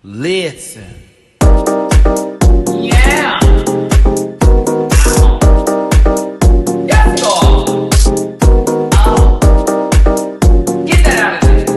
Listen. Yeah. Yes, God. Oh. Get that out of there.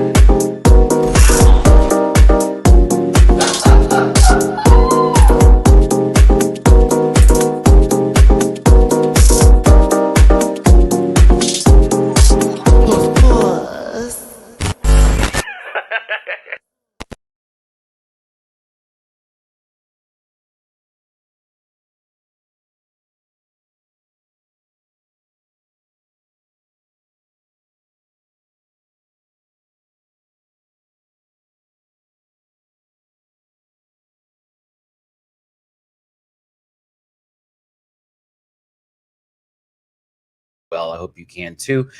Well, I hope you can too.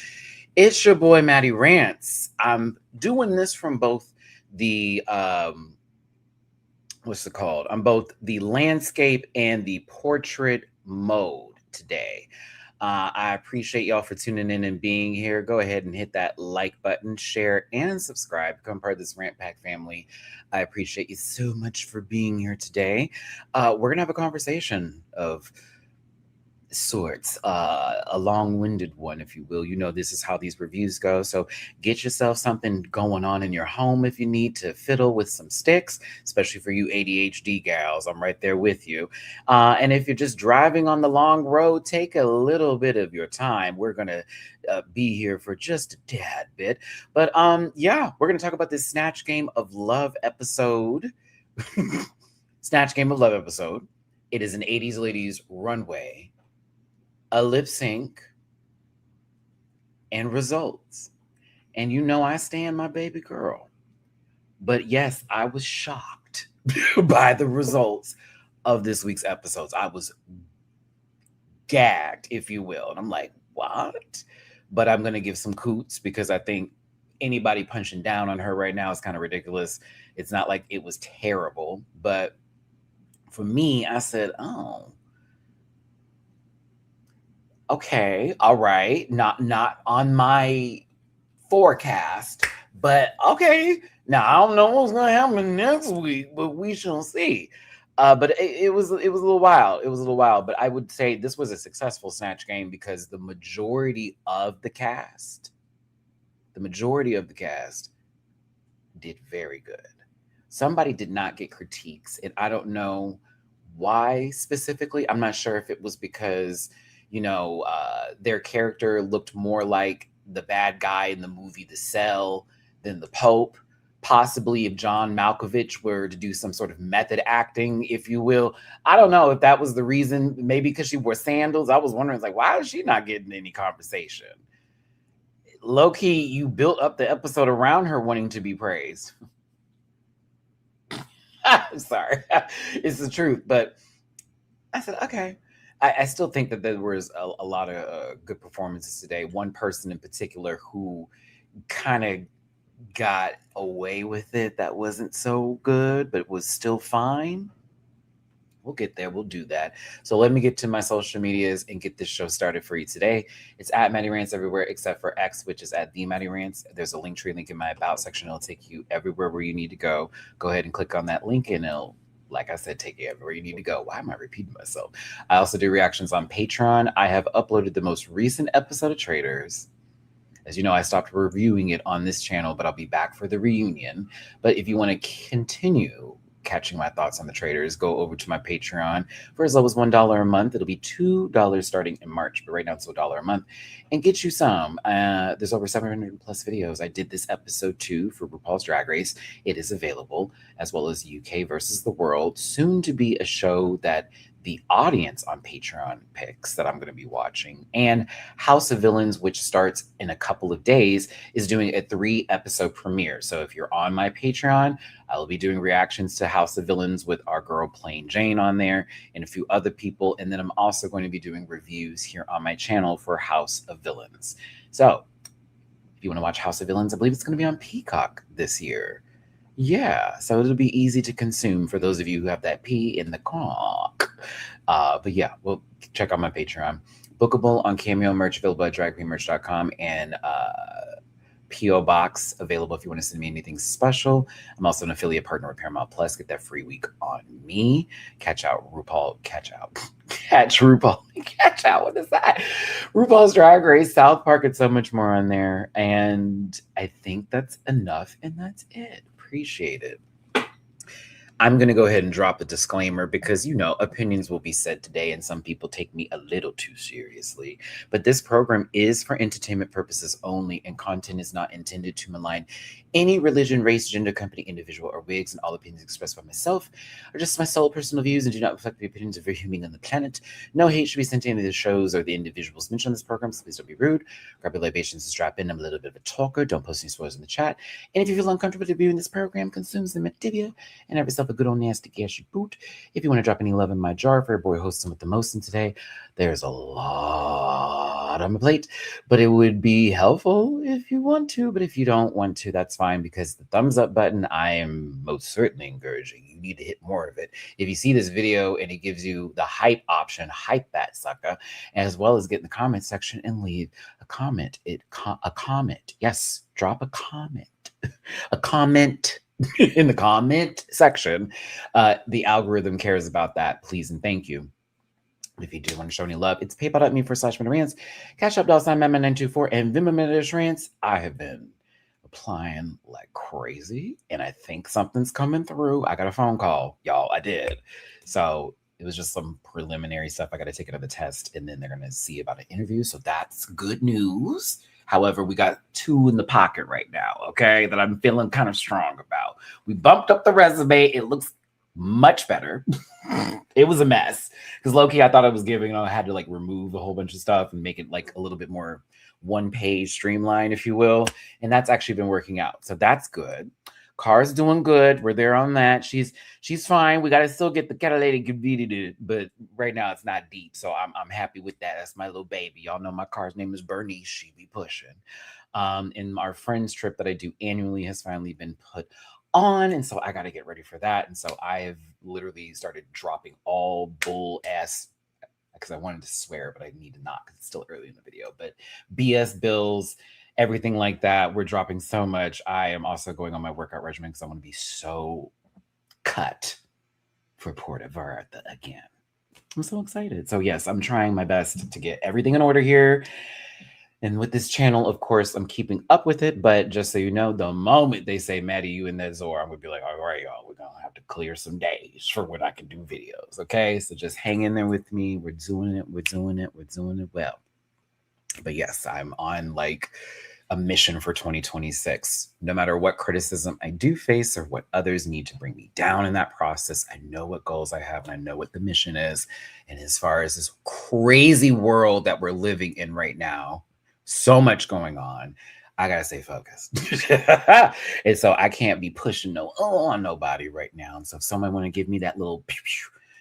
It's your boy Matty-Rants. I'm doing this from both the what's it called? I'm both the landscape and the portrait mode today. I appreciate y'all for tuning in and being here. Go ahead and hit that like button, share, and subscribe. Become part of this Rant Pack family. I appreciate you so much for being here today. We're gonna have a conversation of sorts, a long-winded one, if you will. You know, this is how these reviews go. So get yourself something going on in your home if you need to fiddle with some sticks, especially for you ADHD gals. I'm right there with you. And if you're just driving on the long road, take a little bit of your time. We're gonna be here for just a tad bit. But yeah, we're gonna talk about this Snatch Game of Love episode. Snatch Game of Love episode. It is an 80s ladies runway, a lip sync, and results. And you know I stand my baby girl. But yes, I was shocked by the results of this week's episodes. I was gagged, if you will. And I'm like, what? But I'm going to give some coots because I think anybody punching down on her right now is kind of ridiculous. It's not like it was terrible. But for me, I said, oh, okay, all right, not on my forecast, but okay. Now I don't know what's gonna happen next week, but we shall see. But it was a little wild. It was a little wild, but I would say this was a successful Snatch Game because the majority of the cast did very good. Somebody did not get critiques, and I don't know why specifically. I'm not sure if it was because their character looked more like the bad guy in the movie The Cell than the Pope. Possibly if John Malkovich were to do some sort of method acting, if you will. I don't know if that was the reason. Maybe because she wore sandals. I was wondering, like, why is she not getting any conversation? Low key, you built up the episode around her wanting to be praised. Sorry, it's the truth. But I said, okay. I still think that there was a lot of good performances today. One person in particular who kind of got away with it that wasn't so good, but was still fine. We'll get there. We'll do that. So let me get to my social medias and get this show started for you today. It's at Matty-Rants everywhere except for X, which is at the Matty-Rants. There's a Linktree link in my About section. It'll take you everywhere where you need to go. Go ahead and click on that link and it'll, like I said, take you everywhere you need to go. Why am I repeating myself? I also do reactions on Patreon. I have uploaded the most recent episode of Traders. As you know, I stopped reviewing it on this channel, but I'll be back for the reunion. But if you want to continue catching my thoughts on the Traders, go over to my Patreon for as low as $1 a month. It'll be $2 starting in March, but right now it's $1 a month, and get you some. There's over 700 plus videos. I did this episode 2 for RuPaul's Drag Race. It is available, as well as UK versus the World, soon to be a show that the audience on Patreon picks that I'm going to be watching. And House of Villains, which starts in a couple of days, is doing a 3-episode premiere. So if you're on my Patreon, I will be doing reactions to House of Villains with our girl Plain Jane on there and a few other people. And then I'm also going to be doing reviews here on my channel for House of Villains. So if you want to watch House of Villains, I believe it's going to be on Peacock this year. Yeah, so it'll be easy to consume for those of you who have that P in the cock. But yeah, well, check out my Patreon. Bookable on Cameo merch available at dragqueenmerch.com and P.O. Box available if you want to send me anything special. I'm also an affiliate partner with Paramount Plus. Get that free week on me. Catch out RuPaul. Catch out. Catch RuPaul. Catch out. What is that? RuPaul's Drag Race, South Park, and so much more on there. And I think that's enough. And that's it. Appreciate it. I'm going to go ahead and drop a disclaimer because, you know, opinions will be said today and some people take me a little too seriously. But this program is for entertainment purposes only, and content is not intended to malign any religion, race, gender, company, individual, or wigs, and all opinions expressed by myself are just my sole personal views and do not reflect the opinions of every human on the planet. No hate should be sent to any of the shows or the individuals mentioned in this program, so please don't be rude. Grab your libations and strap in. I'm a little bit of a talker. Don't post any spoilers in the chat. And if you feel uncomfortable viewing this program, consume some Activia and have yourself a good old nasty gassy boot. If you want to drop any love in my jar for your boy hosting with the most in today, there's a lot on my plate, but it would be helpful if you want to. But if you don't want to, that's fine, because the thumbs up button, I am most certainly encouraging. You need to hit more of it. If you see this video and it gives you the hype option, hype that sucker, as well as get in the comment section and leave a comment. A comment. Yes, drop a comment. A comment in the comment section. The algorithm cares about that. Please and thank you. If you do want to show any love, it's paypal.me/Matty-Rants, Cash App $924, and Venmo Matty-Rants. I have been applying like crazy, and I think something's coming through. I got a phone call, y'all. I did. So it was just some preliminary stuff. I got to take another test, and then they're going to see about an interview. So that's good news. However, we got 2 in the pocket right now, okay, that I'm feeling kind of strong about. We bumped up the resume. It looks much better. It was a mess because low-key I thought I was giving, I had to like remove a whole bunch of stuff and make it like a little bit more one-page streamline, if you will. And that's actually been working out. So that's good. Car's doing good. We're there on that. She's fine. We got to still get the catalytic converted, but right now it's not deep. So I'm happy with that. That's my little baby. Y'all know my car's name is Bernice. She be pushing. And our friends trip that I do annually has finally been put on, and so I got to get ready for that. And so I have literally started dropping all bull ass, because I wanted to swear, but I need to not because it's still early in the video, but BS bills, everything like that. We're dropping so much. I am also going on my workout regimen because I want to be so cut for Puerto Vallarta again. I'm so excited. So yes, I'm trying my best to get everything in order here. And with this channel, of course, I'm keeping up with it. But just so you know, the moment they say, Maddie, you in that Zor, I'm going to be like, all right, y'all, we're going to have to clear some days for when I can do videos. Okay, so just hang in there with me. We're doing it. We're doing it. We're doing it well. But yes, I'm on like a mission for 2026. No matter what criticism I do face or what others need to bring me down in that process, I know what goals I have and I know what the mission is. And as far as this crazy world that we're living in right now, so much going on, I gotta stay focused. And so I can't be pushing on nobody right now. And so if someone want to give me that little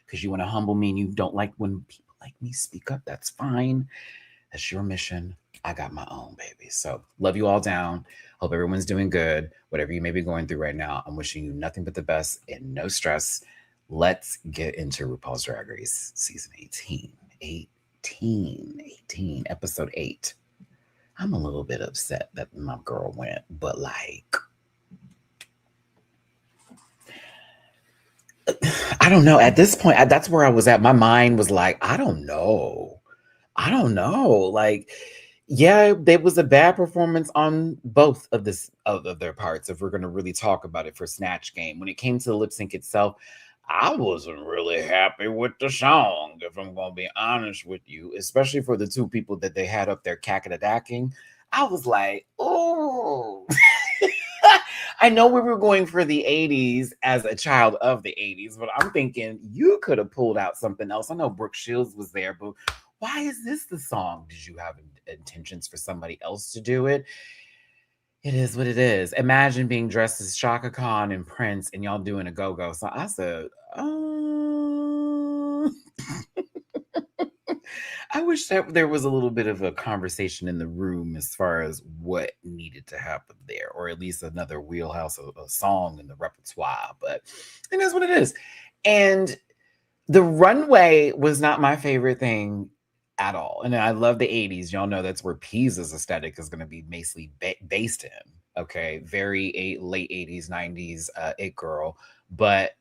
because you want to humble me and you don't like when people like me speak up, that's fine. That's your mission. I got my own, baby. So love you all down. Hope everyone's doing good. Whatever you may be going through right now, I'm wishing you nothing but the best and no stress. Let's get into RuPaul's Drag Race season 18, episode 8. I'm a little bit upset that my girl went, but like, I don't know. At this point, that's where I was at. My mind was like, I don't know. Like, yeah, there was a bad performance on both of their parts. If we're going to really talk about it for Snatch Game, when it came to the lip sync itself, I wasn't really happy with the song, if I'm going to be honest with you, especially for the 2 people that they had up there cackadacking. I was like, oh, I know we were going for the 80s as a child of the 80s, but I'm thinking you could have pulled out something else. I know Brooke Shields was there, but why is this the song? Did you have intentions for somebody else to do it? It is what it is. Imagine being dressed as Shaka Khan and Prince and y'all doing a go-go. So I said, I wish that there was a little bit of a conversation in the room as far as what needed to happen there, or at least another wheelhouse of a song in the repertoire. But it is what it is. And the runway was not my favorite thing at all. And I love the 80s. Y'all know that's where Pease's aesthetic is going to be basically based in. Okay. Very late 80s, 90s it girl. But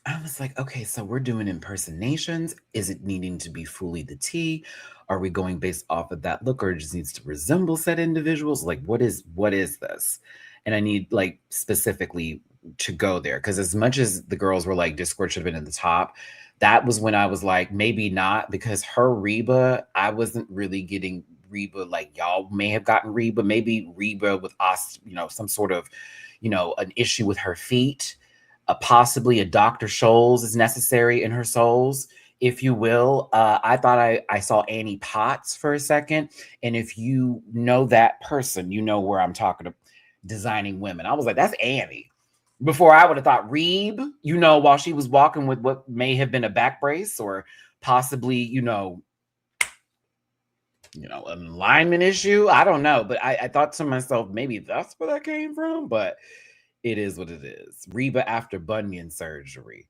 I was like, okay, so we're doing impersonations. Is it needing to be fully the T? Are we going based off of that look, or it just needs to resemble said individuals? Like, what is this? And I need like specifically to go there, because as much as the girls were like Discord should have been in the top, that was when I was like, maybe not, because her Reba, I wasn't really getting Reba like y'all may have gotten Reba. Maybe Reba with us, some sort of, an issue with her feet, possibly a Dr. Scholl's is necessary in her souls, if you will. I thought I saw Annie Potts for a second. And if you know that person, you know where I'm talking about designing women. I was like, that's Annie. Before I would have thought Reeb, while she was walking with what may have been a back brace, or possibly, an alignment issue. I don't know. But I thought to myself, maybe that's where that came from. But it is what it is. Reba after bunion surgery.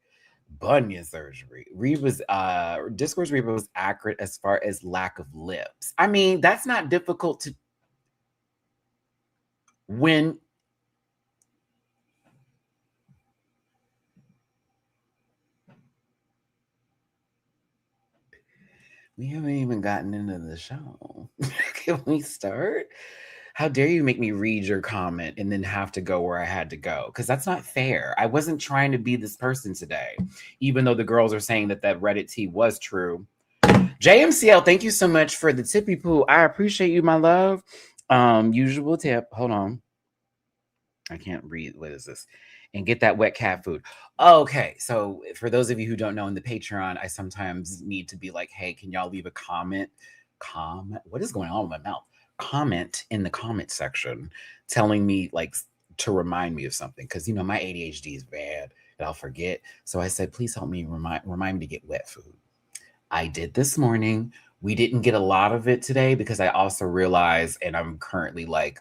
Reba's Discourse Reba was accurate as far as lack of lips. I mean, that's not difficult to when we haven't even gotten into the show. Can we start? How dare you make me read your comment and then have to go where I had to go? Because that's not fair. I wasn't trying to be this person today, even though the girls are saying that Reddit tea was true. JMCL, thank you so much for the tippy poo. I appreciate you, my love. Usual tip. Hold on. I can't read. What is this? And get that wet cat food. Okay, so for those of you who don't know, in the Patreon, I sometimes need to be like, hey, can y'all leave a comment? What is going on with my mouth? Comment in the comment section telling me like to remind me of something, because my ADHD is bad and I'll forget. So I said, please help me remind me to get wet food. I did this morning. We didn't get a lot of it today because I also realized, and I'm currently like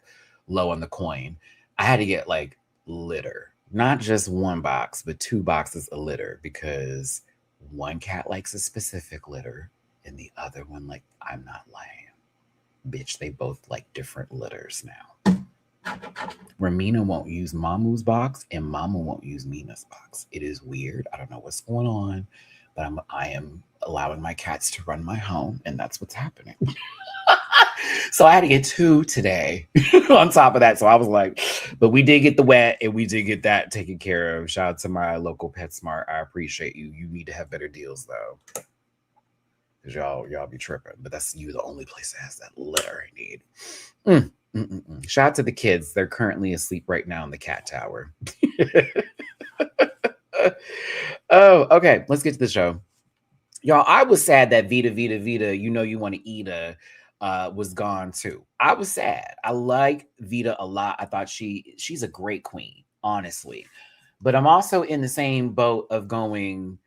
low on the coin, I had to get like litter, not just one box, but 2 boxes of litter, because one cat likes a specific litter and the other one, like, I'm not lying, bitch, they both like different litters now. Ramina won't use Mamu's box and Mama won't use Mina's box. It is weird. I don't know what's going on, but I am allowing my cats to run my home, and that's what's happening. So I had to get 2 today on top of that. So I was like, but we did get the wet and we did get that taken care of. Shout out to my local PetSmart. I appreciate you. You need to have better deals though, because y'all be tripping. But that's the only place that has that litter I need. Shout out to the kids. They're currently asleep right now in the cat tower. Oh, okay. Let's get to the show. Y'all, I was sad that Vita, you want to eat was gone too. I was sad. I like Vita a lot. I thought she's a great queen, honestly. But I'm also in the same boat of going,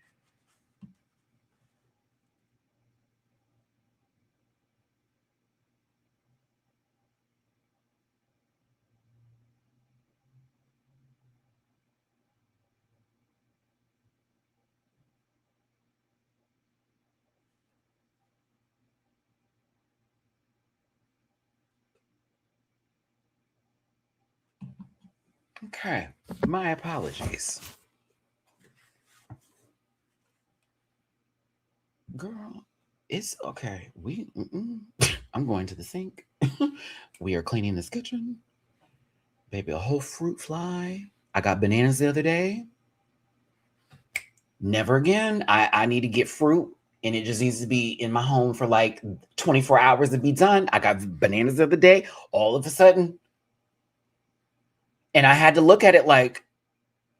okay, my apologies. Girl, it's okay. I'm going to the sink. We are cleaning this kitchen. Baby, a whole fruit fly. I got bananas the other day. Never again. I need to get fruit, and it just needs to be in my home for like 24 hours to be done. I got bananas the other day, all of a sudden. And I had to look at it like,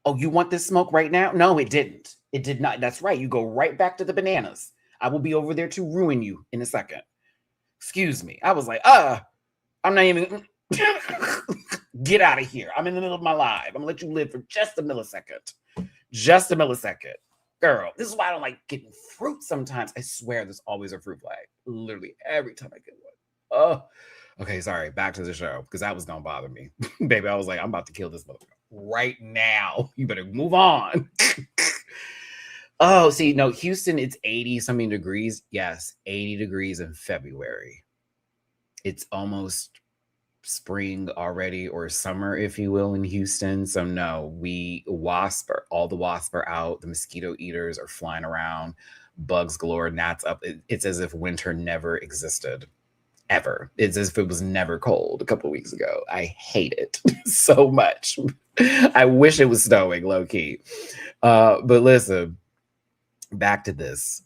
oh, you want this smoke right now? No, it didn't. It did not. That's right. You go right back to the bananas. I will be over there to ruin you in a second. Excuse me. I was like, I'm not even. Get out of here. I'm in the middle of my live. I'm going to let you live for just a millisecond. Just a millisecond. Girl, this is why I don't like getting fruit sometimes. I swear there's always a fruit flag. Literally every time I get one. Oh, okay. Sorry. Back to the show, because that was going to bother me. Baby, I was like, I'm about to kill this motherfucker. right now. You better move on. Oh, see, no, Houston, it's 80 something degrees. Yes, 80 degrees in February. It's almost spring already, or summer, if you will, in Houston. So no, all the wasps are out. The mosquito eaters are flying around, bugs galore, gnats up. It's as if winter never existed. Ever. It's as if it was never cold a couple of weeks ago. I hate it so much. I wish it was snowing, low key. But listen, back to this.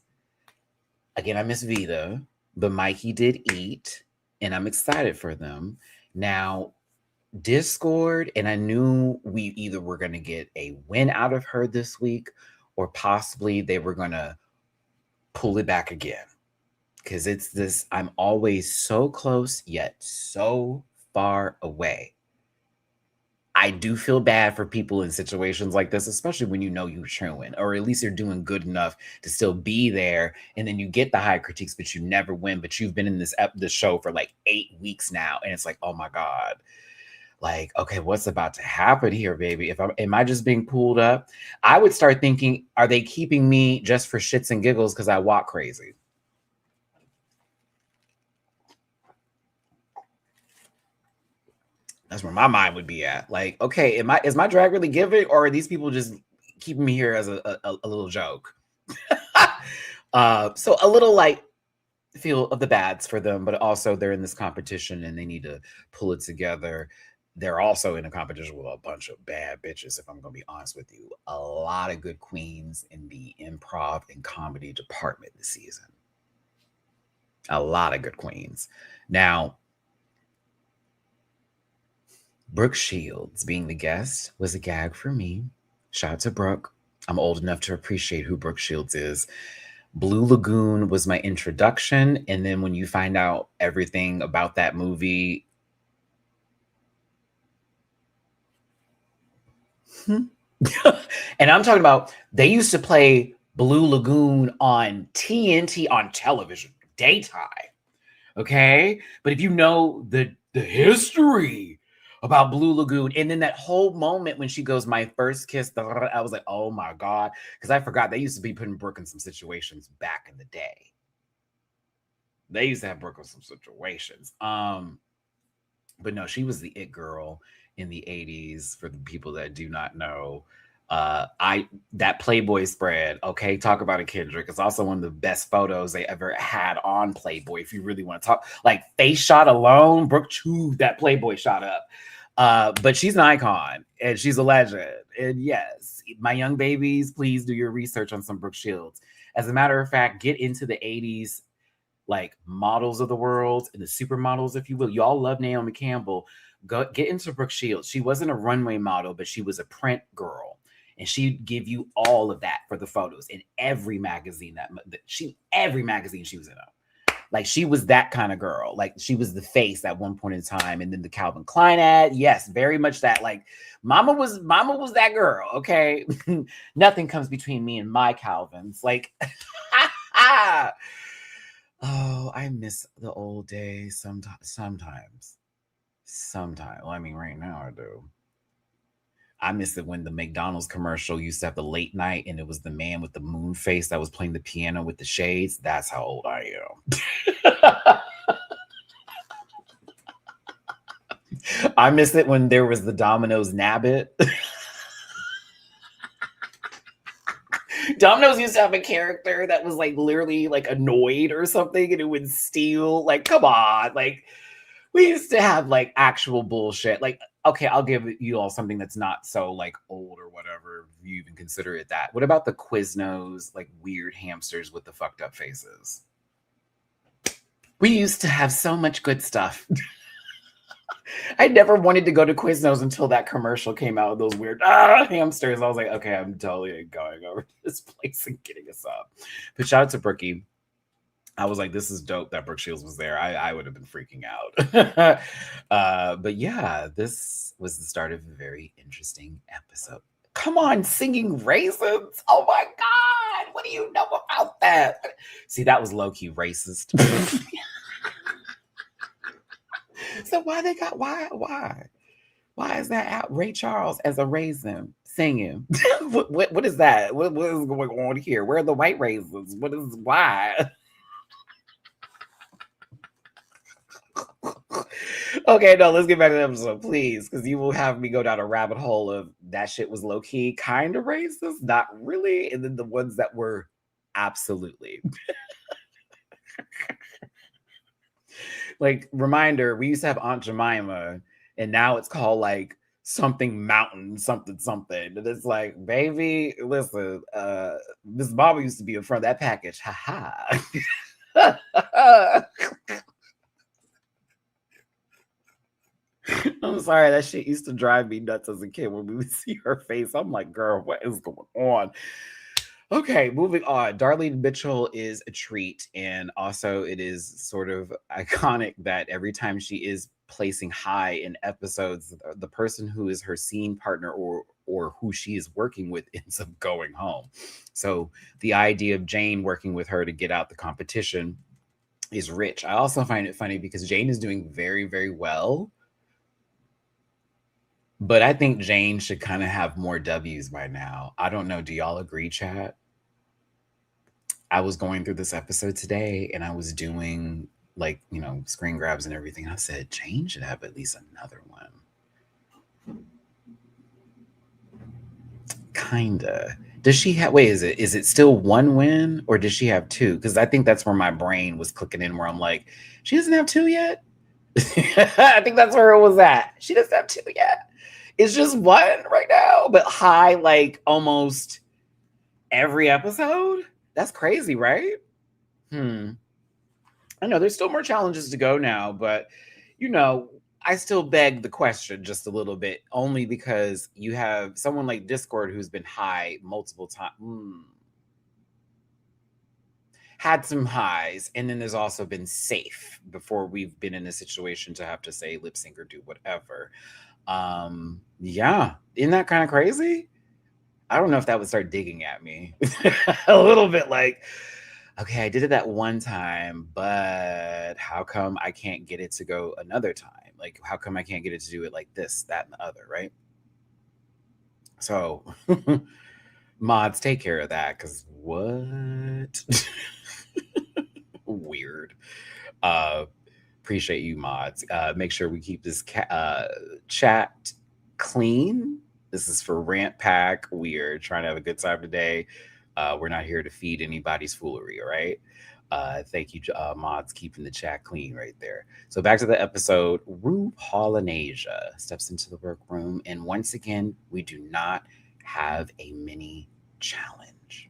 Again, I miss Vita, but Mikey did eat, and I'm excited for them. Now, Discord, and I knew we either were going to get a win out of her this week, or possibly they were going to pull it back again. Because it's this, I'm always so close, yet so far away. I do feel bad for people in situations like this, especially when you know you're chewing, or at least you're doing good enough to still be there. And then you get the high critiques, but you never win. But you've been in this show for like 8 weeks now. And it's like, oh my God, like, okay, what's about to happen here, baby? Am I just being pulled up? I would start thinking, are they keeping me just for shits and giggles because I walk crazy? That's where my mind would be at. Like, okay, is my drag really giving, or are these people just keeping me here as a little joke? So a little like feel of the bads for them, but also they're in this competition and they need to pull it together. They're also in a competition with a bunch of bad bitches, if I'm going to be honest with you. A lot of good queens in the improv and comedy department this season. A lot of good queens. Now, Brooke Shields being the guest was a gag for me. Shout out to Brooke. I'm old enough to appreciate who Brooke Shields is. Blue Lagoon was my introduction. And then when you find out everything about that movie, and I'm talking about, they used to play Blue Lagoon on TNT on television, daytime. Okay? But if you know the history about Blue Lagoon, and then that whole moment when she goes, my first kiss, I was like, oh my God. Because I forgot they used to be putting Brooke in some situations back in the day. They used to have Brooke in some situations. But no, she was the it girl in the 80s, for the people that do not know. That Playboy spread, okay, talk about a Kendrick. It's also one of the best photos they ever had on Playboy. If you really want to talk, like face shot alone, Brooke chewed that Playboy shot up. But she's an icon and she's a legend. And yes, my young babies, please do your research on some Brooke Shields. As a matter of fact, get into the 80s like models of the world and the supermodels, if you will. Y'all love Naomi Campbell. Go get into Brooke Shields. She wasn't a runway model, but she was a print girl. And she'd give you all of that for the photos in every magazine every magazine she was in. Like, she was that kind of girl. Like, she was the face at one point in time. And then the Calvin Klein ad, yes, very much that. Like, mama was that girl. Okay, nothing comes between me and my Calvins. Like, oh, I miss the old days. Sometimes. Well, I mean, right now I do. I miss it when the McDonald's commercial used to have the late night and it was the man with the moon face that was playing the piano with the shades. That's how old I am. I miss it when there was the Domino's Nabbit. Domino's used to have a character that was like literally like annoyed or something, and it would steal. Like, come on. Like, we used to have like actual bullshit. Like, okay, I'll give you all something that's not so like old or whatever, if you even consider it that. What about the Quiznos, like weird hamsters with the fucked up faces? We used to have so much good stuff. I never wanted to go to Quiznos until that commercial came out with those weird hamsters. I was like, okay, I'm totally going over to this place and getting us up. But shout out to Brookie. I was like, this is dope that Brooke Shields was there. I would have been freaking out. But yeah, this was the start of a very interesting episode. Come on, singing raisins. Oh my God. What do you know about that? See, that was low-key racist. So why? Why is that out? Ray Charles as a raisin singing. What is that? What is going on here? Where are the white raisins? Why? Okay, no, let's get back to the episode, please, because you will have me go down a rabbit hole of that shit was low key kind of racist, not really, and then the ones that were absolutely. Like, reminder, we used to have Aunt Jemima, and now it's called like something mountain, something, something. And it's like, baby, listen, Miss Mama used to be in front of that package. Ha ha. I'm sorry, that shit used to drive me nuts as a kid when we would see her face. I'm like, girl, what is going on? Okay, moving on. Darlene Mitchell is a treat, and also it is sort of iconic that every time she is placing high in episodes, the person who is her scene partner or who she is working with ends up going home. So the idea of Jane working with her to get out the competition is rich. I also find it funny because Jane is doing very, very well. But I think Jane should kind of have more W's by now. I don't know. Do y'all agree, chat? I was going through this episode today and I was doing like, screen grabs and everything. I said, Jane should have at least another one. Kinda. Does she have, wait, is it still one win or does she have two? Because I think that's where my brain was clicking in, where I'm like, she doesn't have two yet? I think that's where it was at. She doesn't have two yet. It's just one right now, but high like almost every episode. That's crazy, right? I know there's still more challenges to go now, but I still beg the question just a little bit, only because you have someone like Discord who's been high multiple times. Had some highs, and then there's also been safe before we've been in a situation to have to say lip sync or do whatever. Yeah, isn't that kind of crazy? I don't know if that would start digging at me a little bit, like, okay, I did it that one time, but how come I can't get it to go another time? Like, how come I can't get it to do it like this, that, and the other, right? So mods, take care of that, because what? Weird. Appreciate you, mods. Make sure we keep this chat clean. This is for Rant Pack. We are trying to have a good time today. We're not here to feed anybody's foolery, all right? Thank you, mods, keeping the chat clean right there. So back to the episode. RuPaul and Asia steps into the workroom, and once again, we do not have a mini challenge.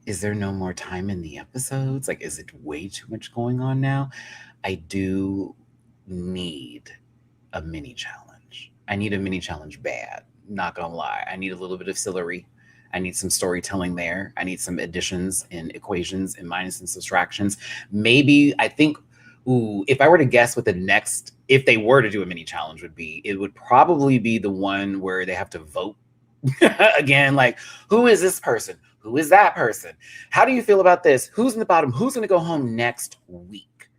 Is there no more time in the episodes? Like, is it way too much going on now? I do need a mini challenge. I need a mini challenge bad. Not gonna lie. I need a little bit of Sillery. I need some storytelling there. I need some additions and equations and minus and subtractions. Maybe, I think, if I were to guess what the next, if they were to do a mini challenge would be, it would probably be the one where they have to vote again. Like, who is this person? Who is that person? How do you feel about this? Who's in the bottom? Who's going to go home next week?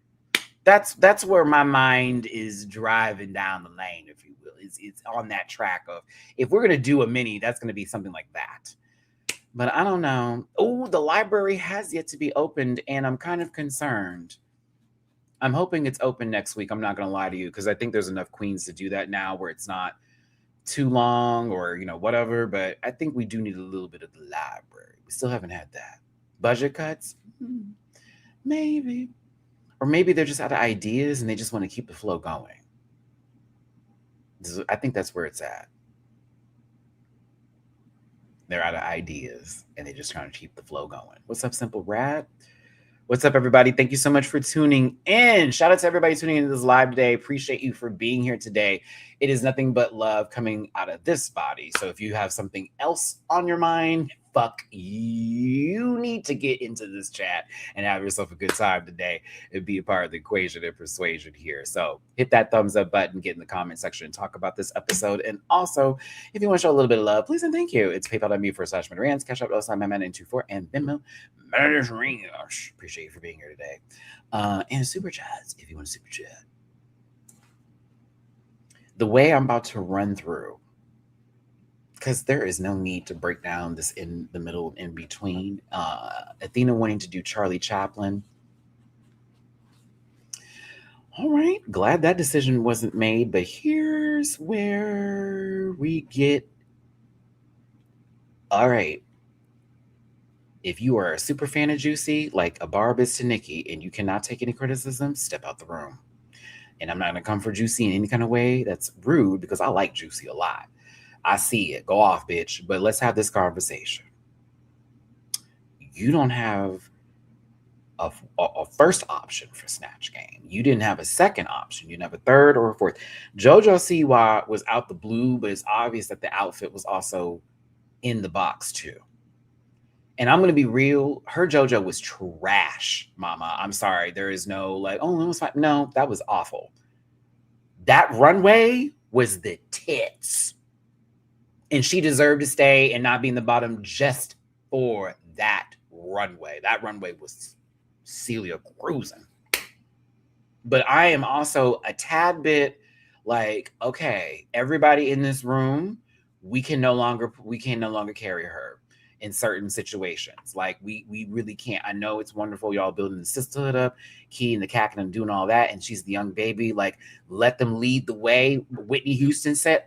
That's where my mind is driving down the lane, if you will. It's on that track of, if we're going to do a mini, that's going to be something like that. But I don't know. Oh, the library has yet to be opened, and I'm kind of concerned. I'm hoping it's open next week. I'm not going to lie to you, because I think there's enough queens to do that now where it's not too long or, whatever. But I think we do need a little bit of the library. We still haven't had that. Budget cuts? Maybe. Or maybe they're just out of ideas and they just want to keep the flow going. I think that's where it's at. They're out of ideas and they're just trying to keep the flow going. What's up, Simple Rad? What's up, everybody? Thank you so much for tuning in. Shout out to everybody tuning into this live today. Appreciate you for being here today. It is nothing but love coming out of this body. So if you have something else on your mind, fuck, you need to get into this chat and have yourself a good time today and be a part of the equation and persuasion here. So hit that thumbs up button, get in the comment section and talk about this episode. And also, if you want to show a little bit of love, please and thank you. It's paypal.me/Matty-Rants, Cash App @MyMan924, and Venmo. Appreciate you for being here today. And super chats, if you want to super chat. The way I'm about to run through, because there is no need to break down this in the middle, in between. Athena wanting to do Charlie Chaplin. All right, glad that decision wasn't made, but here's where we get. All right. If you are a super fan of Juicy, like a Barb is to Nikki, and you cannot take any criticism, step out the room. And I'm not going to come for Juicy in any kind of way that's rude, because I like Juicy a lot. I see it. Go off, bitch. But let's have this conversation. You don't have a first option for Snatch Game. You didn't have a second option. You didn't have a third or a fourth. JoJo Siwa was out the blue, but it's obvious that the outfit was also in the box too. And I'm going to be real. Her JoJo was trash, mama. I'm sorry. There is no like, oh, it was fine. No, that was awful. That runway was the tits. And she deserved to stay and not be in the bottom just for that runway. That runway was Celia cruising. But I am also a tad bit like, okay, everybody in this room, we can no longer carry her in certain situations. Like we really can't. I know it's wonderful, y'all building the sisterhood up, Key and the Cack and doing all that, and she's the young baby. Like, let them lead the way. Whitney Houston said,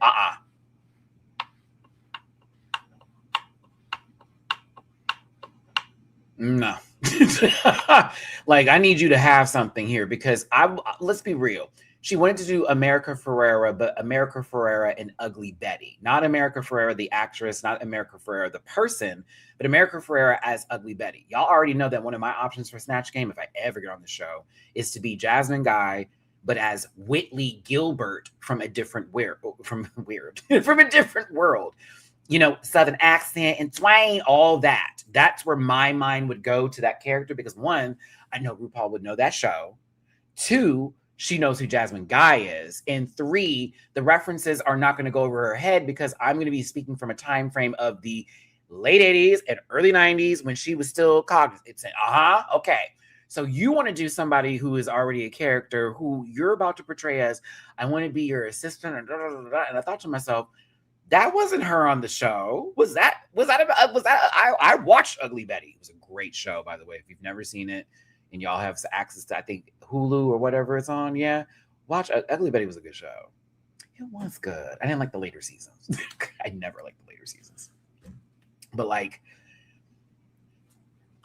no. Like, I need you to have something here, because let's be real. She wanted to do America Ferrera, but America Ferrera and Ugly Betty. Not America Ferrera, the actress, not America Ferrera, the person, but America Ferrera as Ugly Betty. Y'all already know that one of my options for Snatch Game, if I ever get on the show, is to be Jasmine Guy, but as Whitley Gilbert from a different from a different world. You know, Southern accent and twang, all that. That's where my mind would go to that character, because one, I know RuPaul would know that show. Two, she knows who Jasmine Guy is. And three, the references are not going to go over her head, because I'm going to be speaking from a time frame of the late 80s and early 90s when she was still cognizant. It's okay. So you want to do somebody who is already a character who you're about to portray as, I want to be your assistant, and I thought to myself, that wasn't her on the show. Was that? I watched Ugly Betty. It was a great show, by the way. If you've never seen it and y'all have access to, I think, Hulu or whatever it's on, yeah, watch. Ugly Betty was a good show. It was good. I didn't like the later seasons. I never liked the later seasons. But like,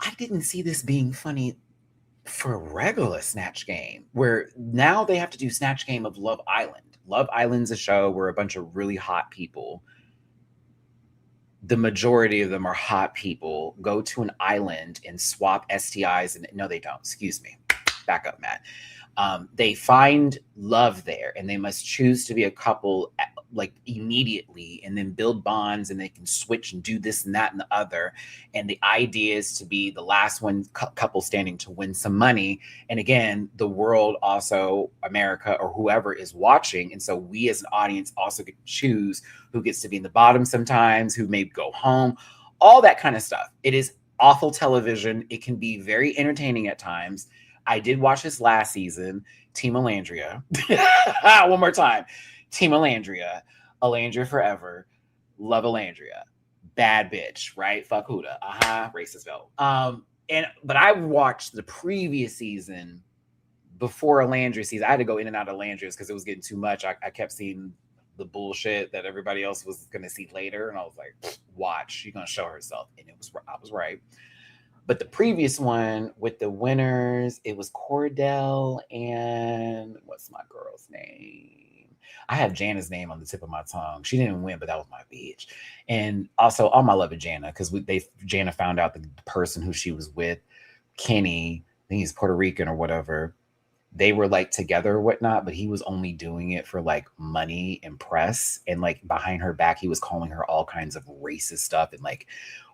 I didn't see this being funny for regular Snatch Game, where now they have to do Snatch Game of Love Island. Love Island's a show where a bunch of really hot people, the majority of them are hot people, go to an island and swap STIs. And no, they don't. Excuse me. Back up, Matt. They find love there, and they must choose to be a couple like immediately, and then build bonds, and they can switch and do this and that and the other. And the idea is to be the last one couple standing to win some money. And again, the world, also America or whoever is watching. And so we as an audience also get to choose who gets to be in the bottom sometimes, who may go home, all that kind of stuff. It is awful television. It can be very entertaining at times. I did watch this last season, Team Alandria. One more time. Team Alandria. Alandria forever. Love Alandria. Bad bitch, right? Fuck Huda. Racist vote. But I watched the previous season before Alandria season. I had to go in and out of Alandria's because it was getting too much. I kept seeing the bullshit that everybody else was going to see later. And I was like, watch, she's going to show herself. And I was right. But the previous one with the winners, it was Cordell and what's my girl's name? I have Jana's name on the tip of my tongue. She didn't win, but that was my bitch. And also, all my love of Jana, because Jana found out the person who she was with, Kenny, I think he's Puerto Rican or whatever. they were like together or whatnot, but he was only doing it for like money and press. And like behind her back, he was calling her all kinds of racist stuff and like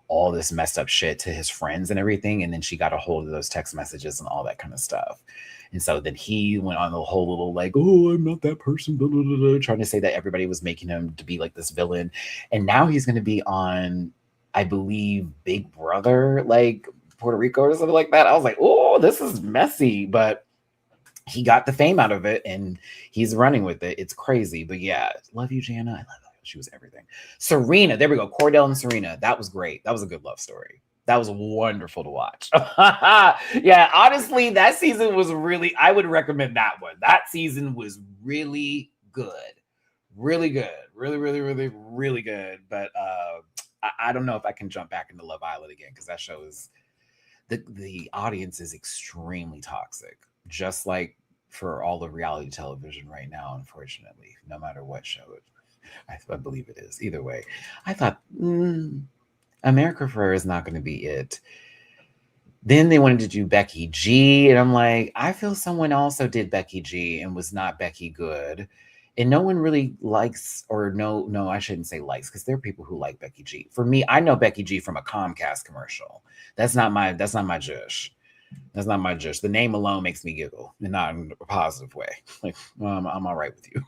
all this messed up shit to his friends and everything. And then she got a hold of those text messages and all that kind of stuff. And so then he went on the whole little like, oh, I'm not that person, blah, blah, blah, blah, trying to say that everybody was making him to be like this villain. And now he's going to be on, I believe, Big Brother, like Puerto Rico or something like that. I was like, oh, this is messy. But he got the fame out of it and he's running with it. It's crazy. But yeah, love you, Jana. I love her. She was everything. Serena, there we go. Cordell and Serena. That was great. That was a good love story. That was wonderful to watch. Yeah, honestly, that season was really, I would recommend that one. That season was really good. Really good. Really, really, really, really good. But I don't know if I can jump back into Love Island again because that show is, the audience is extremely toxic. Just like for all the reality television right now, unfortunately, no matter what show it, I believe it is. Either way, I thought America Ferrera is not going to be it. Then they wanted to do Becky G, and I'm like, I feel someone also did Becky G and was not Becky good. And no one really likes, or no, I shouldn't say likes, because there are people who like Becky G. For me, I know Becky G from a Comcast commercial. That's not my jush. That's not my jush. The name alone makes me giggle, and not in a positive way. Like, I'm all right with you.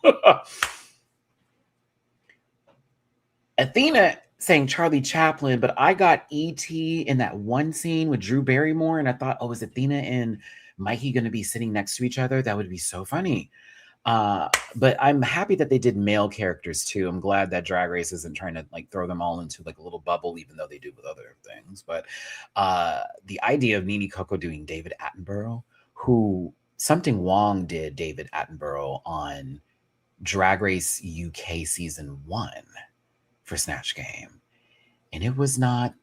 Athena saying Charlie Chaplin, but I got E.T. in that one scene with Drew Barrymore, and I thought, oh, is Athena and Mikey going to be sitting next to each other? That would be so funny. But I'm happy that they did male characters too. I'm glad that Drag Race isn't trying to like throw them all into like a little bubble, even though they do with other things. But the idea of Nene Coco doing David Attenborough, who Something Wong did David Attenborough on Drag Race UK season 1 for Snatch Game, and it was not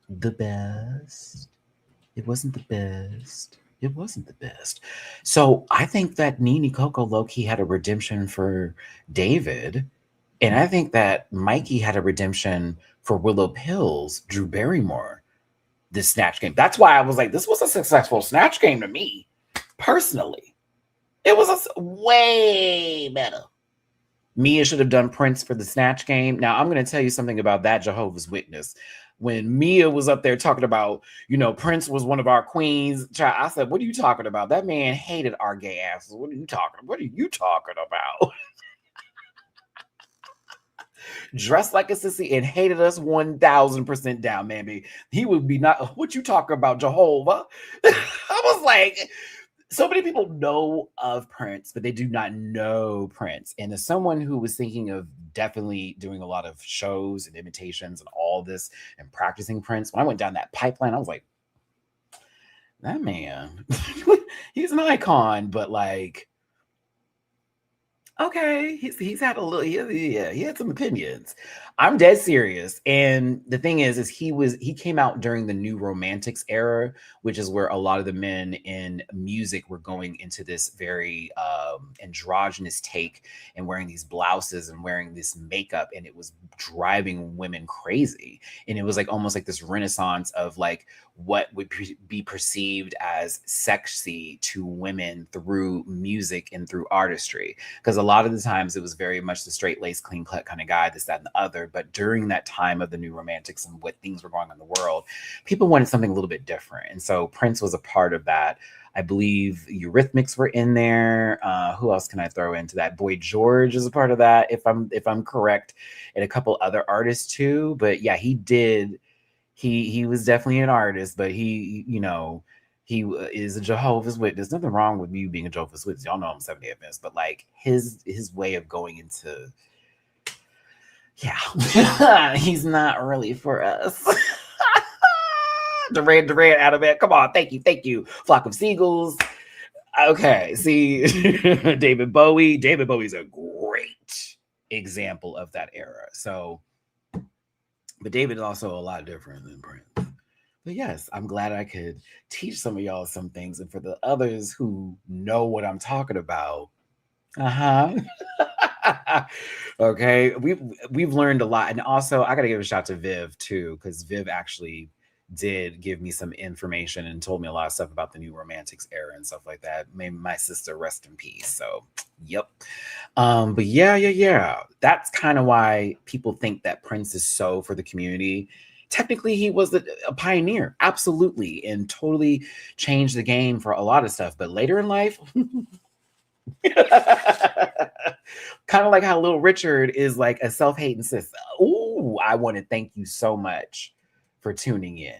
the best. It wasn't the best. It wasn't the best. So I think that Nene Coco low-key had a redemption for David. And I think that Mikey had a redemption for Willow Pills, Drew Barrymore, this Snatch Game. That's why I was like, this was a successful Snatch Game to me, personally. It was way better. Mia should have done Prince for the Snatch Game. Now, I'm going to tell you something about that Jehovah's Witness. When Mia was up there talking about, Prince was one of our queens, I said, what are you talking about? That man hated our gay asses. What are you talking about? Dressed like a sissy and hated us 1,000% down, man. He would be not, what you talking about, Jehovah? I was like, so many people know of Prince, but they do not know Prince. And as someone who was thinking of definitely doing a lot of shows and imitations and all this and practicing Prince, when I went down that pipeline, I was like, that man, he's an icon, but like, okay, he's had a little, he had some opinions. I'm dead serious. And the thing is he came out during the New Romantics era, which is where a lot of the men in music were going into this very androgynous take and wearing these blouses and wearing this makeup, and it was driving women crazy. And it was like almost like this renaissance of like what would be perceived as sexy to women through music and through artistry. Because a lot of the times it was very much the straight lace, clean cut kind of guy, this, that, and the other. But during that time of the New Romantics and what things were going on in the world, people wanted something a little bit different. And so Prince was a part of that. I believe Eurythmics were in there. Who else can I throw into that? Boy George is a part of that, if I'm correct, and a couple other artists too. But yeah, he did. He was definitely an artist, but he is a Jehovah's Witness. Nothing wrong with you being a Jehovah's Witness. Y'all know I'm 70 Adventist, but like his way of going into, yeah, he's not really for us. Duran out of it. Come on, thank you. Flock of Seagulls. Okay, see, David Bowie. David Bowie's a great example of that era. So, but David is also a lot different than Prince. But yes, I'm glad I could teach some of y'all some things. And for the others who know what I'm talking about, okay, we've learned a lot. And also, I got to give a shout to Viv too, because Viv actually did give me some information and told me a lot of stuff about the new romantics era and stuff like that. Maybe my sister rest in peace. So, yep. But yeah. That's kind of why people think that Prince is so for the community. Technically, he was a pioneer, absolutely, and totally changed the game for a lot of stuff. But later in life, kind of like how Little Richard is like a self-hating sis. Ooh, I want to thank you so much for tuning in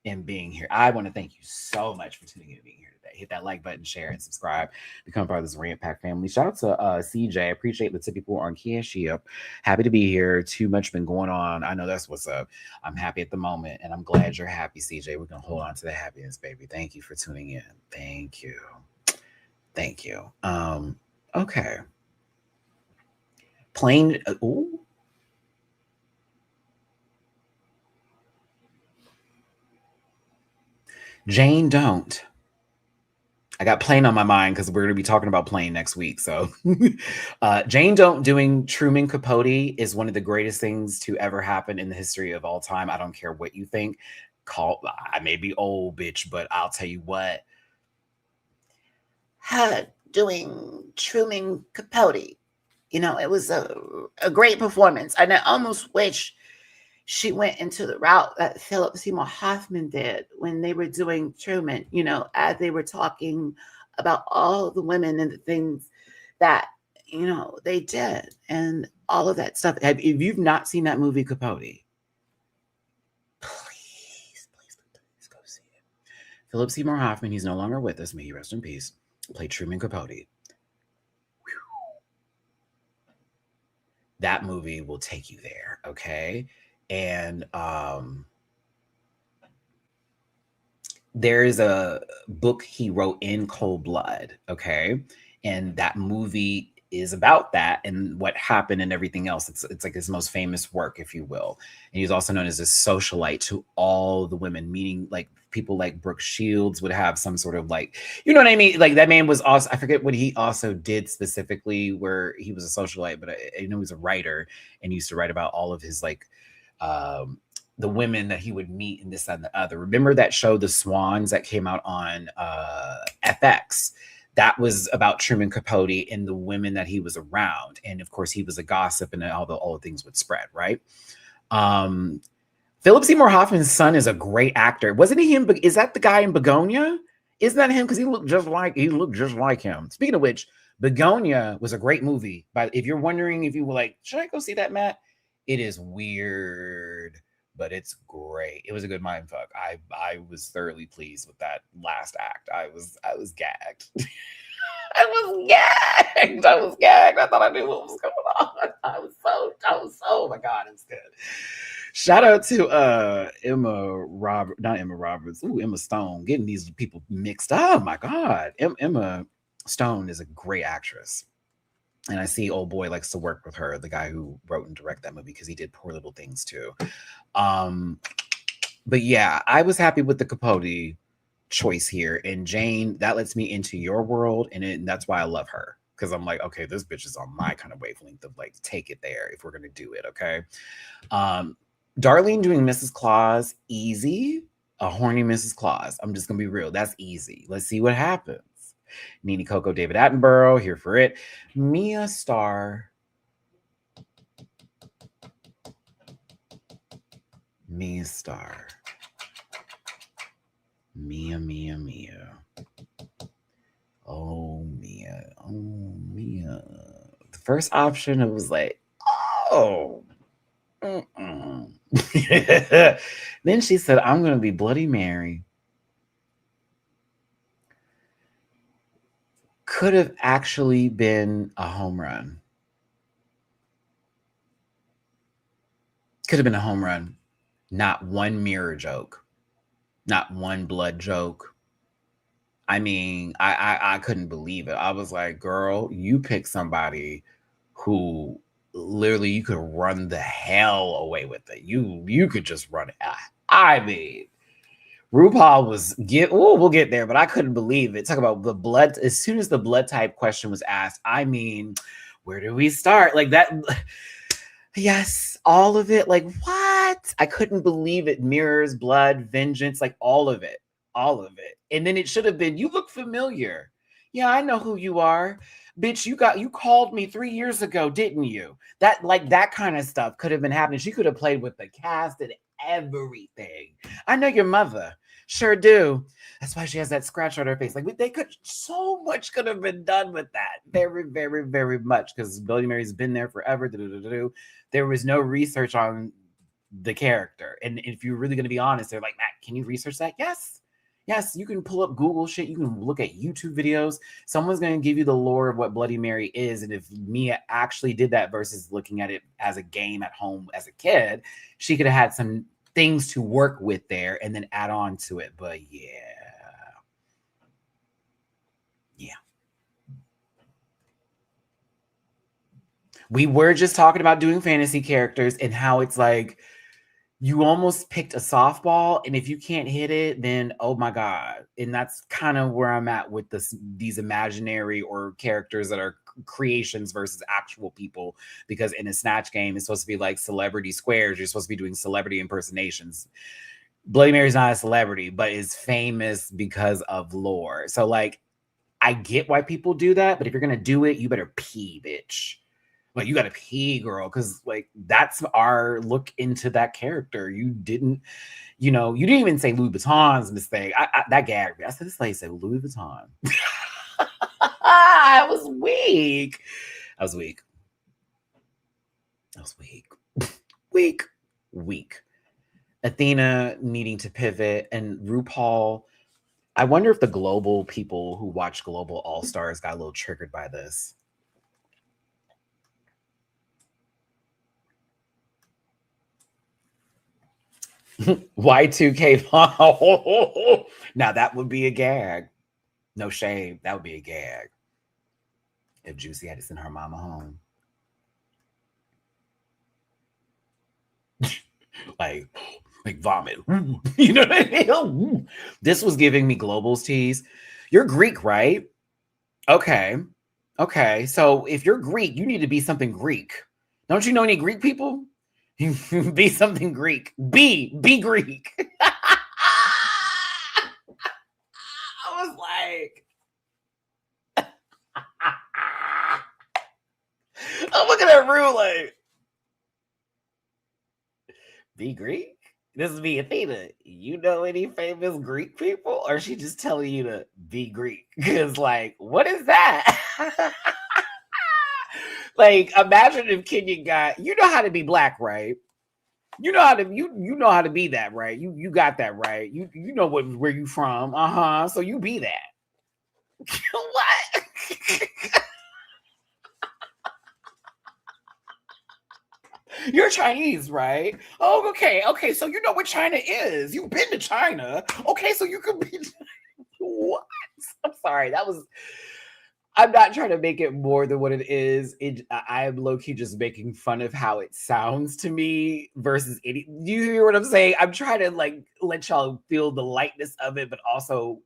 and being here. I want to thank you so much for tuning in and being here today. Hit that like button, share, and subscribe. Become part of this Rant Pack family. Shout out to CJ. I appreciate the people on Cashier. Happy to be here. Too much been going on. I know that's what's up. I'm happy at the moment, and I'm glad you're happy, CJ. We're gonna hold on to the happiness, baby. Thank you for tuning in. Thank you. Thank you. Okay. Plain. Ooh. Jane Don't. I got Plain on my mind because we're going to be talking about Plain next week. So, Jane Don't doing Truman Capote is one of the greatest things to ever happen in the history of all time. I don't care what you think. I may be old, bitch, but I'll tell you what. Her doing Truman Capote, it was a great performance. And I almost wish she went into the route that Philip Seymour Hoffman did when they were doing Truman, as they were talking about all the women and the things that, they did and all of that stuff. If you've not seen that movie, Capote, please go see it. Philip Seymour Hoffman, he's no longer with us. May he rest in peace. Played Truman Capote. Whew. That movie will take you there, okay? And there is a book he wrote in Cold Blood, okay? And that movie is about that and what happened and everything else. It's like his most famous work, if you will. And he's also known as a socialite to all the women, meaning like people like Brooke Shields would have some sort of like, you know what I mean? Like that man was also, I forget what he also did specifically where he was a socialite, but I know he was a writer and used to write about all of his like, the women that he would meet and this and the other. Remember that show, The Swans, that came out on FX? That was about Truman Capote and the women that he was around. And of course, he was a gossip and all the things would spread, right? Philip Seymour Hoffman's son is a great actor. Wasn't he him? Is that the guy in Begonia? Isn't that him? Because he looked just like him. Speaking of which, Begonia was a great movie. But if you're wondering if you were like, should I go see that, Matt? It is weird, but it's great. It was a good mind fuck. I was thoroughly pleased with that last act. I was gagged. I was gagged. I thought I knew what was going on. I was so, oh my God, it was good. Shout out to Emma Stone, getting these people mixed up. Oh my God. Emma Stone is a great actress. And I see old boy likes to work with her, the guy who wrote and directed that movie, because he did Poor Little Things too. But yeah, I was happy with the Capote choice here. And Jane, that lets me into your world. And that's why I love her. Because I'm like, okay, this bitch is on my kind of wavelength of like, take it there if we're going to do it, okay? Darlene doing Mrs. Claus, easy. A horny Mrs. Claus. I'm just going to be real. That's easy. Let's see what happens. Nene Coco, David Attenborough, here for it. Mia Starr. Mia Starr. Mia. Oh, Mia. The first option, it was like, oh. Then she said, I'm going to be Bloody Mary. Could have actually been a home run. Could have been a home run. Not one mirror joke. Not one blood joke. I mean, I couldn't believe it. I was like, girl, you pick somebody who literally you could run the hell away with it. You could just run it. I mean, RuPaul was we'll get there, but I couldn't believe it. Talk about the blood. As soon as the blood type question was asked, I mean, where do we start? Like that. Yes, all of it. Like, what? I couldn't believe it. Mirrors, blood, vengeance, like all of it. All of it. And then it should have been, you look familiar. Yeah, I know who you are. Bitch, you called me 3 years ago, didn't you? That kind of stuff could have been happening. She could have played with the cast and everything. I know your mother. Sure do. That's why she has that scratch on her face. Like they could so much could have been done with that. Very, very, very much. Because Bloody Mary's been there forever. There was no research on the character. And if you're really going to be honest, they're like, Matt, can you research that? Yes. Yes, you can pull up Google shit. You can look at YouTube videos. Someone's going to give you the lore of what Bloody Mary is. And if Mia actually did that versus looking at it as a game at home as a kid, she could have had some things to work with there and then add on to it. But yeah. Yeah. We were just talking about doing fantasy characters and how it's like you almost picked a softball, and if you can't hit it, then oh my god. And that's kind of where I'm at with these imaginary or characters that are creations versus actual people, because in a Snatch Game it's supposed to be like celebrity squares. You're supposed to be doing celebrity impersonations. Bloody Mary's not a celebrity, but is famous because of lore. So like I get why people do that, but if you're gonna do it, you better pee, bitch. Like you gotta pee, girl, because like that's our look into that character. You didn't even say Louis Vuitton's mistake. That gagged me. I said this lady said Louis Vuitton. I was weak. I was weak. I was weak. Weak. Athena needing to pivot, and RuPaul. I wonder if the global people who watch Global All Stars got a little triggered by this. Y2K. Now that would be a gag. No shame. That would be a gag. If Juicy had to send her mama home. like vomit. You know what I mean? This was giving me Global's tease. You're Greek, right? Okay. Okay. So if you're Greek, you need to be something Greek. Don't you know any Greek people? Be something Greek. Be Greek. I was like, I'm looking at Rue like, be Greek? This is me, Athena. You know any famous Greek people? Or is she just telling you to be Greek? Because, like, what is that? Like, imagine if Kenya got, you know how to be black, right? You know how to you know how to be that, right? You got that right. You know where you from. Uh-huh. So you be that. What? You're Chinese, right? Oh, okay. Okay, so you know what China is. You've been to China. Okay, so you could be what? I'm sorry. I'm not trying to make it more than what it is. I'm low-key just making fun of how it sounds to me versus any. You hear what I'm saying? I'm trying to like let y'all feel the lightness of it, but also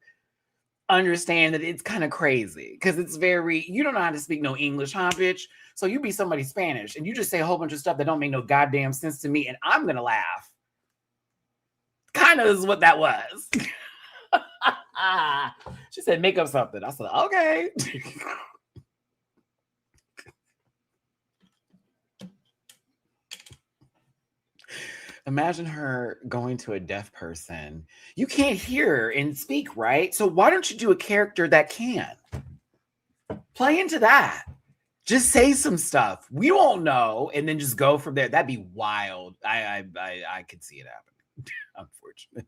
understand that it's kind of crazy because it's very, you don't know how to speak no English, huh, bitch? So you be somebody Spanish and you just say a whole bunch of stuff that don't make no goddamn sense to me, and I'm gonna laugh. Kind of is what that was. She said, make up something. I said, okay. Imagine her going to a deaf person. You can't hear and speak, right? So why don't you do a character that can? Play into that. Just say some stuff. We won't know, and then just go from there. That'd be wild. I could see it happening. Unfortunately.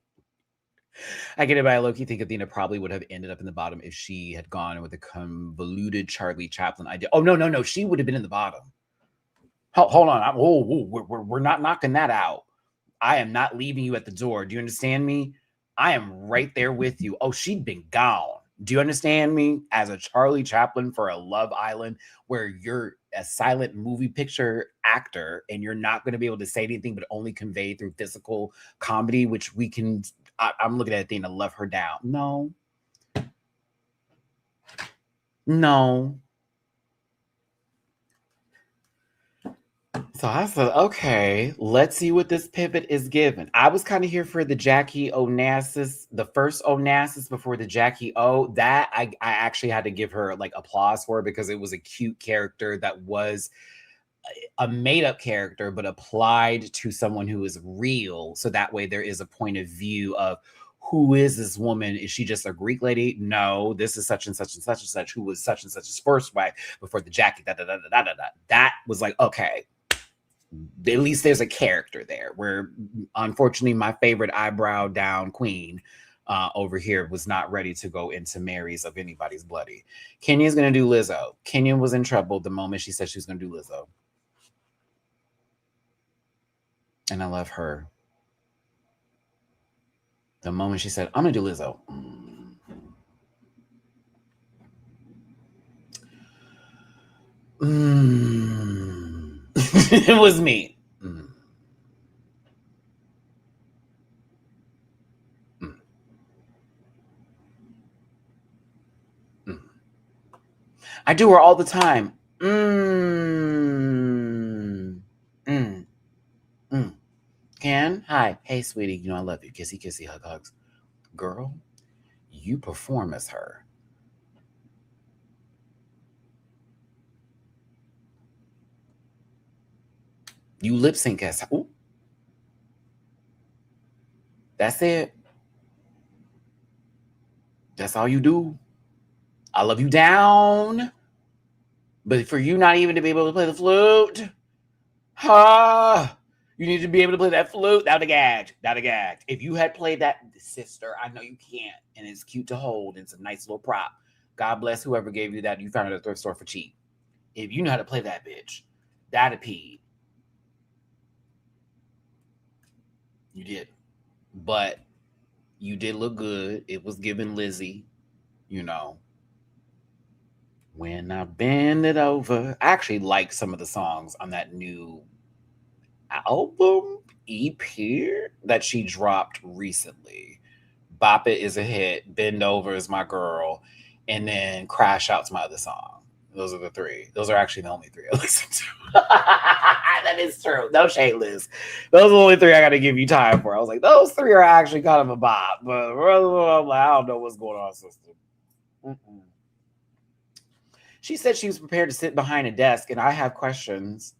I get it, but I low-key think Athena probably would have ended up in the bottom if she had gone with a convoluted Charlie Chaplin idea. Oh, no. She would have been in the bottom. Hold on. We're not knocking that out. I am not leaving you at the door. Do you understand me? I am right there with you. Oh, she'd been gone. Do you understand me? As a Charlie Chaplin for a Love Island, where you're a silent movie picture actor and you're not going to be able to say anything but only convey through physical comedy, which we can. I'm looking at Athena, love her down. No. So I said, okay, let's see what this pivot is given. I was kind of here for the Jackie Onassis, the first Onassis before the Jackie O. That I actually had to give her like applause for because it was a cute character that was a made-up character, but applied to someone who is real. So that way there is a point of view of who is this woman? Is she just a Greek lady? No, this is such and such and such and such, who was such and such's first wife before the Jackie. Da, da, da, da, da, da. That was like, okay, at least there's a character there. Where unfortunately my favorite eyebrow down queen over here was not ready to go into Mary's of anybody's bloody. Kenya's gonna do Lizzo. Kenya was in trouble the moment she said she was gonna do Lizzo. And I love her. The moment she said, I'm gonna do Lizzo. It was me. I do her all the time. Ken, hi. Hey, sweetie. You know I love you. Kissy, kissy, hug, hugs. Girl, you perform as her. You lip sync as her. Ooh. That's it. That's all you do. I love you down. But for you not even to be able to play the flute, you need to be able to play that flute. That would have gagged. That would have gagged. If you had played that, sister, I know you can't. And it's cute to hold. It's a nice little prop. God bless whoever gave you that. You found it at a thrift store for cheap. If you know how to play that bitch, that'd peed. You did. But you did look good. It was giving Lizzie, you know. When I bend it over. I actually like some of the songs on that new album EP that she dropped recently. Bop It is a hit. Bend Over is my girl. And then Crash Out's my other song. Those are the three. Those are actually the only three I listen to. That is true. No shade, Liz. Those are the only three I got to give you time for. I was like, those three are actually kind of a bop. But I'm like, I don't know what's going on, sister. She said she was prepared to sit behind a desk, and I have questions.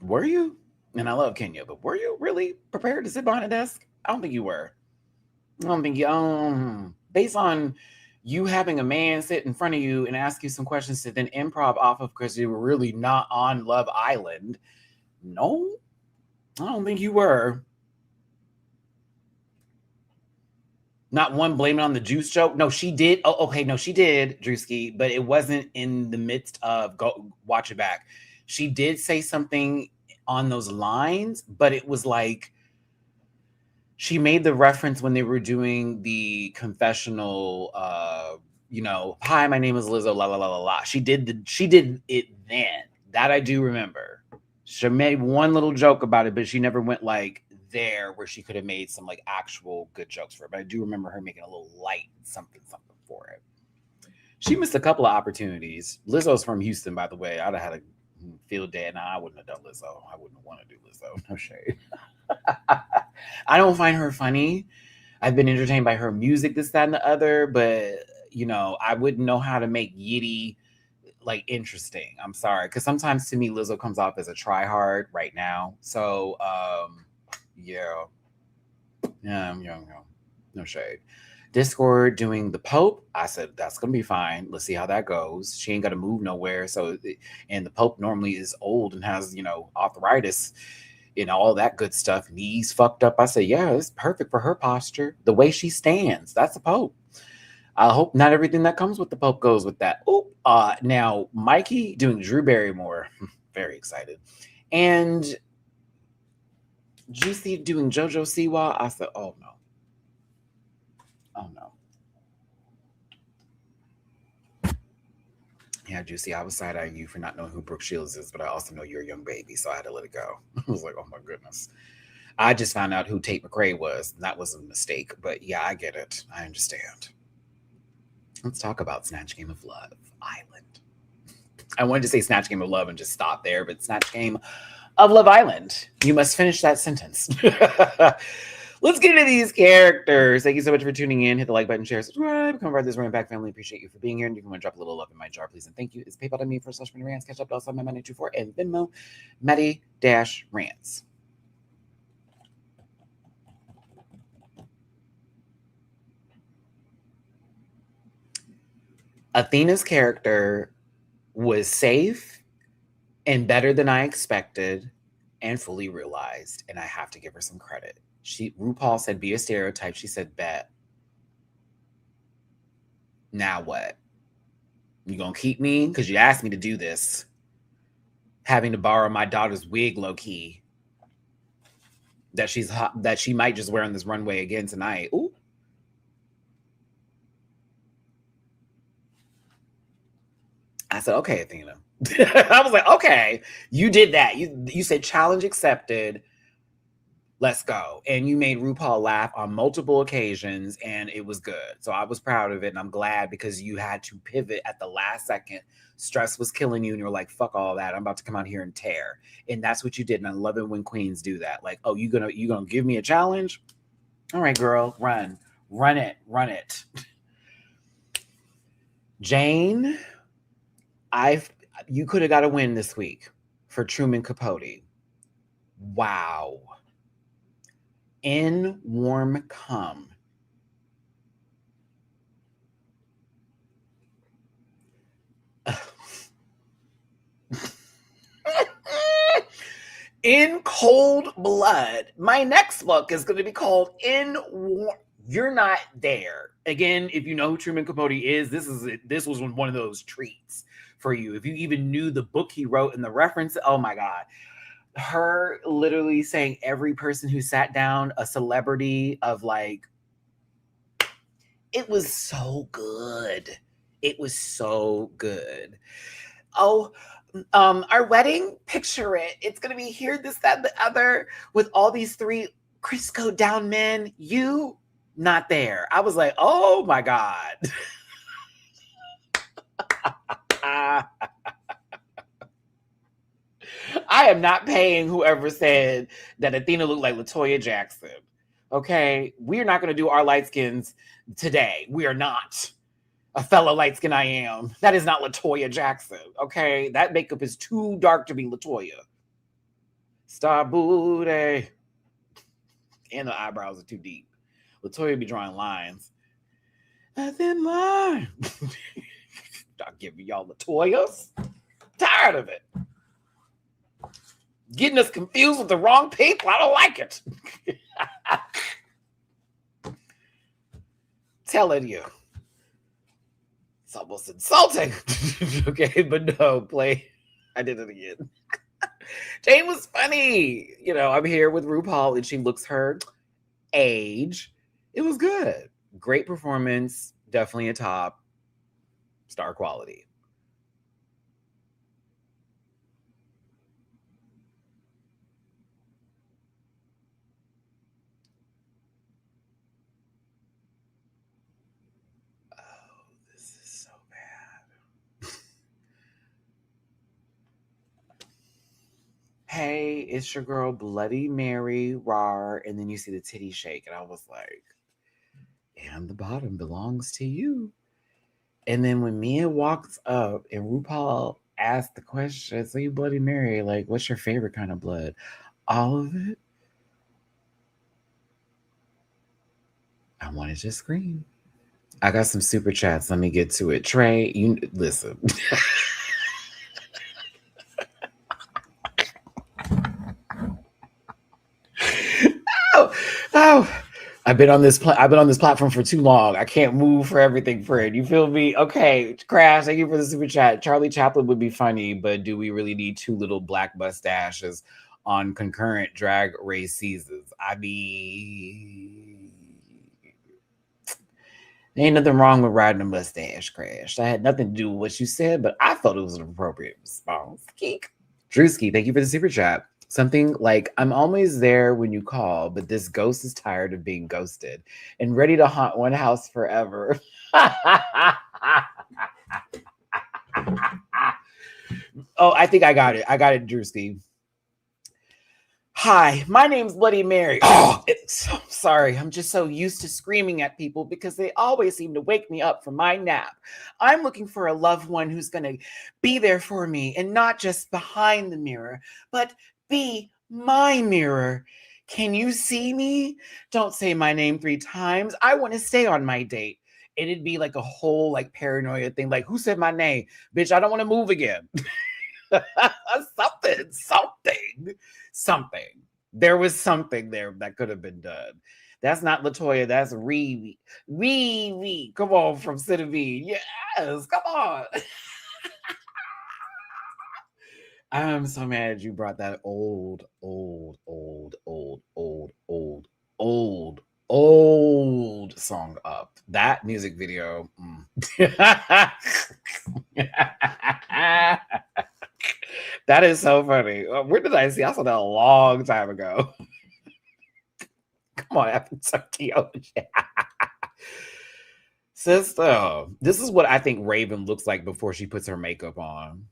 Were you? And I love Kenya, but were you really prepared to sit behind a desk? I don't think you were. I don't think you. Based on you having a man sit in front of you and ask you some questions to then improv off of because you were really not on Love Island. No, I don't think you were. Not one blaming on the juice joke. No, she did. Oh, okay. No, she did, Drewski, but it wasn't in the midst of go watch it back. She did say something on those lines, but it was like she made the reference when they were doing the confessional, hi, my name is Lizzo, la la la la la. She did it then. That I do remember. She made one little joke about it, but she never went like there where she could have made some like actual good jokes for it. But I do remember her making a little light something for it. She missed a couple of opportunities. Lizzo's from Houston, by the way. I'd have had a field day, and I wouldn't have done Lizzo. I wouldn't want to do Lizzo. No shade. I don't find her funny. I've been entertained by her music, this, that, and the other, but I wouldn't know how to make Yitty like interesting. I'm sorry, because sometimes to me Lizzo comes off as a try hard right now. So yeah, no shade. Discord doing the Pope. I said that's gonna be fine. Let's see how that goes. She ain't got to move nowhere. So, and the Pope normally is old and has arthritis and all that good stuff. Knees fucked up. I said, yeah, it's perfect for her posture. The way she stands, that's the Pope. I hope not everything that comes with the Pope goes with that. Oh, now Mikey doing Drew Barrymore. Very excited. And Juicy doing JoJo Siwa. I said, oh no. Oh no. Yeah, Juicy, I was side-eyeing you for not knowing who Brooke Shields is, but I also know you're a young baby, so I had to let it go. I was like, oh my goodness. I just found out who Tate McRae was, and that was a mistake. But yeah, I get it. I understand. Let's talk about Snatch Game of Love Island. I wanted to say Snatch Game of Love and just stop there, but Snatch Game of Love Island. You must finish that sentence. Let's get into these characters. Thank you so much for tuning in. Hit the like button, share, subscribe, become part of this Running Back family. Appreciate you for being here. And if you want to drop a little love in my jar, please and thank you. It's PayPal.me/Matty-Rants. Catch up also on my Money24 and Venmo, Matty-Rants. Athena's character was safe and better than I expected and fully realized, and I have to give her some credit. RuPaul said, be a stereotype. She said, bet. Now what? You gonna keep me? Because you asked me to do this. Having to borrow my daughter's wig low-key. That she might just wear on this runway again tonight. Ooh. I said, okay, Athena. I was like, okay, you did that. You said challenge accepted. Let's go. And you made RuPaul laugh on multiple occasions, and it was good. So I was proud of it, and I'm glad because you had to pivot at the last second. Stress was killing you, and you're like, fuck all that. I'm about to come out here and tear. And that's what you did, and I love it when queens do that. Like, oh, you gonna give me a challenge? All right, girl, run it. Jane, you could have got a win this week for Truman Capote. Wow. In warm cum. In cold blood. My next book is going to be called In Warm. You're not there. Again, if you know who Truman Capote is, this was one of those treats for you. If you even knew the book he wrote and the reference, oh my God. Her literally saying every person who sat down a celebrity of like, it was so good. It was so good. Oh, our wedding, picture it. It's going to be here, this, that, the other, with all these 3 Crisco down men. You not there. I was like, oh my God. I am not paying whoever said that Athena looked like LaToya Jackson. Okay? We are not going to do our light skins today. We are not. A fellow light skin I am. That is not LaToya Jackson. Okay? That makeup is too dark to be LaToya. Star booty. And the eyebrows are too deep. LaToya be drawing lines. A thin line. I'll give y'all LaToyas. Tired of it. Getting us confused with the wrong people. I don't like it. Telling you. It's almost insulting. Okay, but no, play. I did it again. Jane was funny. You know, I'm here with RuPaul and she looks her age. It was good. Great performance. Definitely a top. Star quality. Hey, it's your girl Bloody Mary, rar, and then you see the titty shake, and I was like, and the bottom belongs to you. And then when Mia walks up and RuPaul asked the question, so you Bloody Mary, like, what's your favorite kind of blood? All of it? I wanted to scream. I got some super chats. Let me get to it. Trey, you listen. Oh, I've been on this platform for too long. I can't move for everything, Fred. You feel me? Okay, Crash, thank you for the super chat. Charlie Chaplin would be funny, but do we really need 2 little black mustaches on concurrent drag race seasons? I mean, there ain't nothing wrong with riding a mustache, Crash. That had nothing to do with what you said, but I thought it was an appropriate response. Geek. Drewski, thank you for the super chat. Something like, I'm always there when you call, but this ghost is tired of being ghosted and ready to haunt one house forever. Oh, I think I got it. I got it, Drewski. Hi, my name's Bloody Mary. Oh, so sorry. I'm just so used to screaming at people because they always seem to wake me up from my nap. I'm looking for a loved one who's going to be there for me and not just behind the mirror, but be my mirror. Can you see me? Don't say my name 3 times. I want to stay on my date. It'd be like a whole like paranoia thing. Like, who said my name? Bitch, I don't want to move again. Something. There was something there that could have been done. That's not Latoya. That's Ree. Come on, from Centipede. Yes, come on. I'm so mad you brought that old song up. That music video. That is so funny. Where did I see? I saw that a long time ago. Come on, after Tokyo. Sister, this is what I think Raven looks like before she puts her makeup on.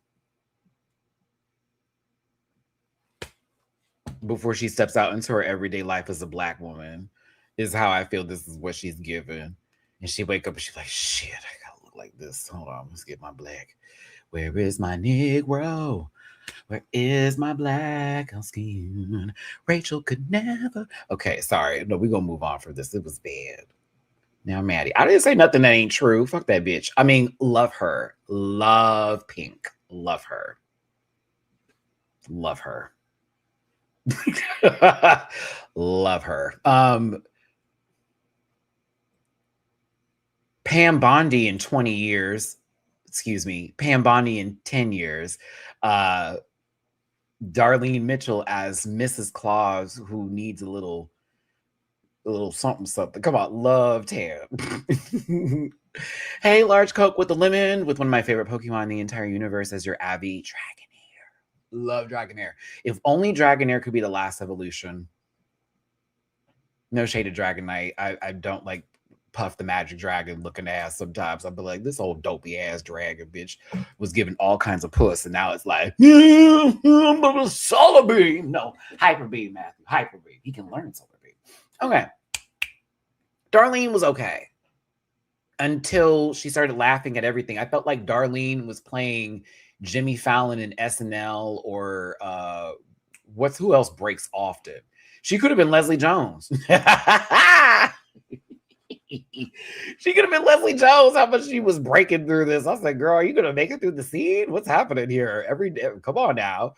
Before she steps out into her everyday life as a Black woman, is how I feel this is what she's given. And she wake up and she's like, shit, I gotta look like this. Hold on, let's get my black. Where is my Negro? Where is my black skin? Rachel could never. Okay, sorry. No, we're gonna move on from this. It was bad. Now, Maddie, I didn't say nothing that ain't true. Fuck that bitch. I mean, love her. Love Pink. Love her. Love her. Love her. Pam Bondi in 20 years. Excuse me. Pam Bondi in 10 years. Darlene Mitchell as Mrs. Claus, who needs a little something. Come on, love Tam. Hey, large Coke with the lemon, with one of my favorite Pokemon in the entire universe as your Abby, Dragonair. Love Dragonair. If only Dragonair could be the last evolution. No shade of Dragonite. I don't like Puff the Magic Dragon looking ass sometimes. I'll be like, this old dopey ass dragon bitch was given all kinds of puss, and now it's like, Solar Beam. No, Hyper Beam, Matthew. Hyper Beam. He can learn Solar Beam. Okay. Darlene was okay until she started laughing at everything. I felt like Darlene was playing Jimmy Fallon in SNL or who else breaks often? She could have been Leslie Jones. She could have been Leslie Jones. How much she was breaking through this. I was like, girl, are you gonna make it through the scene? What's happening here? Every day, come on now.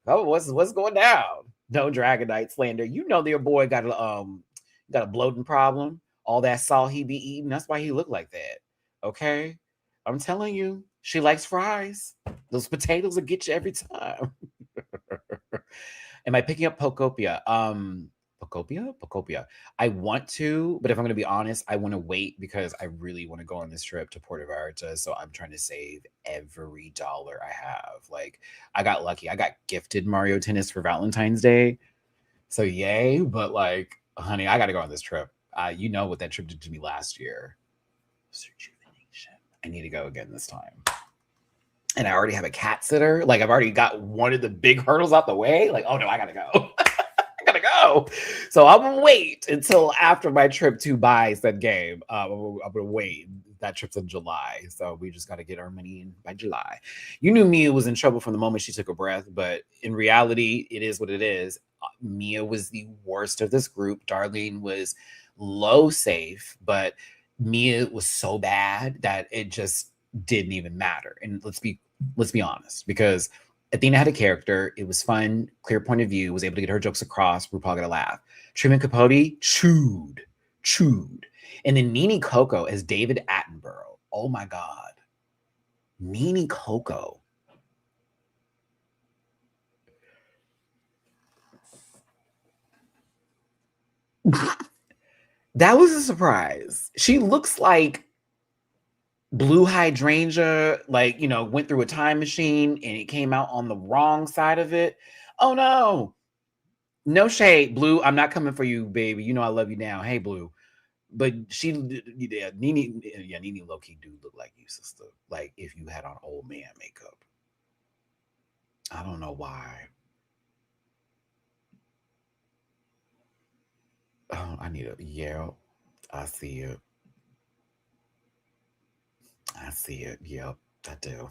Oh, what's going down? No Dragonite slander. You know their boy got a bloating problem. All that salt he be eating. That's why he looked like that. Okay? I'm telling you, she likes fries. Those potatoes will get you every time. Am I picking up Pocopia? Pocopia. I want to, but if I'm going to be honest, I want to wait because I really want to go on this trip to Puerto Vallarta. So I'm trying to save every dollar I have. Like, I got lucky. I got gifted Mario Tennis for Valentine's Day. So yay. But like, honey, I got to go on this trip. You know what that trip did to me last year. Rejuvenation. I need to go again this time. And I already have a cat sitter. Like, I've already got one of the big hurdles out the way. Like, oh no, I gotta go. I gotta go. So I'm gonna wait until after my trip to buy said game. I'm gonna wait. That trip's in July. So we just gotta get our money in by July. You knew Mia was in trouble from the moment she took a breath, but in reality, it is what it is. Mia was the worst of this group. Darlene was low safe, but Mia was so bad that it just didn't even matter. And let's be honest, because Athena had a character. It was fun, clear point of view, was able to get her jokes across. RuPaul got a laugh. Truman Capote chewed. And then Nene Coco as David Attenborough. Oh my God. Nene Coco. That was a surprise. She looks like Blue Hydrangea, like, went through a time machine and it came out on the wrong side of it. Oh no. No shade, Blue. I'm not coming for you, baby. You know I love you now. Hey, Blue. But Nene low-key do look like you, sister. Like if you had on old man makeup. I don't know why. Oh, I need a yeah. I see it. I see it. Yep, I do.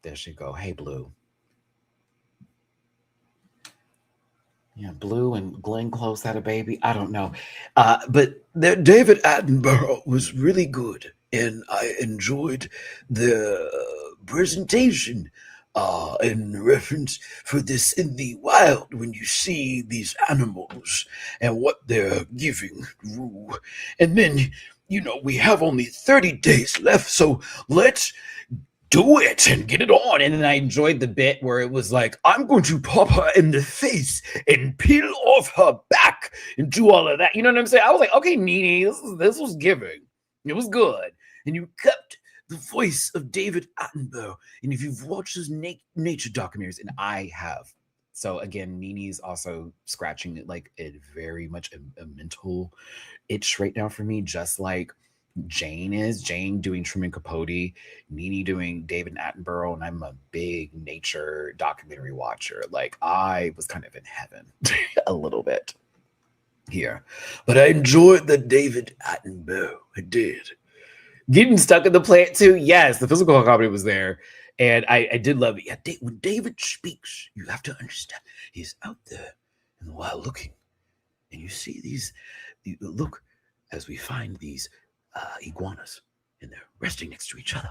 There she go. Hey, Blue. Yeah, Blue and Glenn Close had a baby. I don't know. But David Attenborough was really good, and I enjoyed the presentation in reference for this in the wild when you see these animals and what they're giving. Ooh. And then, we have only 30 days left, so let's do it and get it on. And then I enjoyed the bit where it was like, I'm going to pop her in the face and peel off her back and do all of that. You know what I'm saying? I was like, okay, Nene, this was giving. It was good. And you kept the voice of David Attenborough. And if you've watched his nature documentaries, and I have. So again, Nene's also scratching it like a very much a mental itch right now for me, just like Jane doing Truman Capote, Nene doing David Attenborough, and I'm a big nature documentary watcher. Like I was kind of in heaven a little bit here. But I enjoyed the David Attenborough. I did. Getting stuck in the plant too. Yes, the physical comedy was there. And I did love it. Yeah, when David speaks, you have to understand he's out there in the wild looking. And you see look as we find these iguanas, and they're resting next to each other.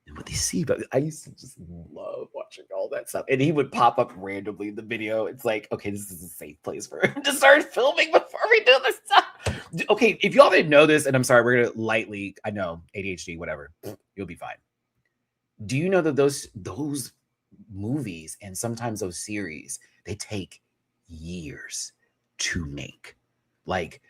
And what they see, but I used to just love watching all that stuff. And he would pop up randomly in the video. It's like, okay, this is a safe place for him to start filming before we do this stuff. Okay, if y'all didn't know this, and I'm sorry, we're gonna lightly, I know, ADHD, whatever, you'll be fine. Do you know that those movies and sometimes those series, they take years to make? Like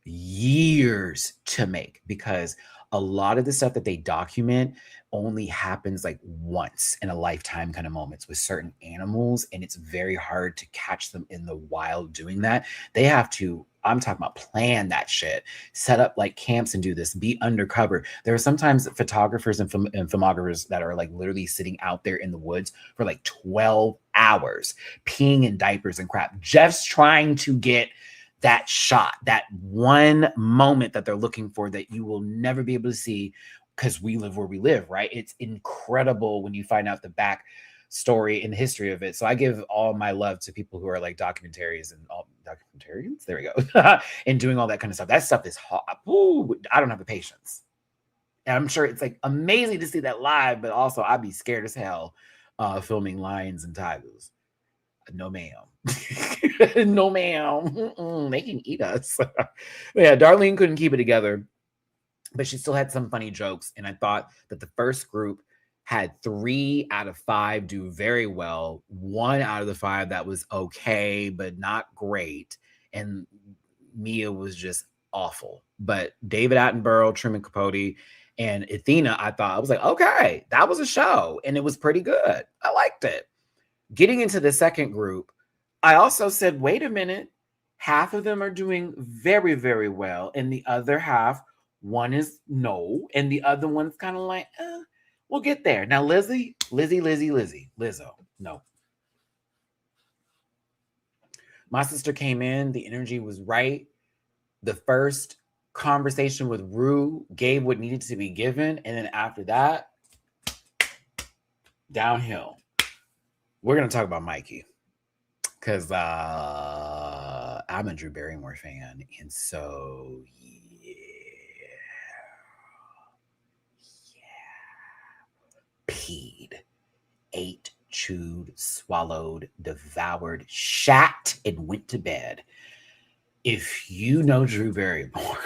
years to make, because a lot of the stuff that they document only happens like once in a lifetime kind of moments with certain animals, and it's very hard to catch them in the wild doing that. They have to, I'm talking about, plan that shit, set up like camps and do this, be undercover. There are sometimes photographers and filmographers that are like literally sitting out there in the woods for like 12 hours, peeing in diapers and crap, just trying to get that shot, that one moment that they're looking for that you will never be able to see because we live where we live, right? It's incredible when you find out the back story and the history of it. So I give all my love to people who are like documentaries and all documentarians. There we go. And doing all that kind of stuff. That stuff is hot. Ooh, I don't have the patience. And I'm sure it's like amazing to see that live, but also I'd be scared as hell filming lions and tigers. No, ma'am. No, ma'am. They can eat us. Yeah, Darlene couldn't keep it together, but she still had some funny jokes. And I thought that the first group had 3 out of 5 do very well. 1 out of the 5 that was okay, but not great. And Mia was just awful. But David Attenborough, Truman Capote, and Athena, I thought, I was like, okay, that was a show. And it was pretty good. I liked it. Getting into the second group, I also said, wait a minute, half of them are doing very, very well. And the other half, one is no. And the other one's kind of like, we'll get there. Now, Lizzo, no. My sister came in, the energy was right. The first conversation with Ru gave what needed to be given. And then after that, downhill. We're going to talk about Mikey because I'm a Drew Barrymore fan. And so, peed, ate, chewed, swallowed, devoured, shat, and went to bed. If you know Drew Barrymore,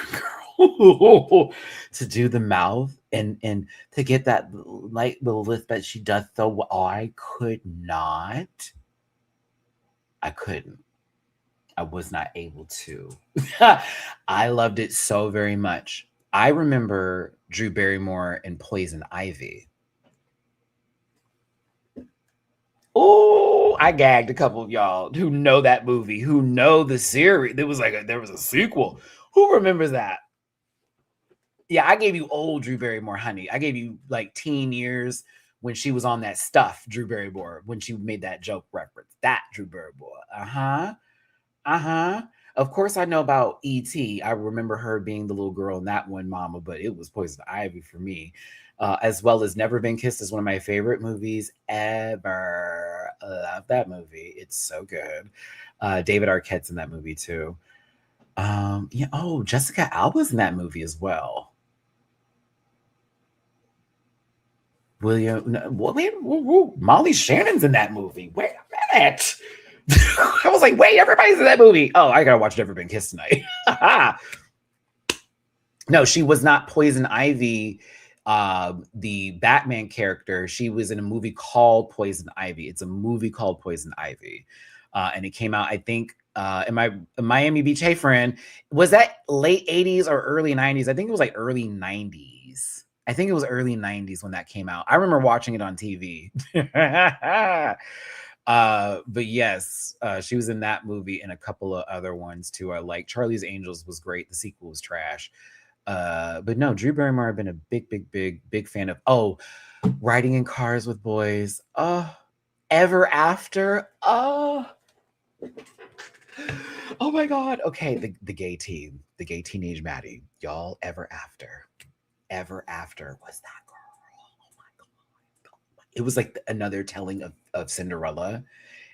girl, to do the mouth and to get that light little lift that she does so well, I couldn't. I was not able to. I loved it so very much. I remember Drew Barrymore in Poison Ivy. Oh, I gagged a couple of y'all who know that movie, who know the series. There was a sequel. Who remembers that? Yeah, I gave you old Drew Barrymore, honey. I gave you like teen years when she was on that stuff, Drew Barrymore, when she made that joke reference. That Drew Barrymore. Uh-huh. Uh-huh. Of course I know about E.T. I remember her being the little girl in that one, Mama, but it was Poison Ivy for me. As well as Never Been Kissed is one of my favorite movies ever. Love that movie. It's so good. David Arquette's in that movie too. Yeah. Oh, Jessica Alba's in that movie as well. William, no, wait, Molly Shannon's in that movie. Wait a minute. I was like, wait, everybody's in that movie. Oh, I gotta watch Never Been Kissed tonight. No, she was not Poison Ivy, the Batman character. She was in a movie called Poison Ivy. It's a movie called Poison Ivy, and it came out, I think. And my Miami Beach Hey friend, was that late 80s or early 90s? I think it was like early 90s. I think it was early 90s when that came out. I remember watching it on TV. But yes, she was in that movie and a couple of other ones too. I like Charlie's Angels was great. The sequel was trash. But no, Drew Barrymore, I've been a big fan of. Oh, Riding in Cars with Boys. Oh, Ever After. Oh my God. Okay, the gay team, the gay teenage Maddie. Y'all, Ever After. Ever After was that girl. Oh my God. It was like another telling of Cinderella.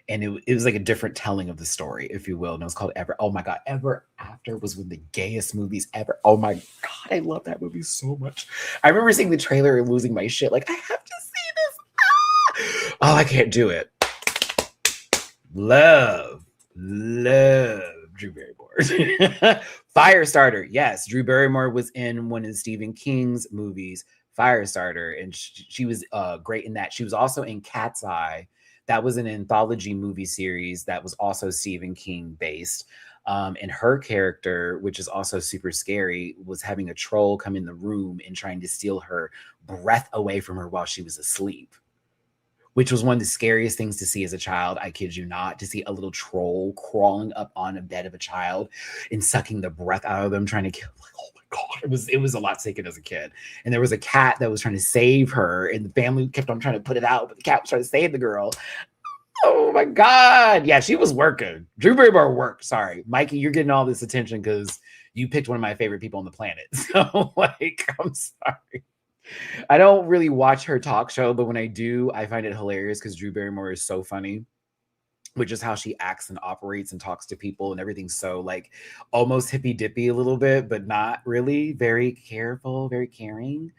And it was like a different telling of the story, if you will. And it was called Ever. Oh my God. Ever After was one of the gayest movies ever. Oh my God. I love that movie so much. I remember seeing the trailer and losing my shit. Like, I have to see this. Ah! Oh, I can't do it. Love Drew Barrymore. Firestarter. Yes, Drew Barrymore was in one of Stephen King's movies, Firestarter, and she was great in that. She was also in Cat's Eye. That was an anthology movie series that was also Stephen King based. And her character, which is also super scary, was having a troll come in the room and trying to steal her breath away from her while she was asleep, which was one of the scariest things to see as a child. I kid you not, to see a little troll crawling up on a bed of a child and sucking the breath out of them, trying to kill. Like, oh my God, it was a lot taken as a kid. And there was a cat that was trying to save her, and the family kept on trying to put it out, but the cat was trying to save the girl. Oh my God. Yeah, she was working. Drew Barrymore worked. Sorry. Mikey, you're getting all this attention because you picked one of my favorite people on the planet. So, like, I'm sorry. I don't really watch her talk show, but when I do, I find it hilarious because Drew Barrymore is so funny, which is how she acts and operates and talks to people, and everything's so like almost hippy dippy a little bit, but not really. Very careful, very caring.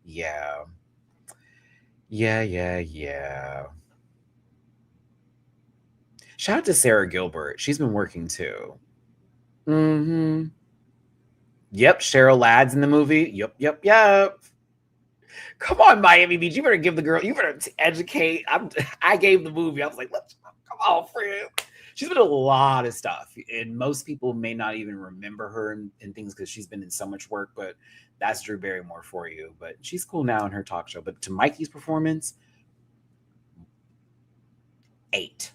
Yeah. Yeah. Shout out to Sarah Gilbert. She's been working too. Mm-hmm. Yep, Cheryl Ladd's in the movie. Yep. Come on, Miami Beach. You better give the girl, you better educate. I gave the movie. I was like, let's come on, friend. She's been in a lot of stuff, and most people may not even remember her and things because she's been in so much work, but that's Drew Barrymore for you. But she's cool now in her talk show. But to Mikey's performance, 8.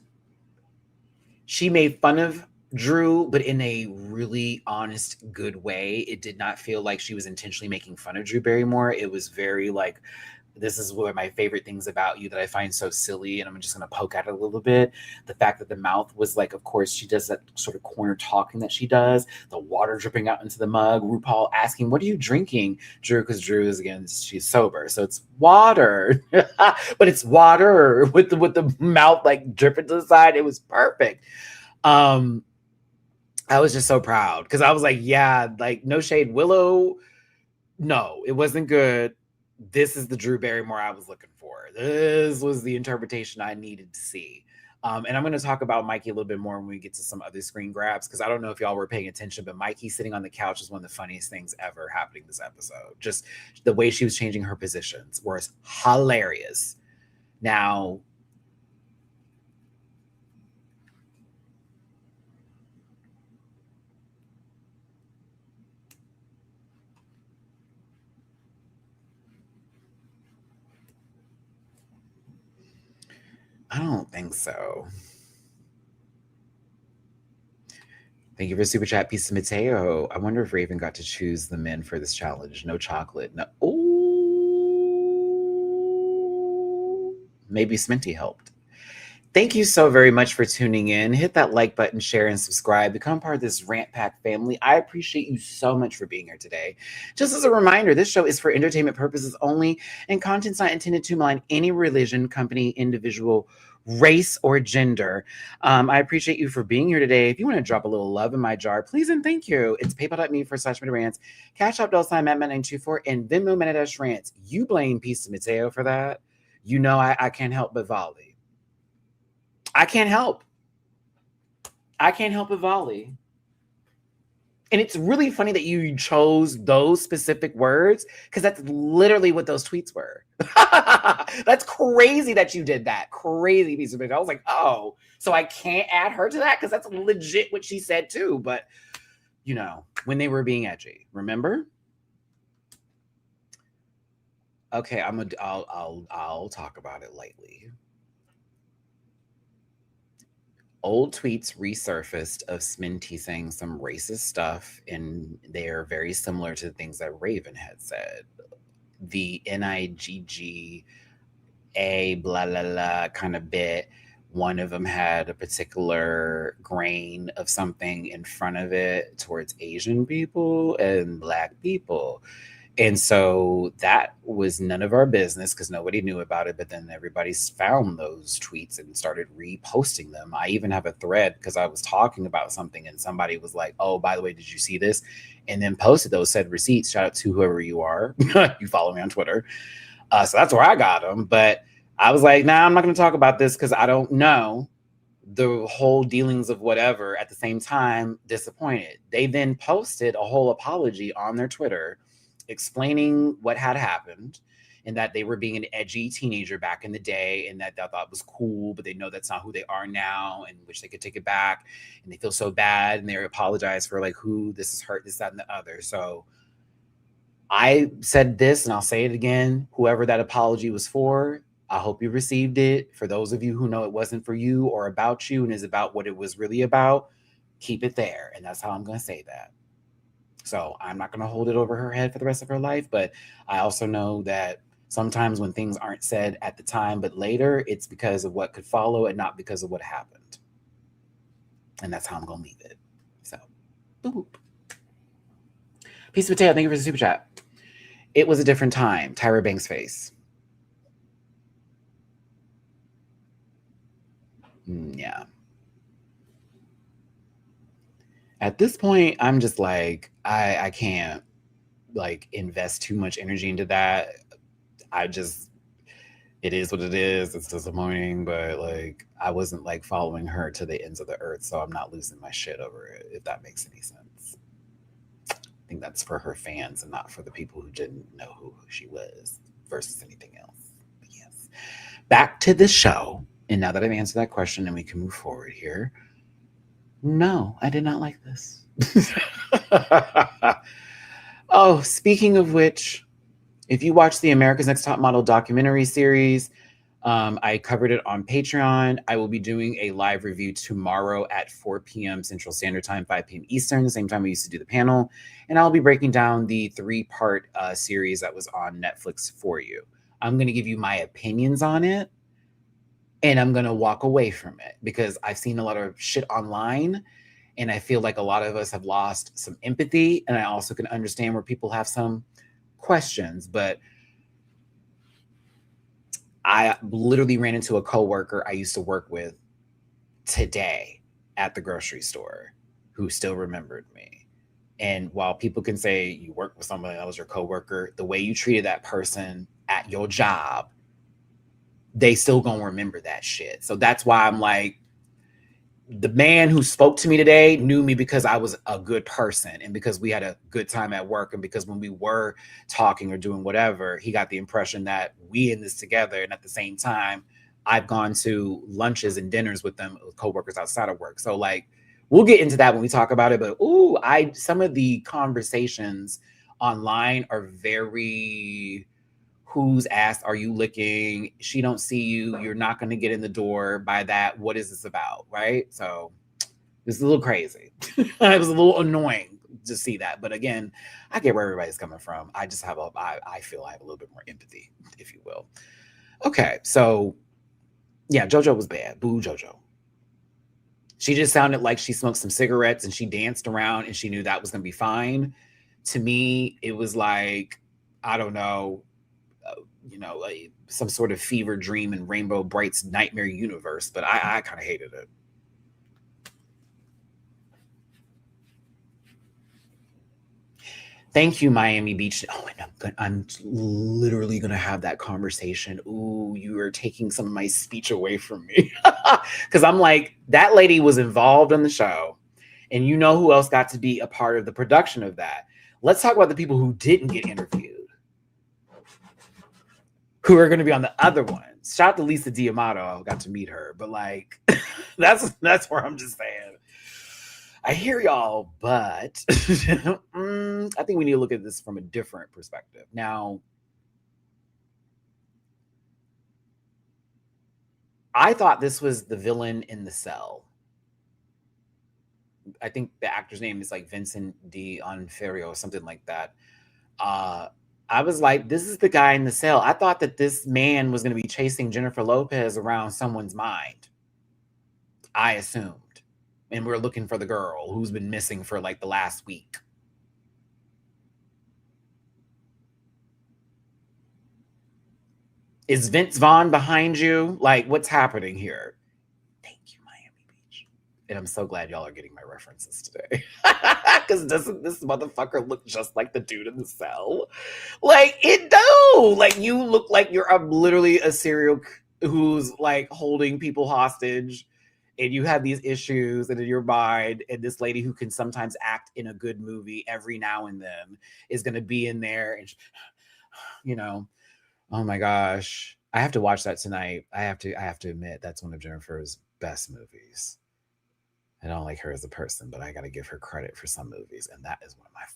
She made fun of Drew, but in a really honest, good way. It did not feel like she was intentionally making fun of Drew Barrymore. It was very like, this is one of my favorite things about you that I find so silly, and I'm just going to poke at it a little bit. The fact that the mouth was like, of course, she does that sort of corner talking that she does, the water dripping out into the mug, RuPaul asking, what are you drinking, Drew? Because Drew is, again, she's sober. So it's water, but it's water with the mouth like dripping to the side. It was perfect. Um, I was just so proud because I was like, yeah, like no shade, Willow. No, it wasn't good. This is the Drew Barrymore I was looking for. This was the interpretation I needed to see. And I'm going to talk about Mikey a little bit more when we get to some other screen grabs, because I don't know if y'all were paying attention, but Mikey sitting on the couch is one of the funniest things ever happening this episode. Just the way she was changing her positions was hilarious. Now, I don't think so. Thank you for super chat, piece of Mateo. I wonder if Raven got to choose the men for this challenge. No chocolate. No. Ooh. Maybe Sminty helped. Thank you so very much for tuning in. Hit that like button, share, and subscribe. Become part of this Rant Pack family. I appreciate you so much for being here today. Just as a reminder, this show is for entertainment purposes only, and content's not intended to malign any religion, company, individual, race, or gender. I appreciate you for being here today. If you want to drop a little love in my jar, please and thank you. It's paypal.me/Matty-Rants, Cash App $Matt924, and Venmo Matty-Rants. You blame Piece of Mateo for that. You know I can't help but volley. I can't help but volley. And it's really funny that you chose those specific words because that's literally what those tweets were. That's crazy that you did that. Crazy piece of it. I was like, oh, so I can't add her to that because that's legit what she said too. But you know, when they were being edgy, remember? Okay, I'll talk about it lightly. Old tweets resurfaced of Sminty saying some racist stuff, and they're very similar to the things that Raven had said. The NIGGA blah blah blah kind of bit. One of them had a particular grain of something in front of it towards Asian people and Black people. And so that was none of our business because nobody knew about it. But then everybody found those tweets and started reposting them. I even have a thread because I was talking about something and somebody was like, oh, by the way, did you see this? And then posted those said receipts. Shout out to whoever you are. You follow me on Twitter. So that's where I got them. But I was like, nah, I'm not going to talk about this because I don't know the whole dealings of whatever. At the same time, disappointed. They then posted a whole apology on their Twitter explaining what had happened and that they were being an edgy teenager back in the day and that they thought was cool, but they know that's not who they are now and wish they could take it back. And they feel so bad and they apologize for like who this has hurt, this, that, and the other. So I said this and I'll say it again. Whoever that apology was for, I hope you received it. For those of you who know it wasn't for you or about you and is about what it was really about, keep it there. And that's how I'm going to say that. So I'm not going to hold it over her head for the rest of her life. But I also know that sometimes when things aren't said at the time, but later, it's because of what could follow and not because of what happened. And that's how I'm going to leave it. So, boop. Piece of potato, thank you for the super chat. It was a different time. Tyra Banks' face. Yeah. At this point, I'm just like, I can't like invest too much energy into that. It is what it is. It's disappointing, but like I wasn't like following her to the ends of the earth, so I'm not losing my shit over it, if that makes any sense. I think that's for her fans and not for the people who didn't know who she was versus anything else. But yes. Back to the show. And now that I've answered that question and we can move forward here. No, I did not like this. Oh, speaking of which, if you watch the America's Next Top Model documentary series, I covered it on Patreon. I will be doing a live review tomorrow at 4 p.m. Central Standard Time, 5 p.m. Eastern, the same time we used to do the panel. And I'll be breaking down the 3-part series that was on Netflix for you. I'm going to give you my opinions on it, and I'm going to walk away from it because I've seen a lot of shit online, and I feel like a lot of us have lost some empathy, and I also can understand where people have some questions. But I literally ran into a coworker I used to work with today at the grocery store who still remembered me. And while people can say you work with somebody that was your coworker, the way you treated that person at your job, they still gonna remember that shit. So that's why I'm like, the man who spoke to me today knew me because I was a good person and because we had a good time at work, and because when we were talking or doing whatever, he got the impression that we in this together. And at the same time, I've gone to lunches and dinners with them, with coworkers outside of work. So like, we'll get into that when we talk about it. But some of the conversations online are very, whose ass are you licking? She don't see you. You're not going to get in the door by that. What is this about? Right? So was a little crazy. It was a little annoying to see that. But again, I get where everybody's coming from. I just have I feel I have a little bit more empathy, if you will. Okay, so yeah, JoJo was bad. Boo JoJo. She just sounded like she smoked some cigarettes and she danced around and she knew that was going to be fine. To me, it was like, I don't know, some sort of fever dream in Rainbow Bright's nightmare universe, but I kind of hated it. Thank you, Miami Beach. Oh, and I'm literally gonna have that conversation. Ooh, you are taking some of my speech away from me, because I'm like, that lady was involved in the show, and you know who else got to be a part of the production of that. Let's talk about the people who didn't get interviewed, who are going to be on the other ones. Shout out to Lisa D'Amato. I got to meet her, but like, that's where I'm just saying. I hear y'all, but I think we need to look at this from a different perspective. Now, I thought this was the villain in The Cell. I think the actor's name is like Vincent D'Onofrio or something like that. I was like, this is the guy in The Cell. I thought that this man was going to be chasing Jennifer Lopez around someone's mind. I assumed. And we're looking for the girl who's been missing for like the last week. Is Vince Vaughn behind you? Like, what's happening here? Thank you, Miami Beach. And I'm so glad y'all are getting my references today. Because doesn't this motherfucker look just like the dude in The Cell? Like, it do. Like, you look like you're literally a serial who's like holding people hostage, and you have these issues in your mind, and this lady who can sometimes act in a good movie every now and then is going to be in there, and oh my gosh, I have to watch that tonight. I have to admit that's one of Jennifer's best movies. I don't like her as a person, but I got to give her credit for some movies, and that is one of my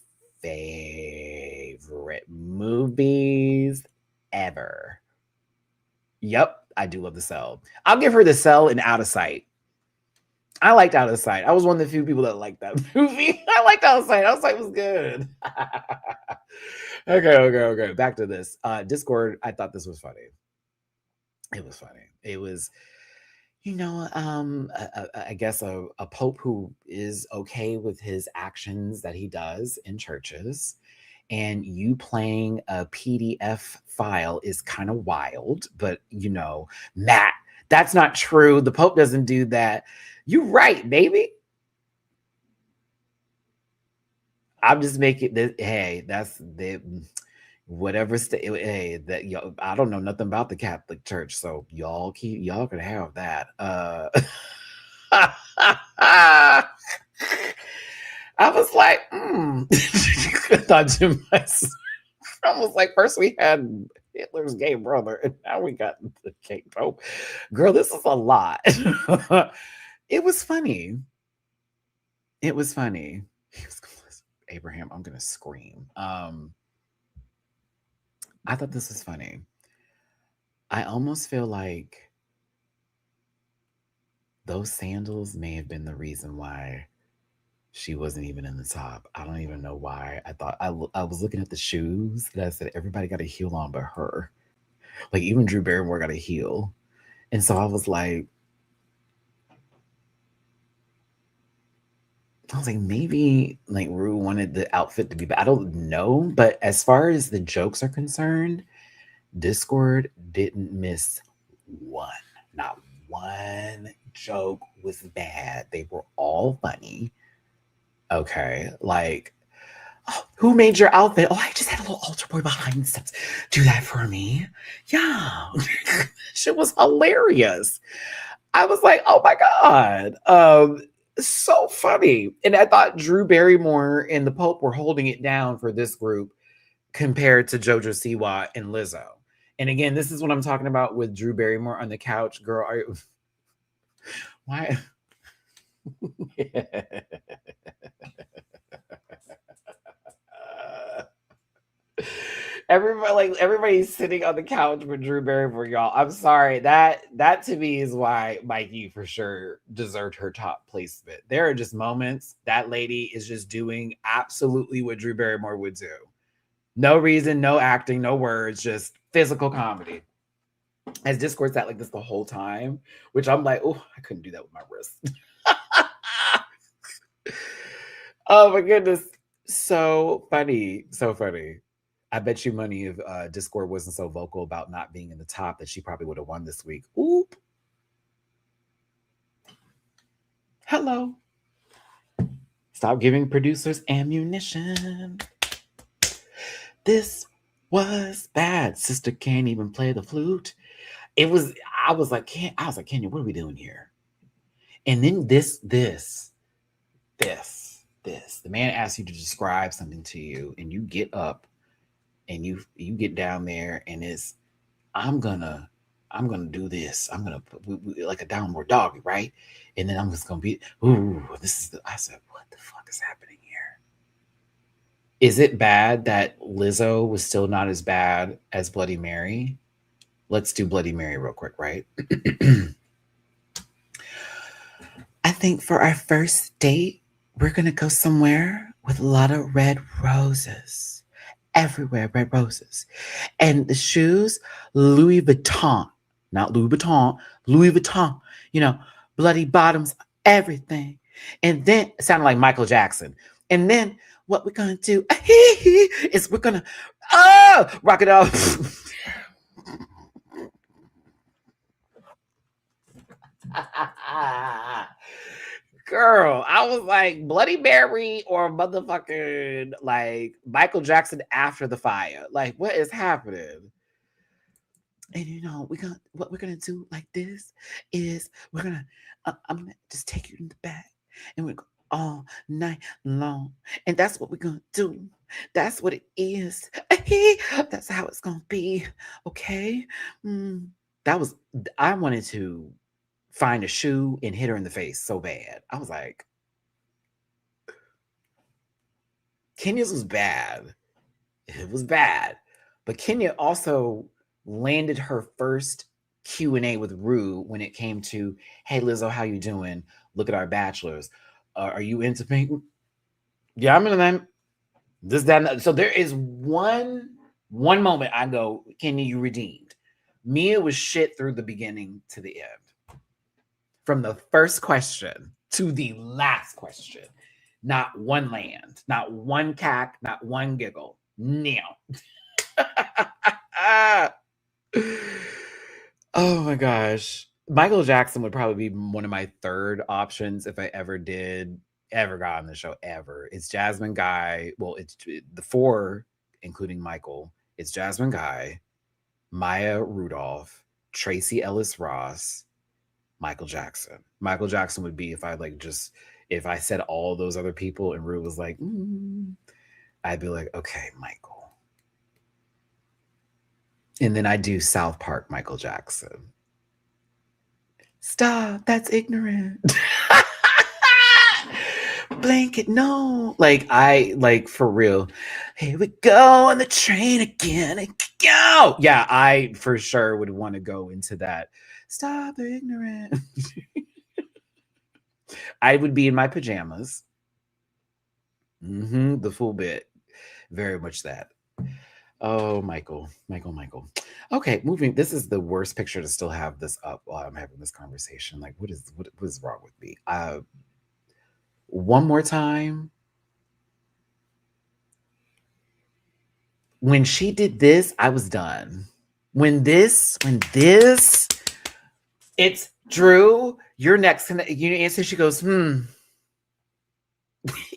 favorite movies ever. Yep, I do love The Cell. I'll give her The Cell and Out of Sight. I liked Out of Sight. I was one of the few people that liked that movie. I liked Out of Sight. Out of Sight was good. Okay. Back to this. Discord, I thought this was funny. It was funny. It was, I guess a pope who is okay with his actions that he does in churches. And you playing a PDF file is kind of wild, but Matt, that's not true. The Pope doesn't do that. You're right, baby. I'm just making this. Hey, that's the whatever hey, that y'all, I don't know nothing about the Catholic Church, so y'all can have that. I was like, I thought to myself, I was like, first we had Hitler's gay brother, and now we got the gay Pope. Girl, this is a lot. It was funny. It was funny. Abraham, I'm gonna scream. I thought this was funny. I almost feel like those sandals may have been the reason why she wasn't even in the top. I don't even know why. I thought I was looking at the shoes and I said everybody got a heel on but her. Like even Drew Barrymore got a heel. And so I was like maybe like Rue wanted the outfit to be bad. I don't know. But as far as the jokes are concerned, Discord didn't miss one. Not one joke was bad. They were all funny. Okay. Like, oh, who made your outfit? Oh, I just had a little altar boy behind steps. Do that for me. Yeah. Shit was hilarious. I was like, oh my God. So funny. And I thought Drew Barrymore and the Pope were holding it down for this group compared to JoJo Siwa and Lizzo. And again, this is what I'm talking about with Drew Barrymore on the couch. Girl, why? Everybody's sitting on the couch with Drew Barrymore, y'all. I'm sorry. That to me is why Mikey for sure deserved her top placement. There are just moments that lady is just doing absolutely what Drew Barrymore would do. No reason, no acting, no words, just physical comedy. As Discord sat like this the whole time, which I'm like, oh, I couldn't do that with my wrist. Oh my goodness. So funny. So funny. I bet you money if Discord wasn't so vocal about not being in the top that she probably would have won this week. Oop. Hello. Stop giving producers ammunition. This was bad. Sister can't even play the flute. I was like, Kenya, what are we doing here? And then this. The man asks you to describe something to you, and you get up and you get down there, and I'm gonna do this. I'm gonna like a downward dog, right? And then I'm just gonna be, I said, what the fuck is happening here? Is it bad that Lizzo was still not as bad as Bloody Mary? Let's do Bloody Mary real quick, right? I think for our first date, we're going to go somewhere with a lot of red roses. Everywhere, red roses. And the shoes, Louis Vuitton. Not Louis Vuitton, Louis Vuitton. Bloody bottoms, everything. And then, it sounded like Michael Jackson. And then, what we're going to do is we're going to, rock it off. Girl, I was like Bloody Mary or motherfucking like Michael Jackson after the fire. Like, what is happening? And what we're gonna do like this is I'm gonna just take you in the back and we're all night long. And that's what we're gonna do. That's what it is. That's how it's gonna be. Okay. I wanted to find a shoe and hit her in the face so bad. I was like, Kenya's was bad. It was bad. But Kenya also landed her first Q&A with Rue when it came to, hey, Lizzo, how you doing? Look at our bachelors. Are you into pink? Yeah, I'm into them. This, that, and so there is one moment I go, Kenya, you redeemed. Mia was shit through the beginning to the end. From the first question to the last question. Not one land, not one cack, not one giggle. No. Oh my gosh. Michael Jackson would probably be one of my third options if I ever got on the show ever. It's Jasmine Guy. Well, it's the four, including Michael. It's Jasmine Guy, Maya Rudolph, Tracy Ellis Ross, Michael Jackson. Michael Jackson would be if I said all those other people and Rue was like, I'd be like, okay, Michael. And then I do South Park Michael Jackson. Stop, that's ignorant. Blanket, no. Like for real. Here we go on the train again. Go. Yeah, I for sure would want to go into that. Stop, they're ignorant. I would be in my pajamas. The full bit. Very much that. Oh, Michael. Okay, moving. This is the worst picture to still have this up while I'm having this conversation. Like, what is wrong with me? One more time. When she did this, I was done. When this, it's Drew, you're next. You answer, she goes,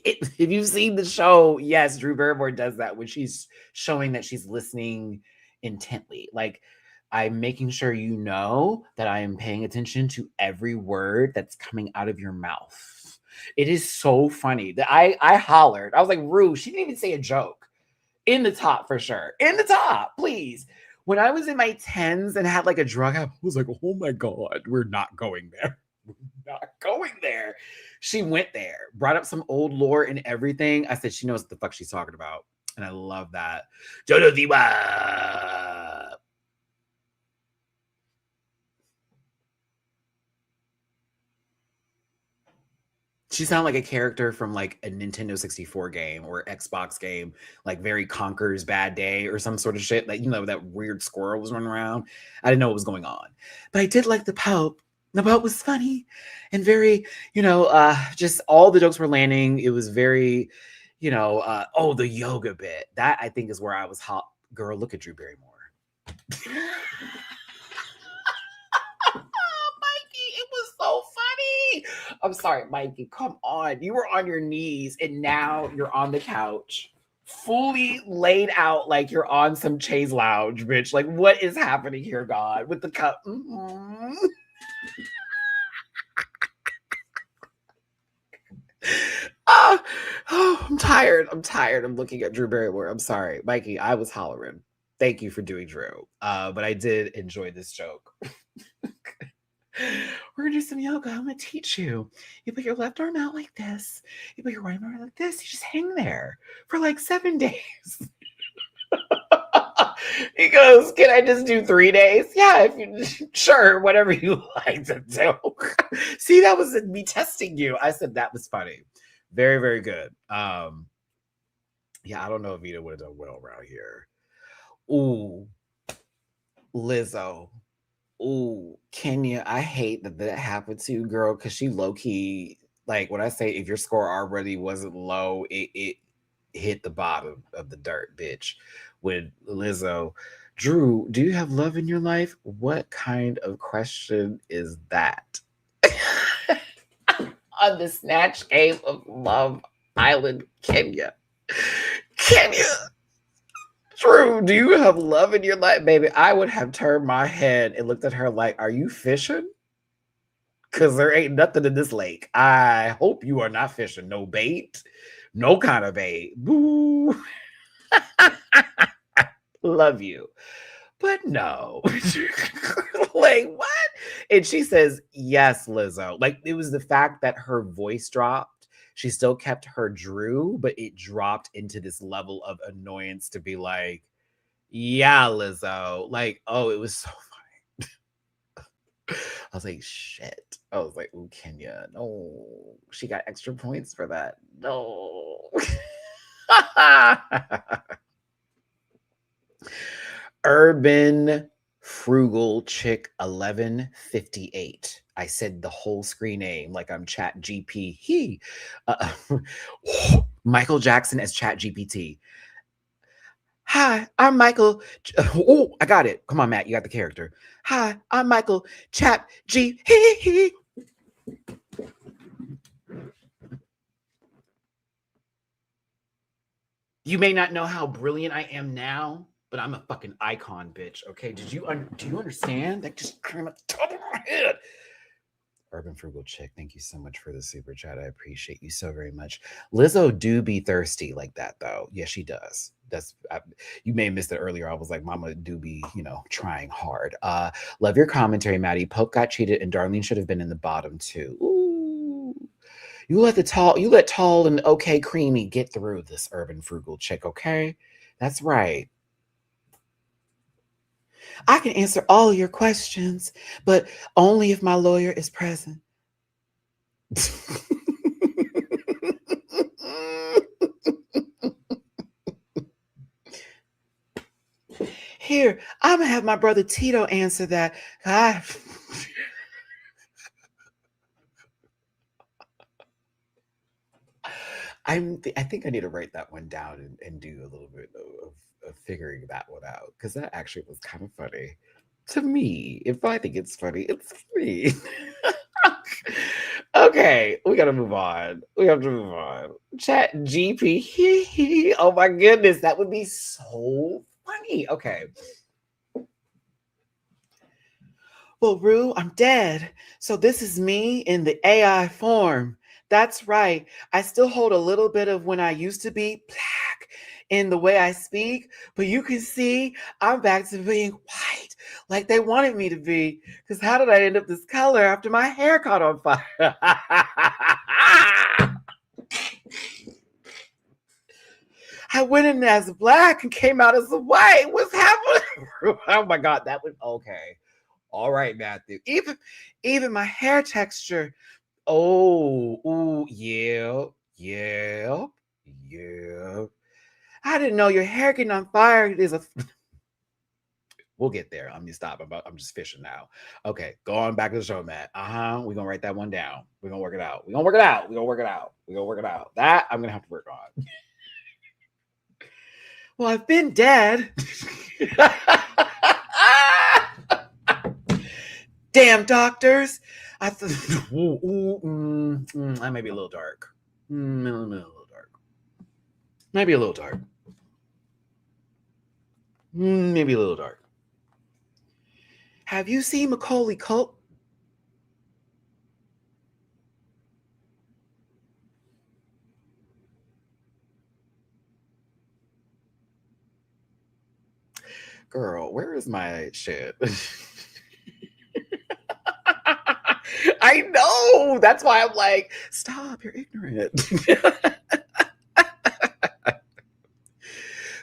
If you've seen the show, yes, Drew Barrymore does that when she's showing that she's listening intently. Like, I'm making sure you know that I am paying attention to every word that's coming out of your mouth. It is so funny that I hollered. I was like, Rue, she didn't even say a joke. In the top for sure. In the top, please. When I was in my 10s and had like a drug habit, I was like, oh my God, we're not going there. We're not going there. She went there, brought up some old lore and everything. I said, she knows what the fuck she's talking about. And I love that. Joloviwa. She sounded like a character from like a Nintendo 64 game or Xbox game, like very Conker's Bad Day or some sort of shit. Like, that weird squirrel was running around. I didn't know what was going on. But I did like the Pope. The Pope was funny and very, just all the jokes were landing. It was very, the yoga bit. That I think is where I was hot. Girl, look at Drew Barrymore. It was so funny. I'm sorry, Mikey. Come on. You were on your knees and now you're on the couch, fully laid out like you're on some chaise lounge, bitch. Like, what is happening here, God? With the cup. Mm-hmm. Oh, I'm tired. I'm looking at Drew Barrymore. I'm sorry, Mikey. I was hollering. Thank you for doing Drew. But I did enjoy this joke. We're gonna do some yoga. I'm gonna teach you. You put your left arm out like this. You put your right arm out like this. You just hang there for like 7 days. He goes, "Can I just do 3 days?" Yeah, if you sure, whatever you like to do. See, that was me testing you. I said that was funny. Very, very good. Yeah, I don't know if Vita would have done well around here. Ooh, Lizzo. Ooh, Kenya, I hate that happened to you, girl, because she low-key, like, when I say if your score already wasn't low, it hit the bottom of the dirt, bitch. With Lizzo. Drew, do you have love in your life? What kind of question is that? On the Snatch Game of Love Island, Kenya. Kenya! Drew, do you have love in your life? Baby, I would have turned my head and looked at her like, are you fishing? Because there ain't nothing in this lake. I hope you are not fishing. No bait. No kind of bait. Boo. Love you. But no. Like, what? And she says, yes, Lizzo. Like, it was the fact that her voice dropped. She still kept her Drew, but it dropped into this level of annoyance to be like, yeah, Lizzo. Like, oh, it was so funny. I was like, shit. I was like, ooh, Kenya. No. She got extra points for that. No. Urban Frugal Chick 1158. I said the whole screen name like I'm Chat GP. Michael Jackson as Chat GPT. Hi, I'm Michael. Oh, I got it. Come on, Matt. You got the character. Hi, I'm Michael Chat G. You may not know how brilliant I am now, but I'm a fucking icon, bitch. Okay, do you understand? That just came at the top of my head. Urban Frugal Chick, thank you so much for the super chat. I appreciate you so very much. Lizzo do be thirsty like that, though. Yeah, she does. You may have missed it earlier. I was like, Mama do be, trying hard. Love your commentary, Maddie. Pope got cheated, and Darlene should have been in the bottom too. Ooh. You let tall and okay creamy get through this Urban Frugal Chick, okay? That's right. I can answer all your questions, but only if my lawyer is present. Here, I'm gonna have my brother Tito answer that. I think I need to write that one down and do a little bit of figuring that one out, because that actually was kind of funny to me. If I think it's funny, it's me. Okay, we gotta move on. We have to move on. Chat GP. Oh my goodness, that would be so funny. Okay. Well, Rue, I'm dead. So this is me in the AI form. That's right. I still hold a little bit of when I used to be black in the way I speak, but you can see I'm back to being white like they wanted me to be. Because how did I end up this color after my hair caught on fire? I went in as black and came out as a white. What's happening? Oh my God, that was okay. All right, Matthew. Even my hair texture. Oh, ooh, yeah. I didn't know your hair getting on fire is a. We'll get there. I'm just stop. I'm just fishing now. Okay, go on back to the show, Matt. We're gonna write that one down. We're gonna work it out. That I'm gonna have to work on. Well, I've been dead. Damn doctors. I may be a little dark. Maybe a little dark. Maybe a little dark. Maybe a little dark. Have you seen Macaulay Culkin? Girl, where is my shit? I know. That's why I'm like, stop, you're ignorant.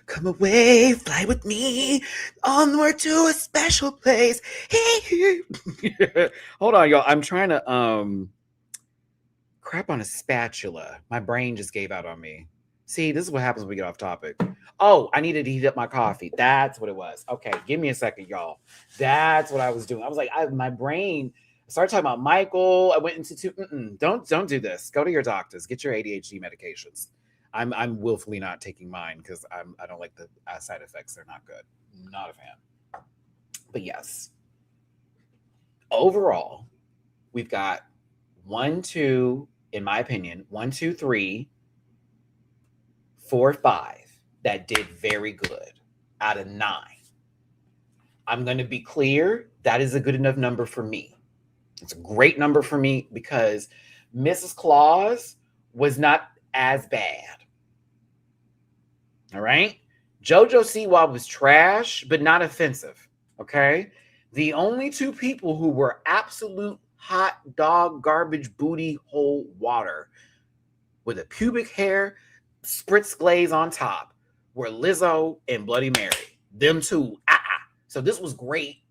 Come away, fly with me, onward to a special place. Hold on, y'all. I'm trying to crap on a spatula. My brain just gave out on me. See, this is what happens when we get off topic. Oh, I needed to heat up my coffee. That's what it was. Okay, give me a second, y'all. That's what I was doing. I was like, my brain started talking about Michael. I went into don't do this. Go to your doctors. Get your ADHD medications. I'm willfully not taking mine because I don't like the side effects. They're not good. Not a fan. But yes, overall, we've got 1, 2, in my opinion, 1, 2, 3, 4, 5 that did very good out of 9. I'm going to be clear. That is a good enough number for me. It's a great number for me because Mrs. Claus was not as bad. All right. JoJo Siwa was trash, but not offensive. Okay. The only 2 people who were absolute hot dog garbage booty hole water with a pubic hair spritz glaze on top were Lizzo and Bloody Mary. Them 2. So this was great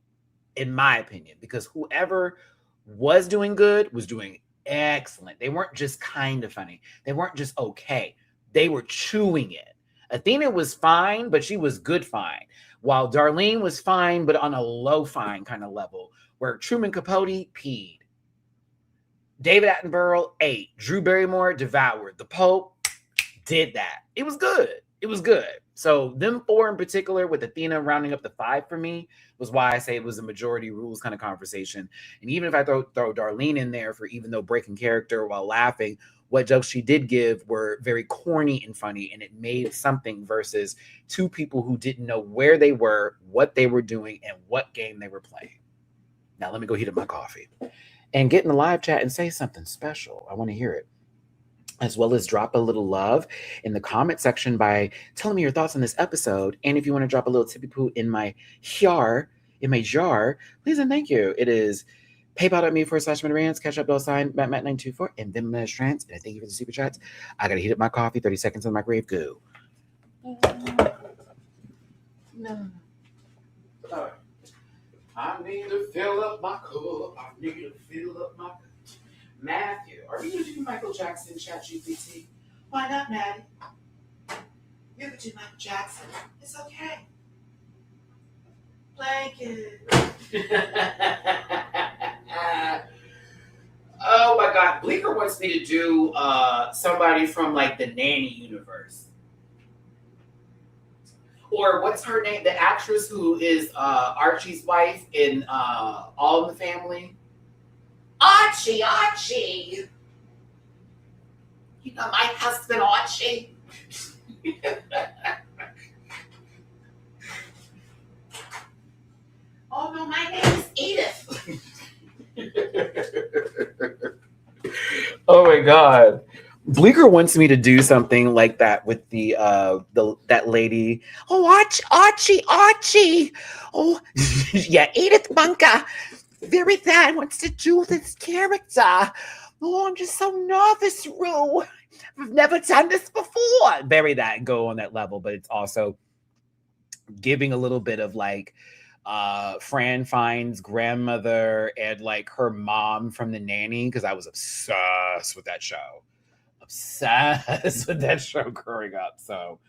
in my opinion because whoever was doing good was doing excellent. They weren't just kind of funny. They weren't just okay. They were chewing it. Athena was fine, but she was good fine. While Darlene was fine, but on a low fine kind of level, where Truman Capote peed. David Attenborough ate. Drew Barrymore devoured. The Pope did that. It was good. It was good. So them 4 in particular, with Athena rounding up the 5 for me, was why I say it was a majority rules kind of conversation. And even if I throw Darlene in there for even though breaking character while laughing, what jokes she did give were very corny and funny, and it made something versus 2 people who didn't know where they were, what they were doing, and what game they were playing. Now let me go heat up my coffee and get in the live chat and say something special. I want to hear it. As well as drop a little love in the comment section by telling me your thoughts on this episode. And if you want to drop a little tippy poo in my jar, please and thank you. It is paypal.me/Matty-Rants, cash up $Matt924, and then Matty-Rants. And I thank you for the super chats. I got to heat up my coffee, 30 seconds in the microwave. Go. No. I need to fill up my cup. Matthew, are you using Michael Jackson ChatGPT? Why not, Maddie? You could do Michael Jackson. It's okay. Blanket. Oh my God. Bleeker wants me to do somebody from like the Nanny universe. Or what's her name? The actress who is Archie's wife in All in the Family. Archie. You know my husband, Archie. Oh no, my name is Edith. Oh my God. Bleeker wants me to do something like that with the that lady. Oh, Archie. Oh, yeah, Edith Bunker. Very sad wants to do this character. Oh, I'm just so nervous, Rue. I've never done this before. Very that go on that level, but it's also giving a little bit of like Fran Fine's grandmother and like her mom from The Nanny, because I was obsessed with that show. Obsessed with that show growing up. So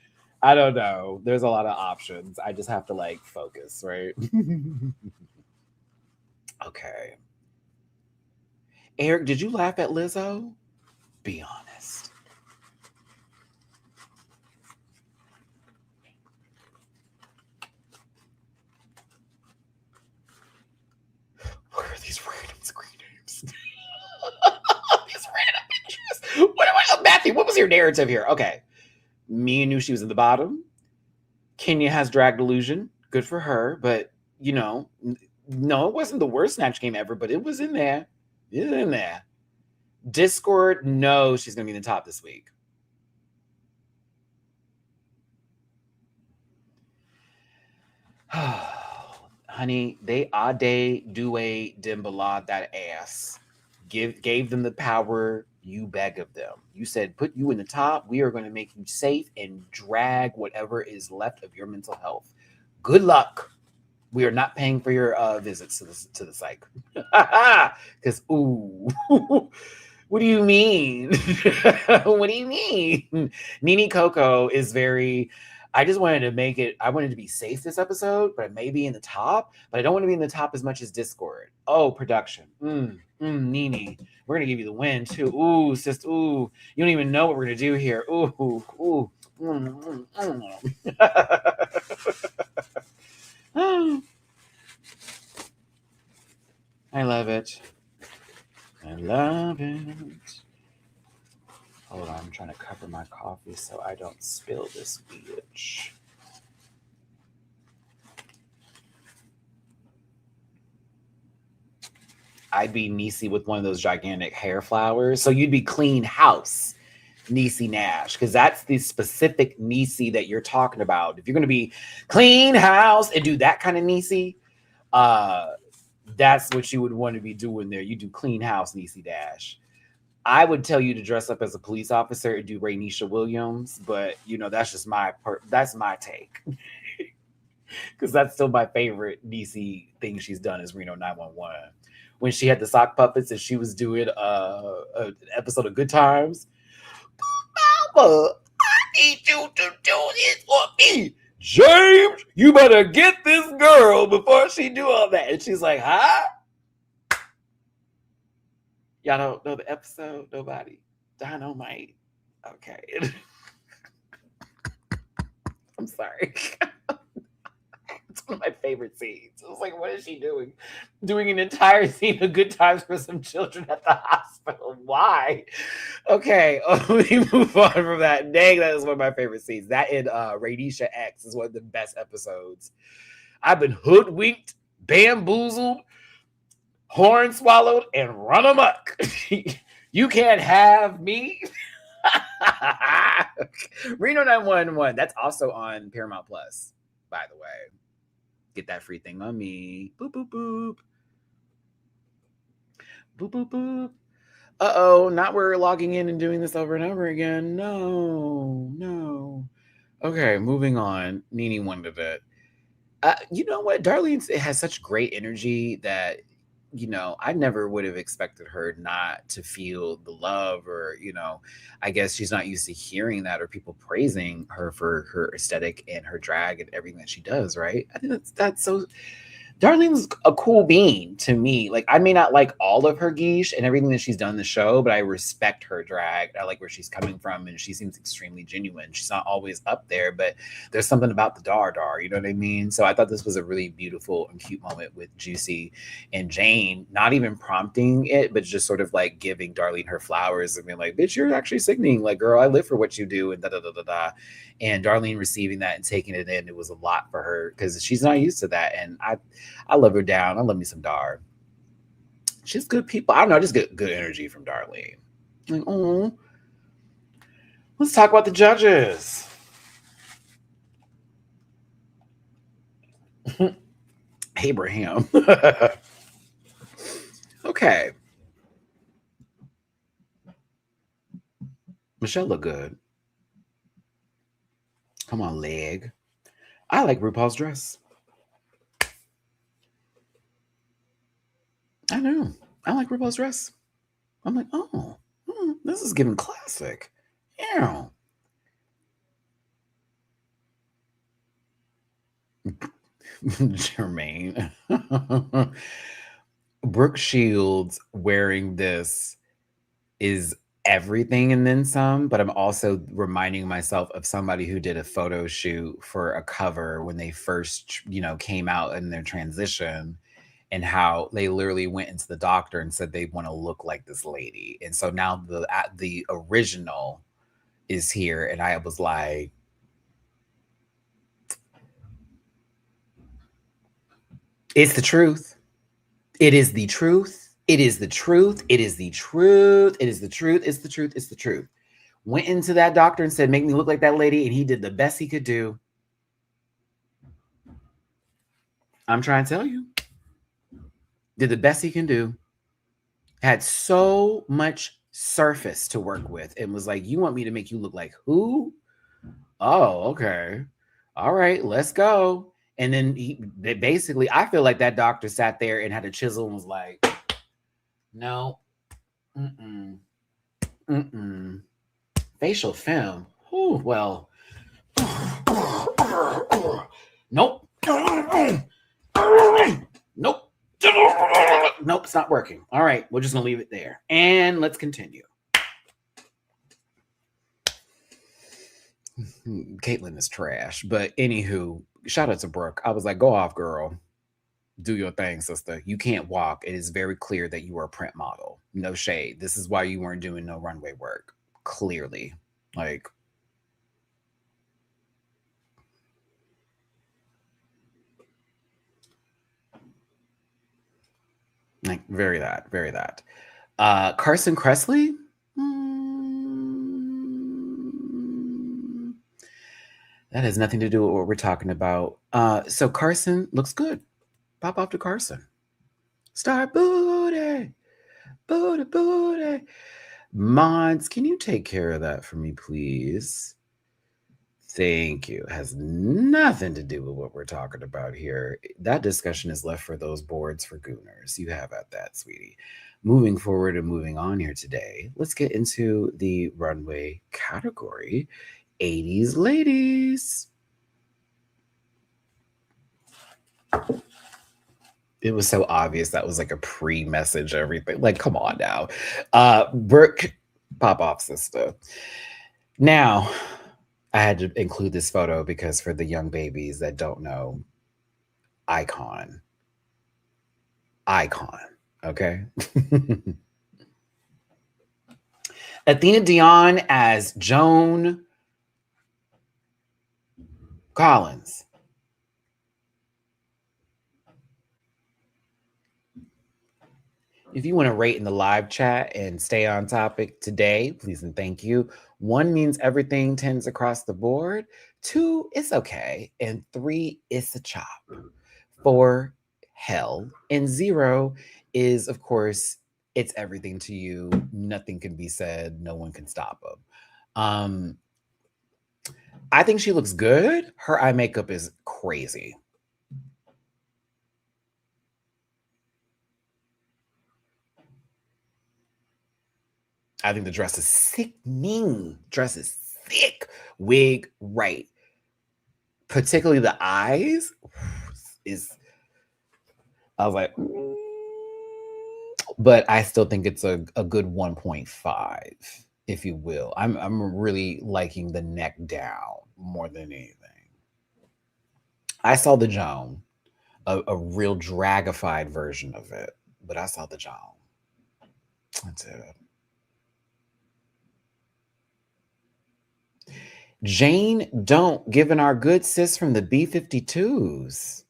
I don't know. There's a lot of options. I just have to like focus, right? Okay. Eric, did you laugh at Lizzo? Be honest. What are these random screen names? These random pictures. Matthew, what was your narrative here? Okay. Mia knew she was in the bottom. Kenya has drag delusion. Good for her. But, you know, no, it wasn't the worst Snatch Game ever, but it was in there. It's in there. Discord knows she's going to be in the top this week. Honey, they ade due dimbala that ass. Gave them the power. You beg of them. You said, put you in the top. We are going to make you safe and drag whatever is left of your mental health. Good luck. We are not paying for your visits to the psych. Because, ooh. What do you mean? What do you mean? Nene Coco is very... I just wanted to make it... I wanted to be safe this episode, but I may be in the top, but I don't want to be in the top as much as Discord. Oh, production. Nene. We're going to give you the win, too. Ooh, sis. Ooh. You don't even know what we're going to do here. Ooh. Ooh. I love it. I love it. Hold on, I'm trying to cover my coffee so I don't spill this bitch. I'd be Niecy with one of those gigantic hair flowers. So you'd be clean house, Niecy Nash, because that's the specific Niecy that you're talking about. If you're going to be clean house and do that kind of Niecy, that's what you would want to be doing there. You do clean house, Niecy Dash. I would tell you to dress up as a police officer and do Raynisha Williams, but you know that's just that's my take, because that's still my favorite DC thing she's done is Reno 911 when she had the sock puppets and she was doing an episode of Good Times. Mama, I need you to do this for me. James, you better get this girl before she do all that. And she's like, huh? Y'all don't know the episode? Nobody? Dynamite. Okay. I'm sorry. It's one of my favorite scenes. It was like, what is she doing? Doing an entire scene of Good Times for some children at the hospital. Why? Okay, let me move on from that. Dang, that is one of my favorite scenes. That in Radisha X is one of the best episodes. I've been hoodwinked, bamboozled, horn swallowed, and run amok. You can't have me. Reno 911. That's also on Paramount Plus, by the way. Get that free thing on me. Boop, boop, boop. Boop, boop, boop. Uh-oh, not we're logging in and doing this over and over again. No. Okay, moving on. Nene wanted it. You know what? Darlene has such great energy that, you know, I never would have expected her not to feel the love, or, you know, I guess she's not used to hearing that or people praising her for her aesthetic and her drag and everything that she does, right? I think that's so... Darlene's a cool being to me. Like, I may not like all of her geesh and everything that she's done in the show, but I respect her drag. I like where she's coming from, and she seems extremely genuine. She's not always up there, but there's something about the dar, you know what I mean? So I thought this was a really beautiful and cute moment with Juicy and Jane, not even prompting it, but just sort of like giving Darlene her flowers and being like, bitch, you're actually sickening. Like, girl, I live for what you do, and da-da-da-da-da. And Darlene receiving that and taking it in, it was a lot for her because she's not used to that. And I love her down. I love me some Dar. She's good people. I don't know. I just get good energy from Darlene. Like, oh, let's talk about the judges. Abraham. Okay. Michelle look good. Come on, leg. I like RuPaul's dress. I know. I like RuPaul's dress. I'm like, oh, this is giving classic. Yeah. Jermaine. Brooke Shields wearing this is everything and then some, but I'm also reminding myself of somebody who did a photo shoot for a cover when they first, came out in their transition, and how they literally went into the doctor and said they want to look like this lady. And so now the original is here, and I was like, it's the truth. It is the truth. It is the truth. It is the truth. It is the truth. It's the truth. It's the truth. Went into that doctor and said, make me look like that lady. And he did the best he could do. I'm trying to tell you. Did the best he can do. Had so much surface to work with. And was like, you want me to make you look like who? Oh, okay. All right, let's go. And then basically, I feel like that doctor sat there and had a chisel and was like, no. Facial film. Oh, well. Nope. Nope. Nope, it's not working. All right, we're just going to leave it there. And let's continue. Caitlyn is trash. But anywho, shout out to Brooke. I was like, go off, girl. Do your thing, sister. You can't walk. It is very clear that you are a print model. No shade. This is why you weren't doing no runway work. Clearly. Like very that. Carson Kressley? That has nothing to do with what we're talking about. So Carson looks good. Pop off to Carson. Star booty. Booty. Mods, can you take care of that for me, please? Thank you. It has nothing to do with what we're talking about here. That discussion is left for those boards for gooners. You have at that, sweetie. Moving forward and moving on here today, let's get into the runway category. 80s ladies. It was so obvious that was like a pre-message, everything. Like, come on now. Brooke, pop off, sister. Now, I had to include this photo because for the young babies that don't know, icon. Okay? Athena Dion as Joan Collins. If you want to rate in the live chat and stay on topic today, please and thank you. 1 means everything tends across the board. 2, it's okay. And 3, it's a chop. 4, hell. And 0 is, of course, it's everything to you. Nothing can be said. No one can stop them. I think she looks good. Her eye makeup is crazy. I think the dress is sickening. Dress is thick. Wig, right. Particularly the eyes is. I was like, but I still think it's a good 1.5, if you will. I'm really liking the neck down more than anything. I saw the Joan, a real dragified version of it, but I saw the Joan. That's it. Jane Don't, given our good sis from the B-52s.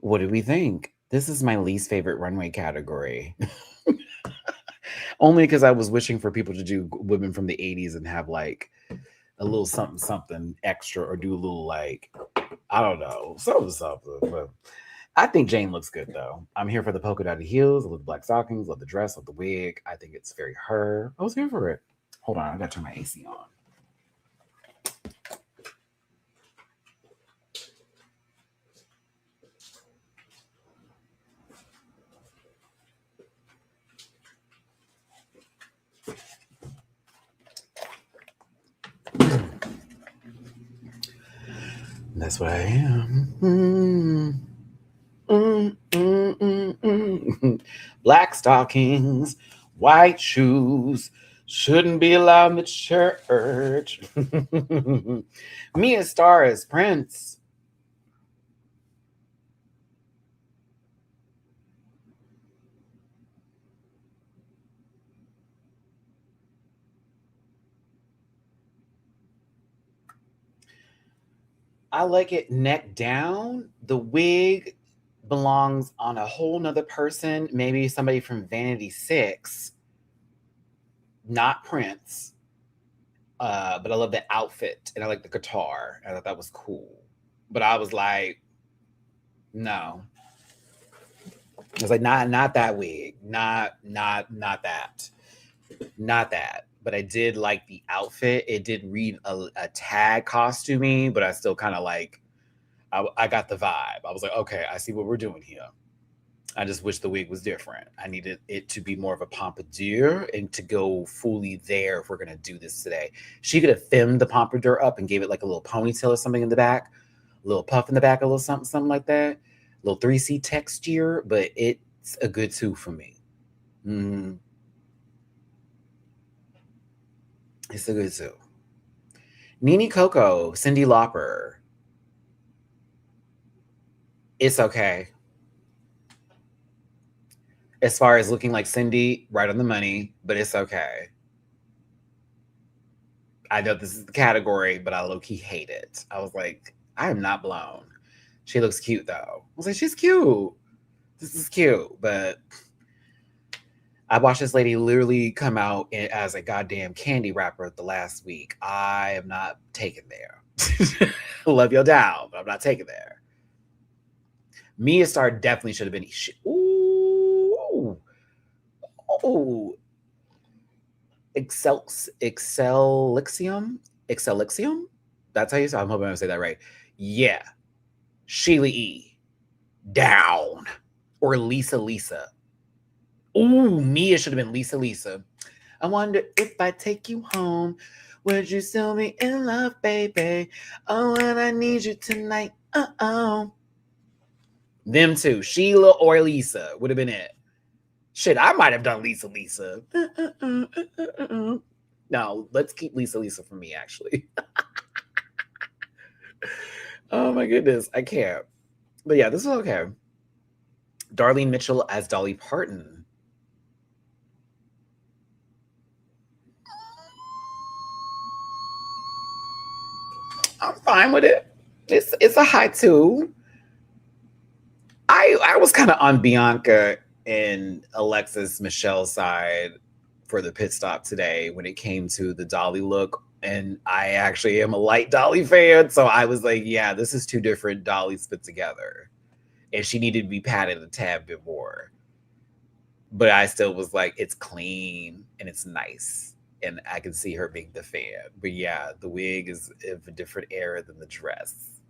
What do we think? This is my least favorite runway category. Only because I was wishing for people to do women from the 80s and have like a little something extra, or do a little like, I don't know, something. But I think Jane looks good though. I'm here for the polka dotted heels, I love the black stockings, love the dress, love the wig. I think it's very her. I was here for it. Hold on, I gotta turn my AC on. That's what I am. Black stockings, white shoes, shouldn't be allowed in the church. Mia Starr as Prince. I like it neck down. The wig belongs on a whole nother person, maybe somebody from Vanity 6, not Prince. But I love the outfit and I like the guitar. I thought that was cool. But I was like, no. I was like, not that wig. Not that. Not that. But I did like the outfit. It did read a tag costumey, but I still kind of like I got the vibe. I was like, okay, I see what we're doing here. I just wish the wig was different. I needed it to be more of a pompadour and to go fully there if we're going to do this today. She could have femmed the pompadour up and gave it like a little ponytail or something in the back, a little puff in the back, a little something like that, a little 3C texture, but it's a good 2 for me. It's a good 2. Nene Coco, Cyndi Lauper. It's okay. As far as looking like Cyndi, right on the money, but it's okay. I know this is the category, but I low-key hate it. I was like, I am not blown. She looks cute, though. I was like, she's cute. This is cute, but I watched this lady literally come out as a goddamn candy wrapper the last week. I am not taken there. Love your down, but I'm not taken there. Mia Starr definitely should have been. Ooh. Oh. Excellixium? That's how you say it. I'm hoping I say that right. Yeah. Sheila E. Down. Or Lisa. Ooh, Mia should have been Lisa. I wonder if I take you home, would you still be in love, baby? Oh, and I need you tonight. Them two, Sheila or Lisa, would have been it. Shit, I might have done Lisa. No, let's keep Lisa for me, actually. Oh my goodness, I can't. But yeah, this is okay. Darlene Mitchell as Dolly Parton. I'm fine with it. It's a high 2. I was kind of on Bianca and Alexis Michelle's side for the pit stop today when it came to the Dolly look. And I actually am a light Dolly fan. So I was like, yeah, this is 2 different Dollys put together. And she needed to be patted a tad bit more. But I still was like, it's clean and it's nice. And I can see her being the fan. But yeah, the wig is of a different era than the dress.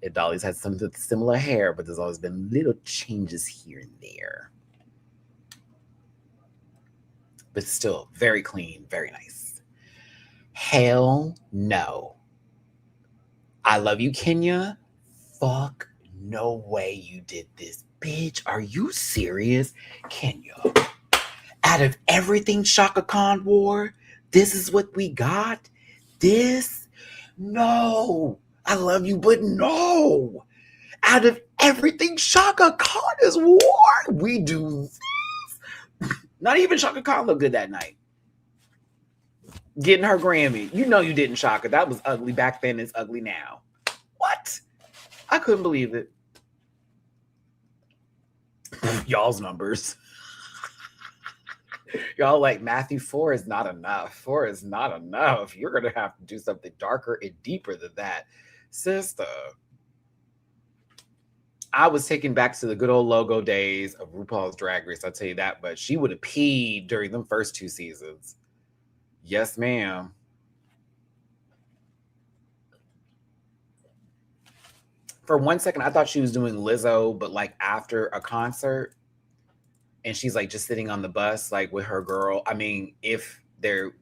And Dolly's had some similar hair, but there's always been little changes here and there. But still, very clean, very nice. Hell no. I love you, Kenya. Fuck no way you did this. Bitch, are you serious? Kenya, out of everything Shaka Khan wore, this is what we got? This? No. I love you, but no. Out of everything Shaka Khan has worn, we do this. Not even Shaka Khan looked good that night. Getting her Grammy. You know you didn't, Shaka. That was ugly back then. It's ugly now. What? I couldn't believe it. Y'all's numbers. Y'all like, Matthew, 4 is not enough. 4 is not enough. You're going to have to do something darker and deeper than that. Sister. I was taken back to the good old logo days of RuPaul's Drag Race. I'll tell you that, but she would have peed during them first 2 seasons. Yes, ma'am. For 1 second, I thought she was doing Lizzo, but like after a concert, and she's like just sitting on the bus, like with her girl. I mean, if they're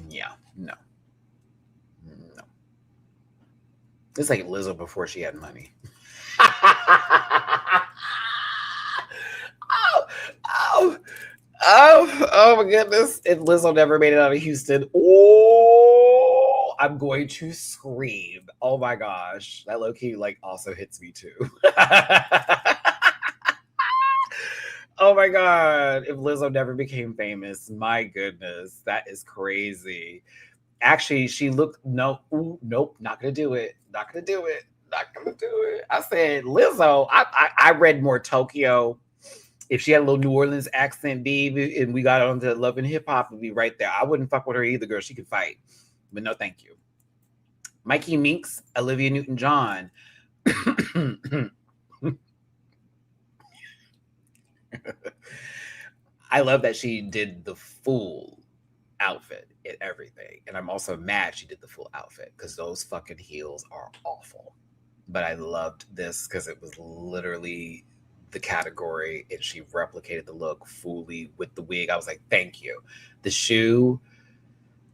yeah, no, no. It's like Lizzo before she had money. oh, oh, oh my goodness. If Lizzo never made it out of Houston, oh, I'm going to scream. Oh my gosh. That low key like also hits me too. Oh my god. If Lizzo never became famous, my goodness, that is crazy. Actually, she looked no, ooh, nope, not gonna do it. Not gonna do it. Not gonna do it. I said Lizzo. I read more Tokyo. If she had a little New Orleans accent, baby, and we got onto Love and Hip Hop, would be right there. I wouldn't fuck with her either, girl. She could fight, but no, thank you. Mikey Minks, Olivia Newton-John. I love that she did the full outfit and everything, and I'm also mad she did the full outfit because those fucking heels are awful. But I loved this because it was literally the category and she replicated the look fully with the wig. I was like, thank you. The shoe,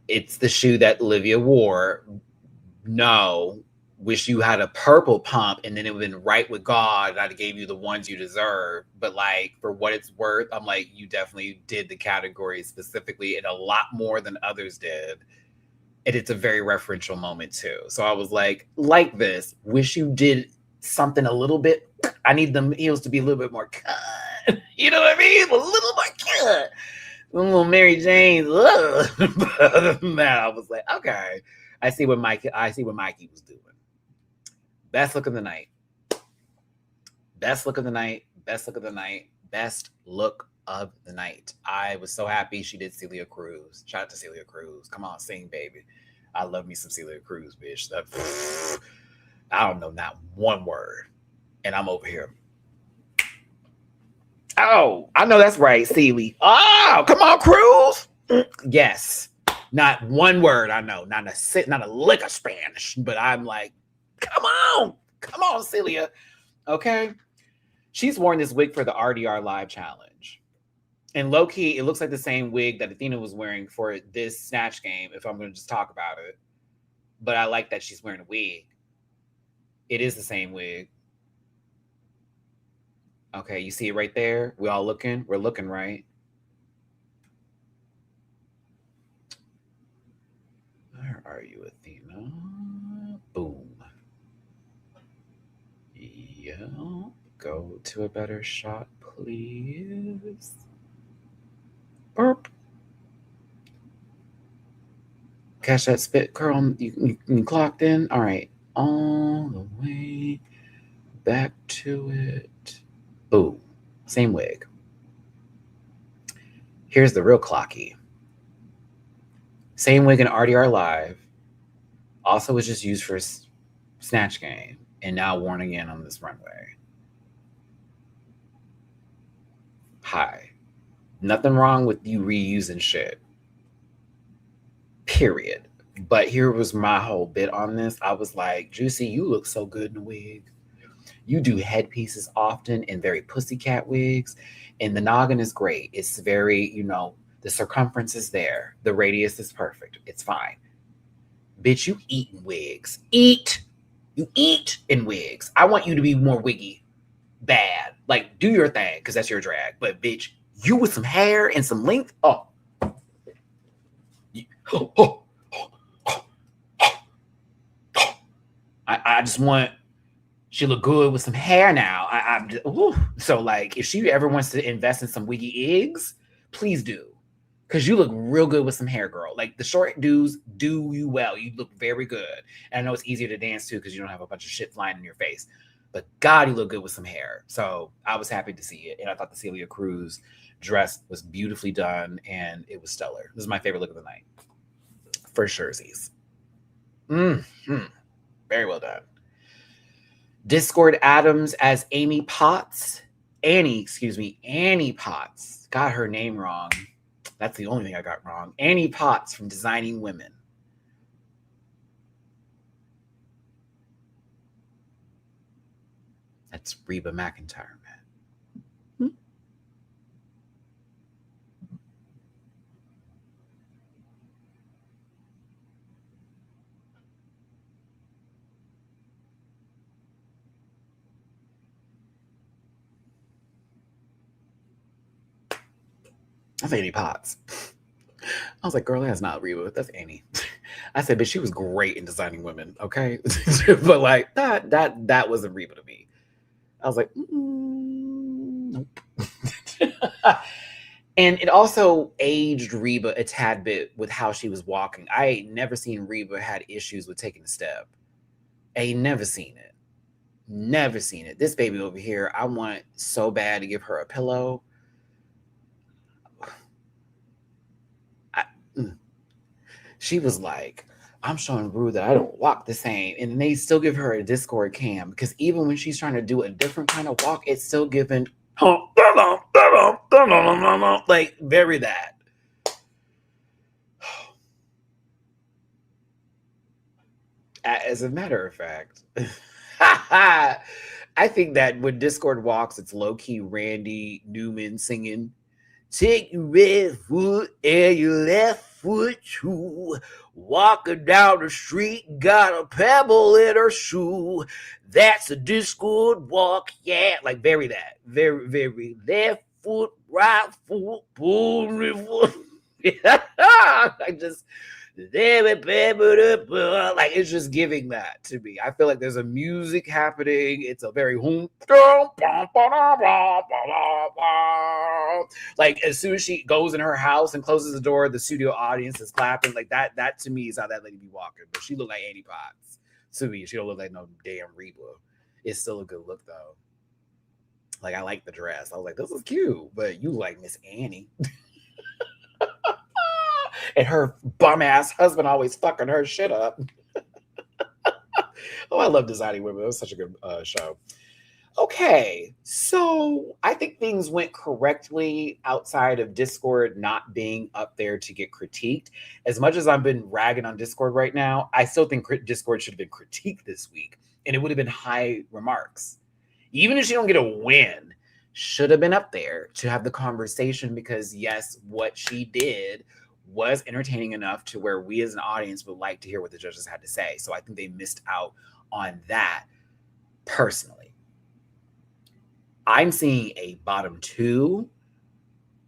it's the shoe that Olivia wore. No, wish you had a purple pump and then it would have been right with God and I'd gave you the ones you deserve. But like for what it's worth, I'm like, you definitely did the category specifically and a lot more than others did. And it's a very referential moment too. So I was like this, wish you did something a little bit. I need them heels to be a little bit more cut. You know what I mean? A little more cut. A little Mary Jane. But other than that, I was like, okay. I see what Mikey was doing. Best look of the night. Best look of the night. Best look of the night. Best look of the night. I was so happy she did Celia Cruz. Shout out to Celia Cruz. Come on, sing, baby. I love me some Celia Cruz, bitch. That, I don't know not one word. And I'm over here. Oh, I know that's right, Celia. Oh, come on, Cruz. Yes. Not one word I know. Not a lick of Spanish. But I'm like, come on. Come on, Celia. Okay. She's worn this wig for the RDR Live Challenge. And low key, it looks like the same wig that Athena was wearing for this Snatch Game, if I'm going to just talk about it. But I like that she's wearing a wig. It is the same wig. Okay, you see it right there? We all looking? We're looking, right? Where are you, Athena? Boom. Yeah. Go to a better shot, please. Burp. Catch that spit curl. You clocked in? All right. All the way back to it. Boom. Same wig. Here's the real clocky. Same wig in RDR Live. Also was just used for Snatch Game and now worn again on this runway. Hi. Nothing wrong with you reusing shit. Period. But here was my whole bit on this. I was like, Juicy, you look so good in a wig. You do headpieces often in very pussycat wigs, and the noggin is great. It's very, the circumference is there. The radius is perfect. It's fine. Bitch, you eat in wigs. Eat. You eat in wigs. I want you to be more wiggy. Bad. Like, do your thing, because that's your drag. But bitch, you with some hair and some length. Oh. I just want she look good with some hair now. So like, if she ever wants to invest in some wiggy eggs, please do, because you look real good with some hair, girl. Like the short dudes do you well. You look very good, and I know it's easier to dance too because you don't have a bunch of shit flying in your face. But God, you look good with some hair. So I was happy to see it, and I thought the Celia Cruz dress was beautifully done, and it was stellar. This is my favorite look of the night for sure. Very well done. Discord Adams as Amy Potts. Annie Potts. Got her name wrong. That's the only thing I got wrong. Annie Potts from Designing Women. That's Reba McEntire, man. That's Annie Potts. I was like, girl, that's not Reba. That's Annie. I said, but she was great in Designing Women, okay? But like that wasn't Reba to me. I was like, nope. And it also aged Reba a tad bit with how she was walking. I ain't never seen Reba had issues with taking a step. I ain't never seen it. Never seen it. This baby over here, I want so bad to give her a pillow. She was like, I'm showing Rue that I don't walk the same. And they still give her a Discord cam because even when she's trying to do a different kind of walk, it's still giving like very that. As a matter of fact, I think that when Discord walks, it's low-key Randy Newman singing, take your red foot and your left foot too. Walking down the street, got a pebble in her shoe. That's a Discord walk, yeah. Like very that. Very, very left foot, right foot, boom, I just like it's just giving that to me. I feel like there's a music happening. It's a very like as soon as she goes in her house and closes the door, the studio audience is clapping. Like that to me is how that lady be walking. But she looked like Annie Potts to me. She don't look like no damn Reba. It's still a good look though. Like I like the dress. I was like, this is cute, but you like Miss Annie. And her bum ass husband always fucking her shit up. Oh, I love Designing Women. It was such a good show. Okay, so I think things went correctly outside of Discord not being up there to get critiqued. As much as I've been ragging on Discord right now, I still think Discord should have been critiqued this week, and it would have been high remarks. Even if she don't get a win, should have been up there to have the conversation because yes, what she did was entertaining enough to where we as an audience would like to hear what the judges had to say. So I think they missed out on that personally. I'm seeing a bottom two.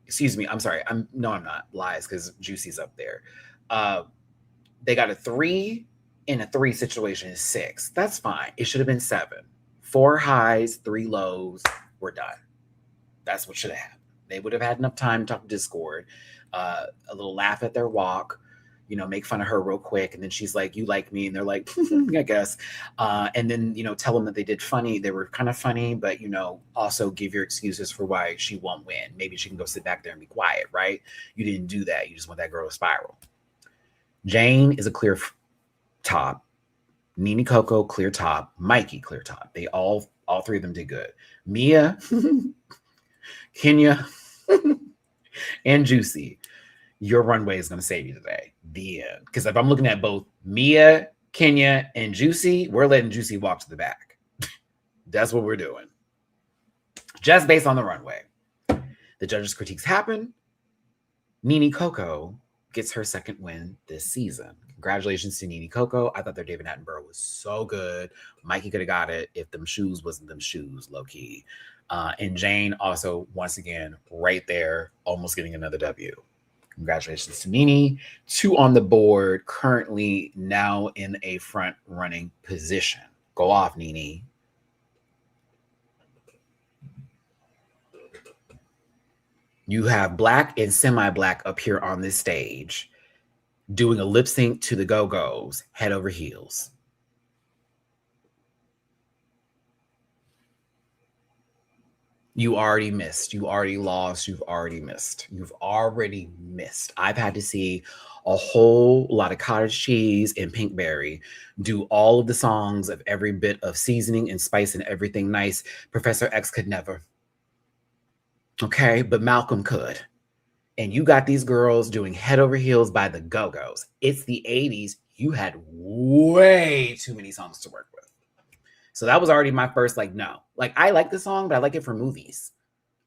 Excuse me. I'm sorry. I'm not. Lies because Juicy's up there. They got a 3 in a 3 situation is 6. That's fine. It should have been 7. 4 highs, 3 lows. We're done. That's what should have happened. They would have had enough time to talk Discord, a little laugh at their walk, make fun of her real quick. And then she's like, you like me? And they're like, I guess. And then, tell them that they did funny. They were kind of funny, but, also give your excuses for why she won't win. Maybe she can go sit back there and be quiet, right? You didn't do that. You just want that girl to spiral. Jane is a clear top. Nene Coco, clear top. Mikey, clear top. They all 3 of them did good. Mia, Kenya, and Juicy, your runway is going to save you today. The end. Because if I'm looking at both Mia, Kenya, and Juicy, we're letting Juicy walk to the back. That's what we're doing. Just based on the runway. The judges' critiques happen. Nene Coco gets her second win this season. Congratulations to Nene Coco. I thought their David Attenborough was so good. Mikey could have got it if them shoes wasn't them shoes, low key. And Jane also, once again, right there, almost getting another W. Congratulations to Nene. 2 on the board, currently now in a front running position. Go off, Nene. You have black and semi-black up here on this stage doing a lip sync to the Go-Go's, head over heels. You already missed. You already lost. You've already missed. You've already missed. I've had to see a whole lot of cottage cheese and pinkberry do all of the songs of every bit of seasoning and spice and everything nice. Professor X could never. Okay, but Malcolm could. And you got these girls doing head over heels by the Go-Go's. It's the 80s. You had way too many songs to work with. So that was already my first, like, no. Like, I like the song, but I like it for movies.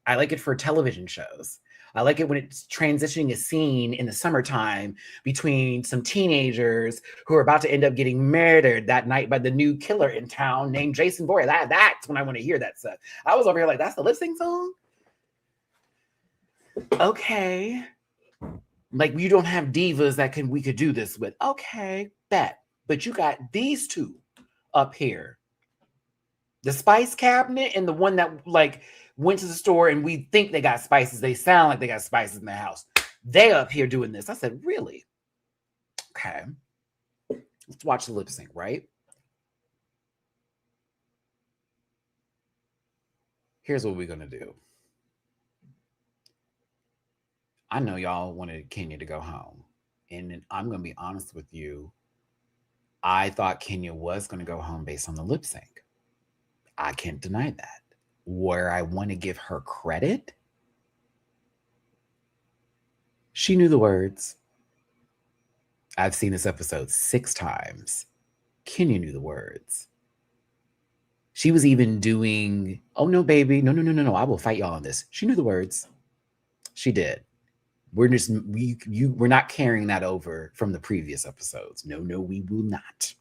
I like it for television shows. I like it when it's transitioning a scene in the summertime between some teenagers who are about to end up getting murdered that night by the new killer in town named Jason Voorhees. That's when I want to hear that stuff. I was over here like, that's the lip sync song? Okay. Like, you don't have divas that we could do this with. Okay, bet. But you got these two up here. The spice cabinet and the one that like went to the store and we think they got spices. They sound like they got spices in their house. They up here doing this. I said, really? Okay. Let's watch the lip sync, right? Here's what we're going to do. I know y'all wanted Kenya to go home. And I'm going to be honest with you. I thought Kenya was going to go home based on the lip sync. I can't deny that. Where I want to give her credit, she knew the words. I've seen this episode 6 times. Kenya knew the words. She was even doing, oh no, baby, no, I will fight y'all on this. She knew the words. She did. We're not carrying that over from the previous episodes. No, we will not.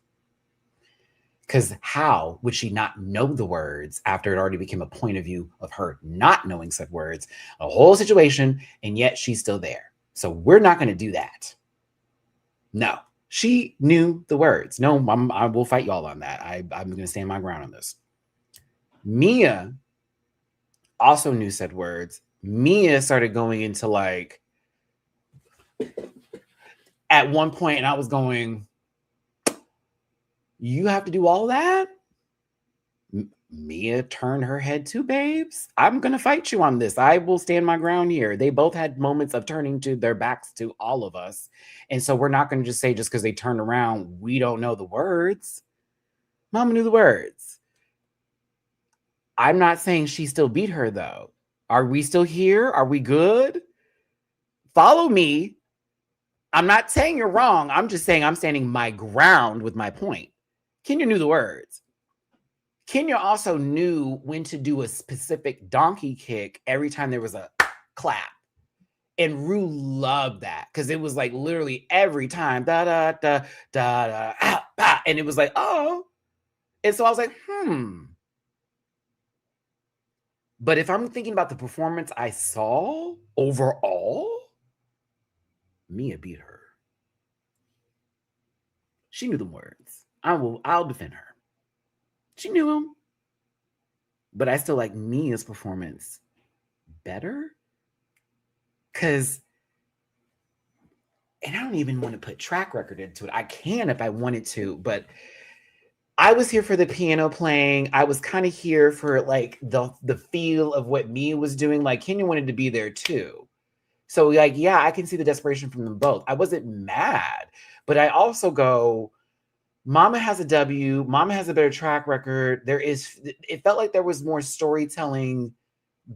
Because how would she not know the words after it already became a point of view of her not knowing said words, a whole situation, and yet she's still there. So we're not going to do that. No, she knew the words. No, I will fight y'all on that. I'm going to stand my ground on this. Mia also knew said words. Mia started going into like, at one point, and I was going, you have to do all that? Mia turned her head too, babes. I'm going to fight you on this. I will stand my ground here. They both had moments of turning to their backs to all of us. And so we're not going to just say just because they turned around, we don't know the words. Mama knew the words. I'm not saying she still beat her, though. Are we still here? Are we good? Follow me. I'm not saying you're wrong. I'm just saying I'm standing my ground with my point. Kenya knew the words. Kenya also knew when to do a specific donkey kick every time there was a clap. And Rue loved that because it was like literally every time, da da da da da, ah, bah, and it was like, oh. And so I was like, But if I'm thinking about the performance I saw overall, Mia beat her. She knew the words. I'll defend her. She knew them. But I still like Mia's performance better. Because, and I don't even want to put track record into it. I can if I wanted to, but I was here for the piano playing. I was kind of here for like the feel of what Mia was doing. Like Kenya wanted to be there too. So like, yeah, I can see the desperation from them both. I wasn't mad, but I also go, Mama has a W. Mama has a better track record. It felt like there was more storytelling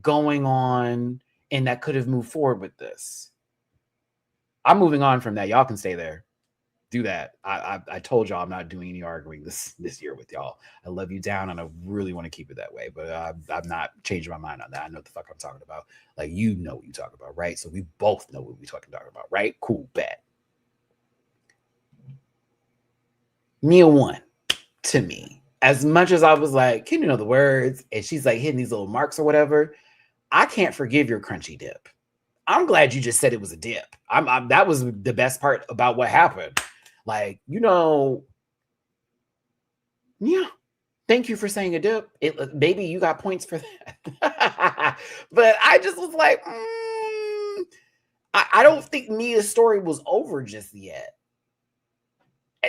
going on and that could have moved forward with this. I'm moving on from that. Y'all can stay there. Do that. I told y'all I'm not doing any arguing this year with y'all. I love you down and I really want to keep it that way, but I'm not changing my mind on that. I know what the fuck I'm talking about. Like, you know what you talk about, right? So we both know what we're talking about, right? Cool, bet. Mia won to me. As much as I was like, can you know the words? And she's like hitting these little marks or whatever. I can't forgive your crunchy dip. I'm glad you just said it was a dip. That was the best part about what happened. Like, yeah. Thank you for saying a dip. Maybe you got points for that. But I just was like, I don't think Mia's story was over just yet.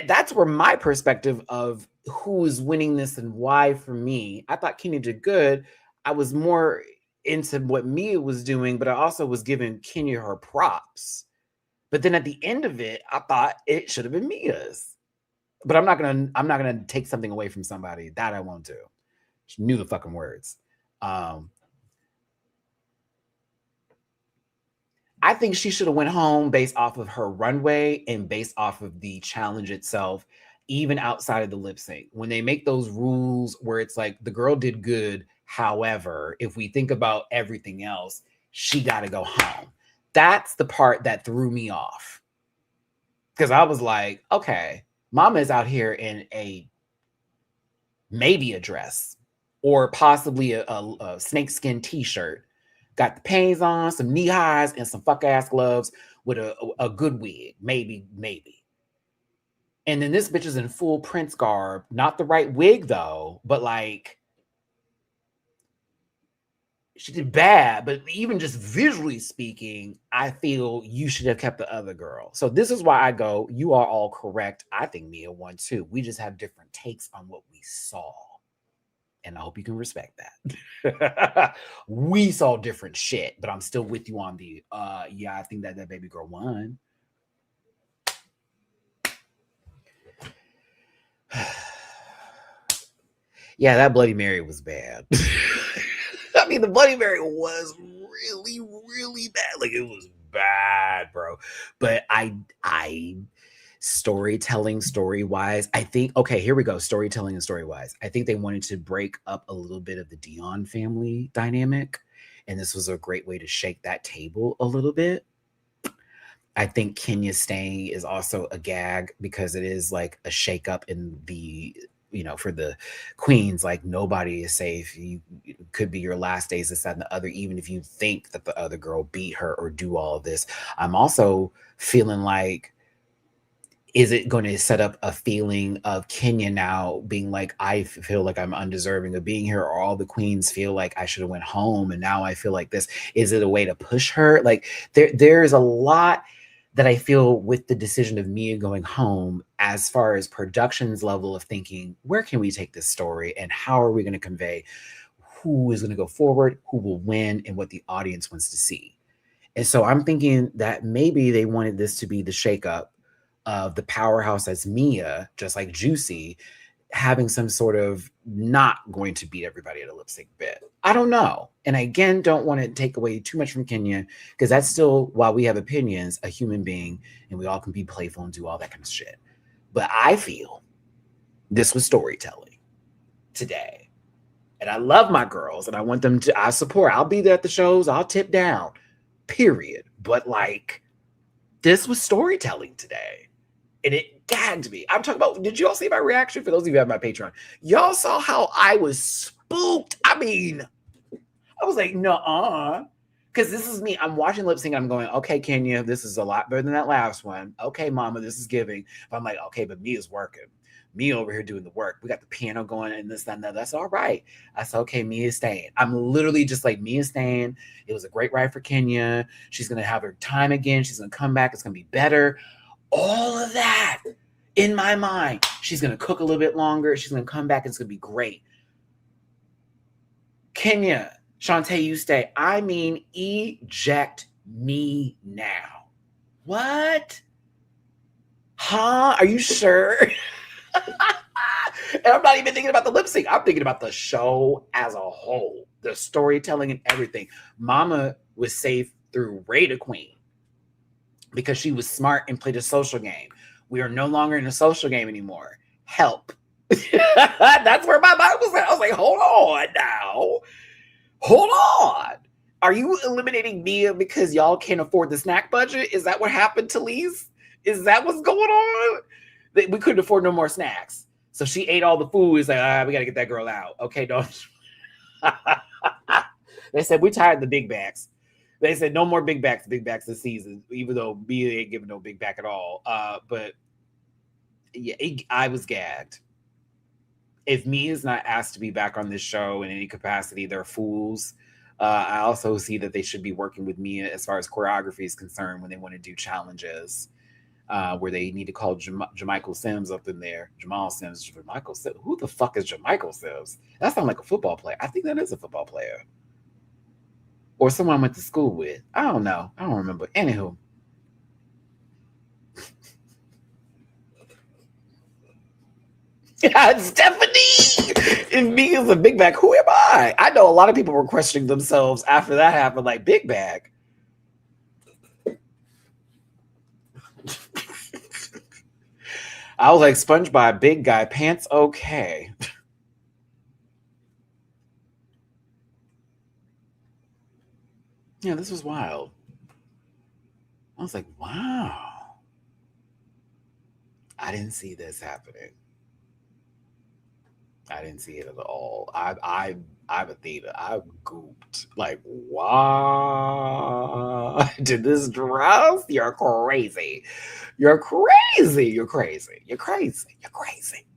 That's where my perspective of who is winning this and why for me. I thought Kenya did good. I was more into what Mia was doing, but I also was giving Kenya her props. But then at the end of it, I thought it should have been Mia's. But I'm not gonna take something away from somebody. That I won't do. She knew the fucking words. I think she should have went home based off of her runway and based off of the challenge itself, even outside of the lip sync. When they make those rules where it's like the girl did good, however, if we think about everything else, she got to go home. That's the part that threw me off. Because I was like, okay, Mama is out here in maybe a dress or possibly a snakeskin t-shirt. Got the pains on, some knee highs, and some fuck ass gloves with a good wig. Maybe. And then this bitch is in full Prince garb. Not the right wig though, but like she did bad. But even just visually speaking, I feel you should have kept the other girl. So this is why I go, you are all correct. I think Mia won too. We just have different takes on what we saw. And I hope you can respect that. We saw different shit, but I'm still with you on the yeah, I think that baby girl won. Yeah, that Bloody Mary was bad. I mean, the Bloody Mary was really, really bad. Like, it was bad, bro. But I storytelling, story-wise, I think, okay, here we go. Storytelling and story-wise. I think they wanted to break up a little bit of the Dion family dynamic. And this was a great way to shake that table a little bit. I think Kenya staying is also a gag because it is like a shakeup in the, you know, for the queens, like nobody is safe. You it could be your last days, this, that, and the other, even if you think that the other girl beat her or do all of this. I'm also feeling like, is it going to set up a feeling of Kenya now being like, I feel like I'm undeserving of being here, or all the queens feel like I should have went home and now I feel like this? Is it a way to push her? Like there's a lot that I feel with the decision of Mia going home as far as production's level of thinking, where can we take this story and how are we going to convey who is going to go forward, who will win, and what the audience wants to see. And so I'm thinking that maybe they wanted this to be the shakeup of the powerhouse as Mia, just like Juicy, having some sort of not going to beat everybody at a lip sync bit. I don't know. And I, again, don't want to take away too much from Kenya because that's still, while we have opinions, a human being and we all can be playful and do all that kind of shit. But I feel this was storytelling today. And I love my girls and I want them to, I support, I'll be there at the shows, I'll tip down, period. But like, this was storytelling today. And it gagged me. I'm talking about, did you all see my reaction? For those of you who have my Patreon, y'all saw how I was spooked. I mean, I was like, nuh-uh. Because this is me. I'm watching lip sync and I'm going, okay, Kenya, this is a lot better than that last one. Okay, Mama, this is giving. But I'm like, okay, but Mia's working. Mia over here doing the work. We got the piano going and this, that, and that. That's all right. I said, okay, Mia's staying. I'm literally just like, Mia's staying. It was a great ride for Kenya. She's going to have her time again. She's going to come back. It's going to be better. All of that in my mind. She's going to cook a little bit longer. She's going to come back. It's going to be great. Kenya, Shantae, you stay. I mean, eject me now. What? Huh? Are you sure? And I'm not even thinking about the lip sync. I'm thinking about the show as a whole, the storytelling and everything. Mama was safe through Ray the Queen because she was smart and played a social game. We are no longer in a social game anymore. Help. That's where my mind was at. I was like, hold on now. Hold on. Are you eliminating Mia because y'all can't afford the snack budget? Is that what happened to Lise? Is that what's going on? We couldn't afford no more snacks. So she ate all the food. It's like, we got to get that girl out. Okay, don't. They said, we tired of the big backs. They said, no more big backs this season, even though Mia ain't giving no big back at all. But yeah, I was gagged. If Mia's not asked to be back on this show in any capacity, they're fools. I also see that they should be working with Mia as far as choreography is concerned when they want to do challenges. Where they need to call Jamichael Sims up in there. Jamal Sims. Jamichael Sims. Who the fuck is Jamichael Sims? That sounds like a football player. I think that is a football player. or someone I went to school with. I don't know. I don't remember. Anywho. Yeah, Stephanie! And me is a big bag. Who am I? I know a lot of people were questioning themselves after that happened, like, big bag. I was like, SpongeBob, big guy, pants okay. Yeah, this was wild. I was like, wow. I didn't see this happening. I didn't see it at all. I'm a theater. I gooped. Like, what? Did this dress? You're crazy. You're crazy. You're crazy. You're crazy. You're crazy.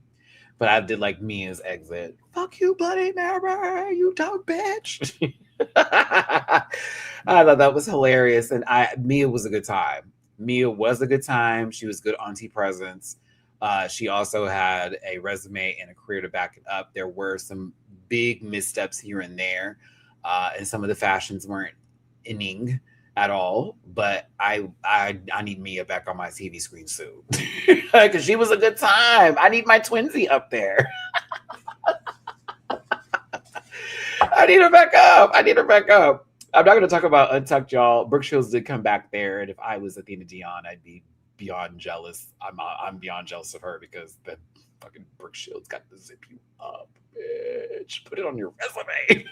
But I did like Mia's exit. Fuck you, Bloody Mary, you dumb bitch. I thought that was hilarious. And Mia was a good time. Mia was a good time. She was good auntie presence. She also had a resume and a career to back it up. There were some big missteps here and there, and some of the fashions weren't inning at all. But I need Mia back on my TV screen soon because she was a good time. I need my twinsy up there. I need her back up. I need her back up. I'm not going to talk about Untucked, y'all. Brooke Shields did come back there, and if I was Athena Dion, I'd be beyond jealous. I'm beyond jealous of her because the fucking Brooke Shields got to zip you up, bitch. Put it on your resume.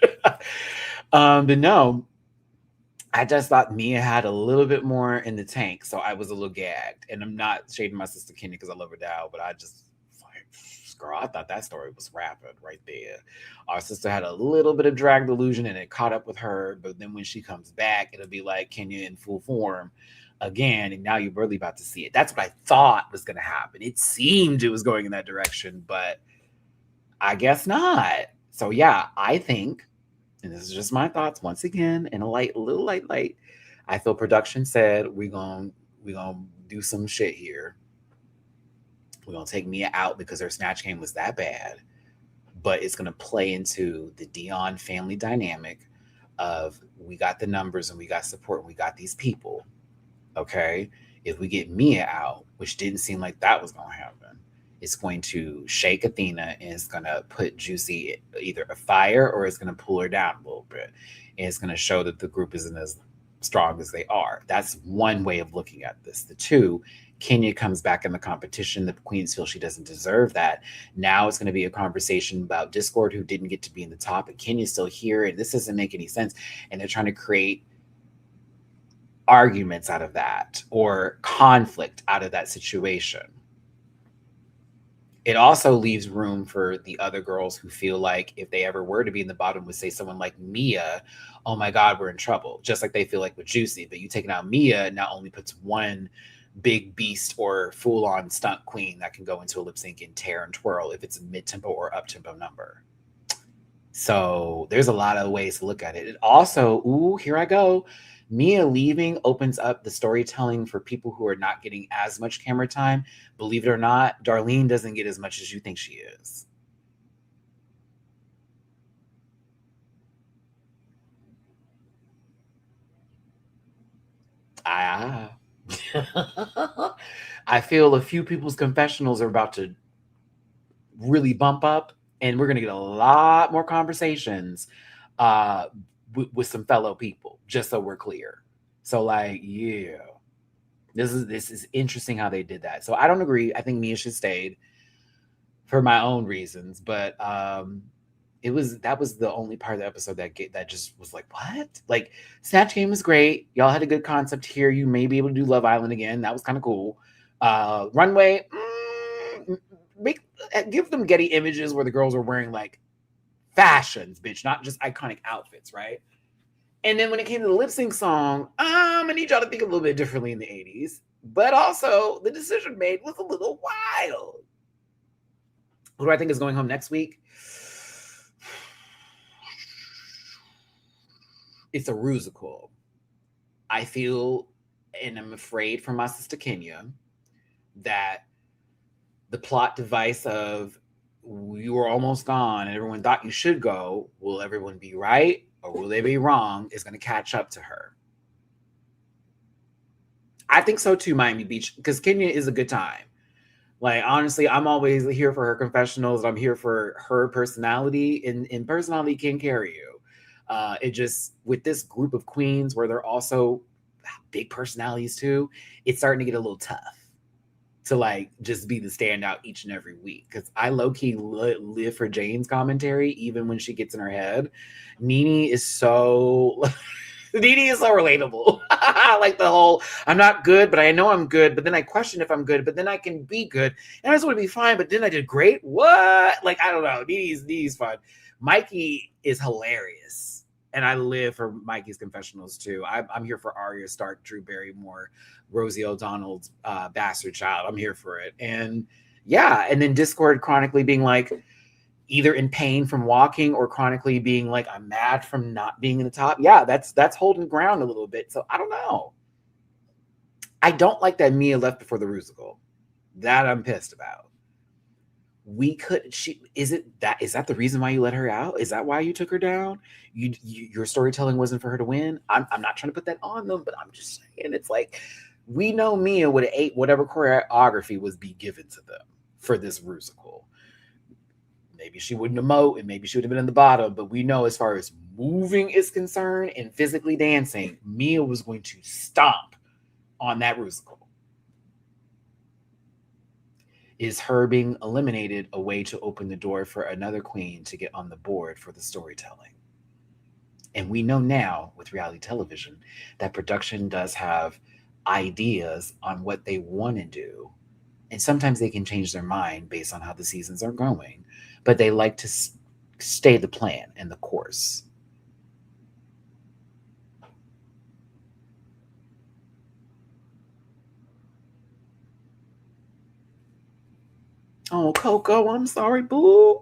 But no, I just thought Mia had a little bit more in the tank, so I was a little gagged. And I'm not shading my sister Kenya because I love her now, but I just like, girl, I thought that story was rapid right there. Our sister had a little bit of drag delusion and it caught up with her, but then when she comes back, it'll be like Kenya in full form again, and now you're really about to see it. That's what I thought was going to happen. It seemed it was going in that direction, but I guess not. So yeah, I think, and this is just my thoughts once again, in a little light. I feel production said we gonna do some shit here. We're gonna take Mia out because her snatch game was that bad, but it's gonna play into the Dion family dynamic of we got the numbers and we got support and we got these people. Okay, if we get Mia out, which didn't seem like that was gonna happen, it's going to shake Athena and it's going to put Juicy either a fire or it's going to pull her down a little bit. And it's going to show that the group isn't as strong as they are. That's one way of looking at this. The two, Kenya comes back in the competition. The queens feel she doesn't deserve that. Now it's going to be a conversation about Discord, who didn't get to be in the top, and Kenya's still here, and this doesn't make any sense. And they're trying to create arguments out of that or conflict out of that situation. It also leaves room for the other girls who feel like if they ever were to be in the bottom would say someone like Mia, oh my God, we're in trouble. Just like they feel like with Juicy. But you taking out Mia not only puts one big beast or full-on stunt queen that can go into a lip sync and tear and twirl if it's a mid-tempo or up-tempo number. So there's a lot of ways to look at it. It also, ooh, here I go. Mia leaving opens up the storytelling for people who are not getting as much camera time. Believe it or not, Darlene doesn't get as much as you think she is. Ah. I feel a few people's confessionals are about to really bump up, and we're going to get a lot more conversations with some fellow people, just so we're clear. So, like, yeah. This is interesting how they did that. So I don't agree. I think Mia should stayed for my own reasons, but that was the only part of the episode that just was like, what? Like, Snatch Game was great. Y'all had a good concept here. You may be able to do Love Island again. That was kind of cool. Runway, give them Getty images where the girls are wearing like fashions, bitch, not just iconic outfits, right? And then when it came to the lip sync song, I need y'all to think a little bit differently in the 80s. But also, the decision made was a little wild. Who do I think is going home next week? It's a rusical. I feel, and I'm afraid for my sister Kenya, that the plot device of you were almost gone and everyone thought you should go, will everyone be right? or will they be wrong, is going to catch up to her. I think so too, Miami Beach, because Kenya is a good time. Like, honestly, I'm always here for her confessionals. I'm here for her personality, and personality can carry you. It just, with this group of queens where they're also big personalities too, it's starting to get a little tough to like just be the standout each and every week. Because I low-key live for Jane's commentary, even when she gets in her head. Nene is so Nene is so relatable. Like the whole, I'm not good, but I know I'm good, but then I question if I'm good, but then I can be good. And I just want to be fine, but then I did great. What? Like, I don't know. Nene's fun. Mikey is hilarious. And I live for Mikey's confessionals too. I'm here for Arya Stark, Drew Barrymore, Rosie O'Donnell's bastard child. I'm here for it. And yeah, and then Discord chronically being like, either in pain from walking or chronically being like, I'm mad from not being in the top. Yeah, that's holding ground a little bit. So I don't know. I don't like that Mia left before the Rusical. That I'm pissed about. Is that the reason why you let her out? Is that why you took her down? Your storytelling wasn't for her to win. I'm not trying to put that on them, but I'm just saying, it's like, we know Mia would have ate whatever choreography was be given to them for this Rusical. Maybe she wouldn't emote and maybe she would have been in the bottom, but we know as far as moving is concerned and physically dancing, Mia was going to stomp on that Rusical. Is her being eliminated a way to open the door for another queen to get on the board for the storytelling? And we know now with reality television that production does have ideas on what they want to do. And sometimes they can change their mind based on how the seasons are going, but they like to stay the plan and the course. Oh, Coco, I'm sorry, boo.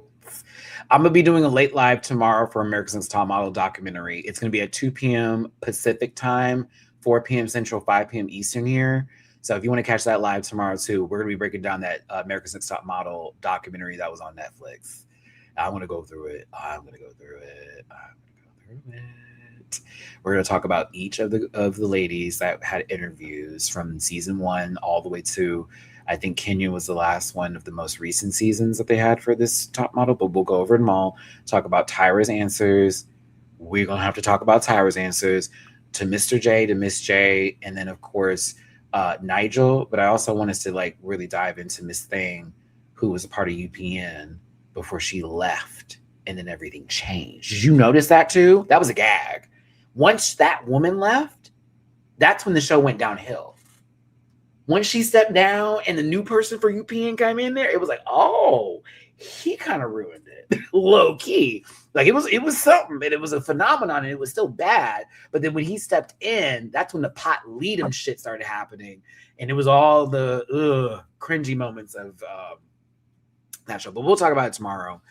I'm going to be doing a late live tomorrow for America's Next Top Model documentary. It's going to be at 2 p.m. Pacific time, 4 p.m. Central, 5 p.m. Eastern here. So if you want to catch that live tomorrow too, we're going to be breaking down that America's Next Top Model documentary that was on Netflix. I'm going to go through it. We're going to talk about each of the ladies that had interviews from season 1 all the way to, I think Kenya was the last one of the most recent seasons that they had for this top model, but we'll go over them all, talk about Tyra's answers. We're going to have to talk about Tyra's answers to Mr. J, to Miss J, and then of course Nigel. But I also want us to like really dive into Miss Thing, who was a part of UPN before she left, and then everything changed. Did you notice that too? That was a gag. Once that woman left, that's when the show went downhill. Once she stepped down and the new person for UPN came in there, it was like, oh, he kind of ruined it. Low key. Like it was something, and it was a phenomenon, and it was still bad. But then when he stepped in, that's when the pot lead shit started happening. And it was all the cringy moments of that show. But we'll talk about it tomorrow.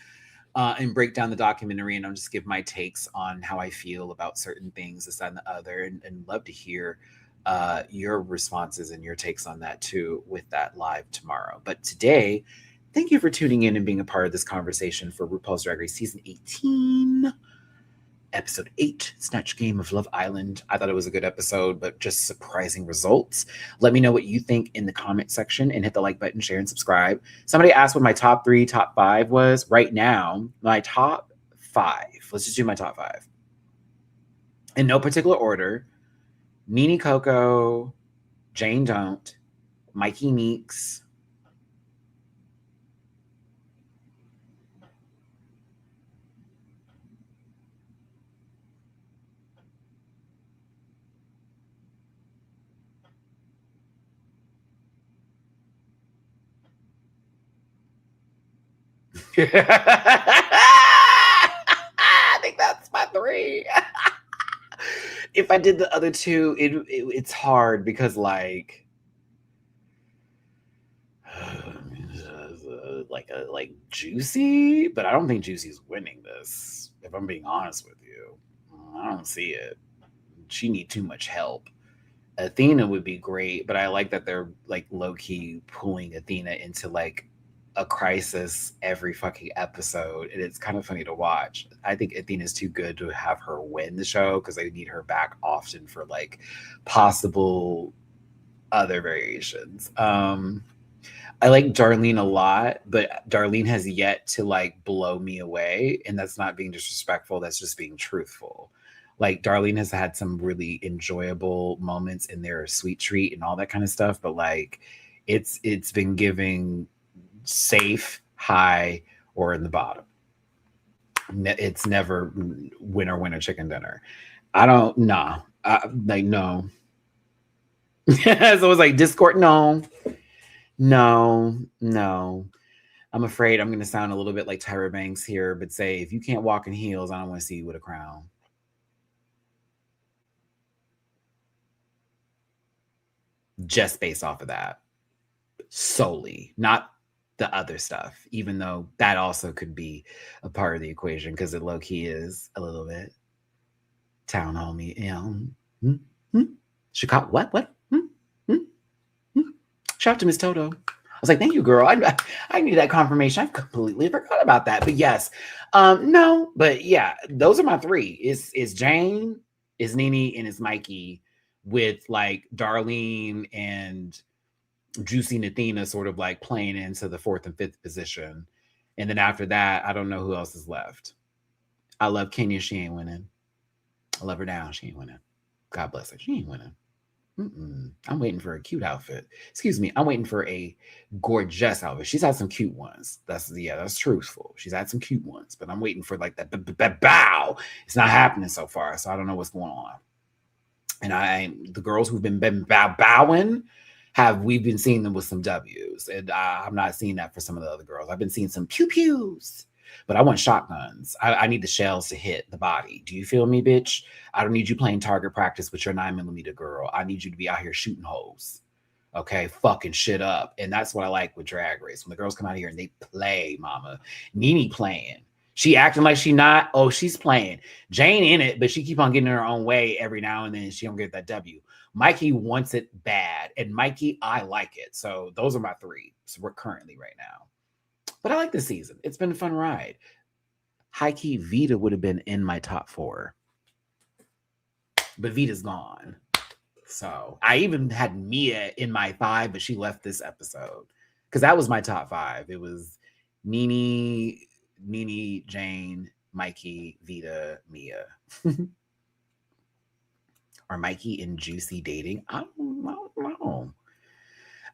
And break down the documentary, and I'll just give my takes on how I feel about certain things, this, that, and the other, and love to hear your responses and your takes on that too with that live tomorrow. But today, thank you for tuning in and being a part of this conversation for RuPaul's Drag Race Season 18, Episode 8, Snatch Game of Love Island. I thought it was a good episode, but just surprising results. Let me know what you think in the comment section and hit the like button, share, and subscribe. Somebody asked what my top 3, top 5 was. Right now, my top 5. Let's just do my top 5. In no particular order. Nene Coco, Jane Don't, Mikey Meeks, I think that's my 3. If I did the other 2, it's hard because like Juicy, but I don't think Juicy's winning this. If I'm being honest with you, I don't see it. She need too much help. Athena would be great, but I like that they're like low key pulling Athena into like a crisis every fucking episode, and it's kind of funny to watch. I think Athena's too good to have her win the show because they need her back often for like possible other variations. I like Darlene a lot, but Darlene has yet to like blow me away, and that's not being disrespectful. That's just being truthful. Like Darlene has had some really enjoyable moments in their Sweet Treat and all that kind of stuff, but like it's been giving safe, high, or in the bottom. It's never winner chicken dinner. I don't nah. Like no. So it's like Discord. No, no. I'm afraid I'm going to sound a little bit like Tyra Banks here, but say if you can't walk in heels, I don't want to see you with a crown. Just based off of that, solely, not the other stuff, even though that also could be a part of the equation because it low key is a little bit town homie. You know, Chicago. What? Shout out to Miss Toto. I was like, thank you, girl. I need that confirmation. I completely forgot about that. But yes, no, but yeah, those are my three. It's Jane, it's Nene, and it's Mikey, with like Darlene and Juicy and Athena sort of like playing into the 4th and 5th position. And then after that, I don't know who else is left. I love Kenya. She ain't winning. I love her down. She ain't winning. God bless her. She ain't winning. I'm waiting for a cute outfit. Excuse me. I'm waiting for a gorgeous outfit. She's had some cute ones. That's truthful. She's had some cute ones, but I'm waiting for like that bow. It's not happening so far, so I don't know what's going on. And the girls who've been bowing, we've been seeing them with some W's, and I'm not seeing that for some of the other girls. I've been seeing some pew-pews, but I want shotguns. I need the shells to hit the body. Do you feel me, bitch? I don't need you playing target practice with your 9mm girl. I need you to be out here shooting holes. Okay, fucking shit up. And that's what I like with Drag Race. When the girls come out here and they play, mama. Nene playing. She acting like she not. Oh, she's playing. Jane in it, but she keep on getting her own way every now and then. She don't get that W. Mikey wants it bad. And Mikey, I like it. So those are my three. So we're currently right now. But I like this season. It's been a fun ride. High key, Vita would have been in my top 4. But Vita's gone. So I even had Mia in my 5, but she left this episode. Because that was my top 5. It was Nene, Jane, Mikey, Vita, Mia. Are Mikey and Juicy dating? I don't know.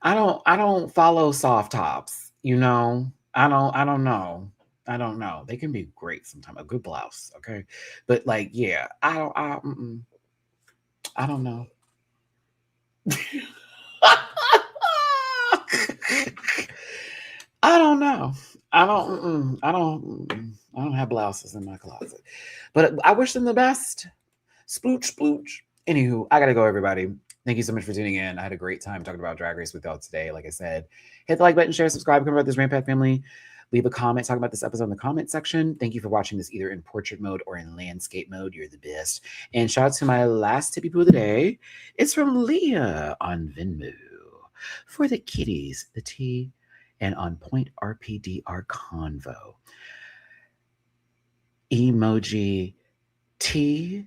I don't follow soft tops, you know. I don't know. I don't know. They can be great sometimes. A good blouse, okay? But like, yeah, I don't know. I don't know. I don't have blouses in my closet. But I wish them the best. Splooch. Anywho, I gotta go, everybody. Thank you so much for tuning in. I had a great time talking about Drag Race with y'all today. Like I said, hit the like button, share, subscribe, come about this Rampath family. Leave a comment, talk about this episode in the comment section. Thank you for watching this either in portrait mode or in landscape mode. You're the best. And shout out to my last tippy poo of the day. It's from Leah on Venmo. For the kitties, the tea, and on point RPDR convo. Emoji tea,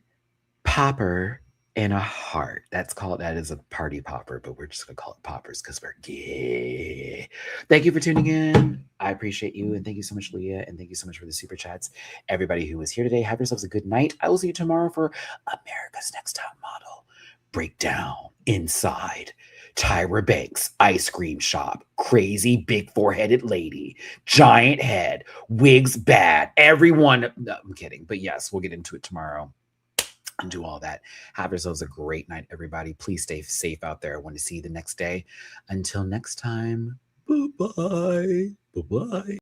popper, and a heart. That is a party popper, but we're just gonna call it poppers because we're gay. Thank you for tuning in. I appreciate you, and thank you so much, Leah, and thank you so much for the super chats. Everybody who was here today, have yourselves a good night. I will see you tomorrow for America's Next Top Model breakdown inside Tyra Banks ice cream shop. Crazy big foreheaded lady, giant head, wigs bad. Everyone. No, I'm kidding, but yes, we'll get into it tomorrow. And do all that. Have yourselves a great night, everybody. Please stay safe out there. I want to see you the next day. Until next time, bye-bye. Bye-bye.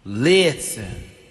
Listen.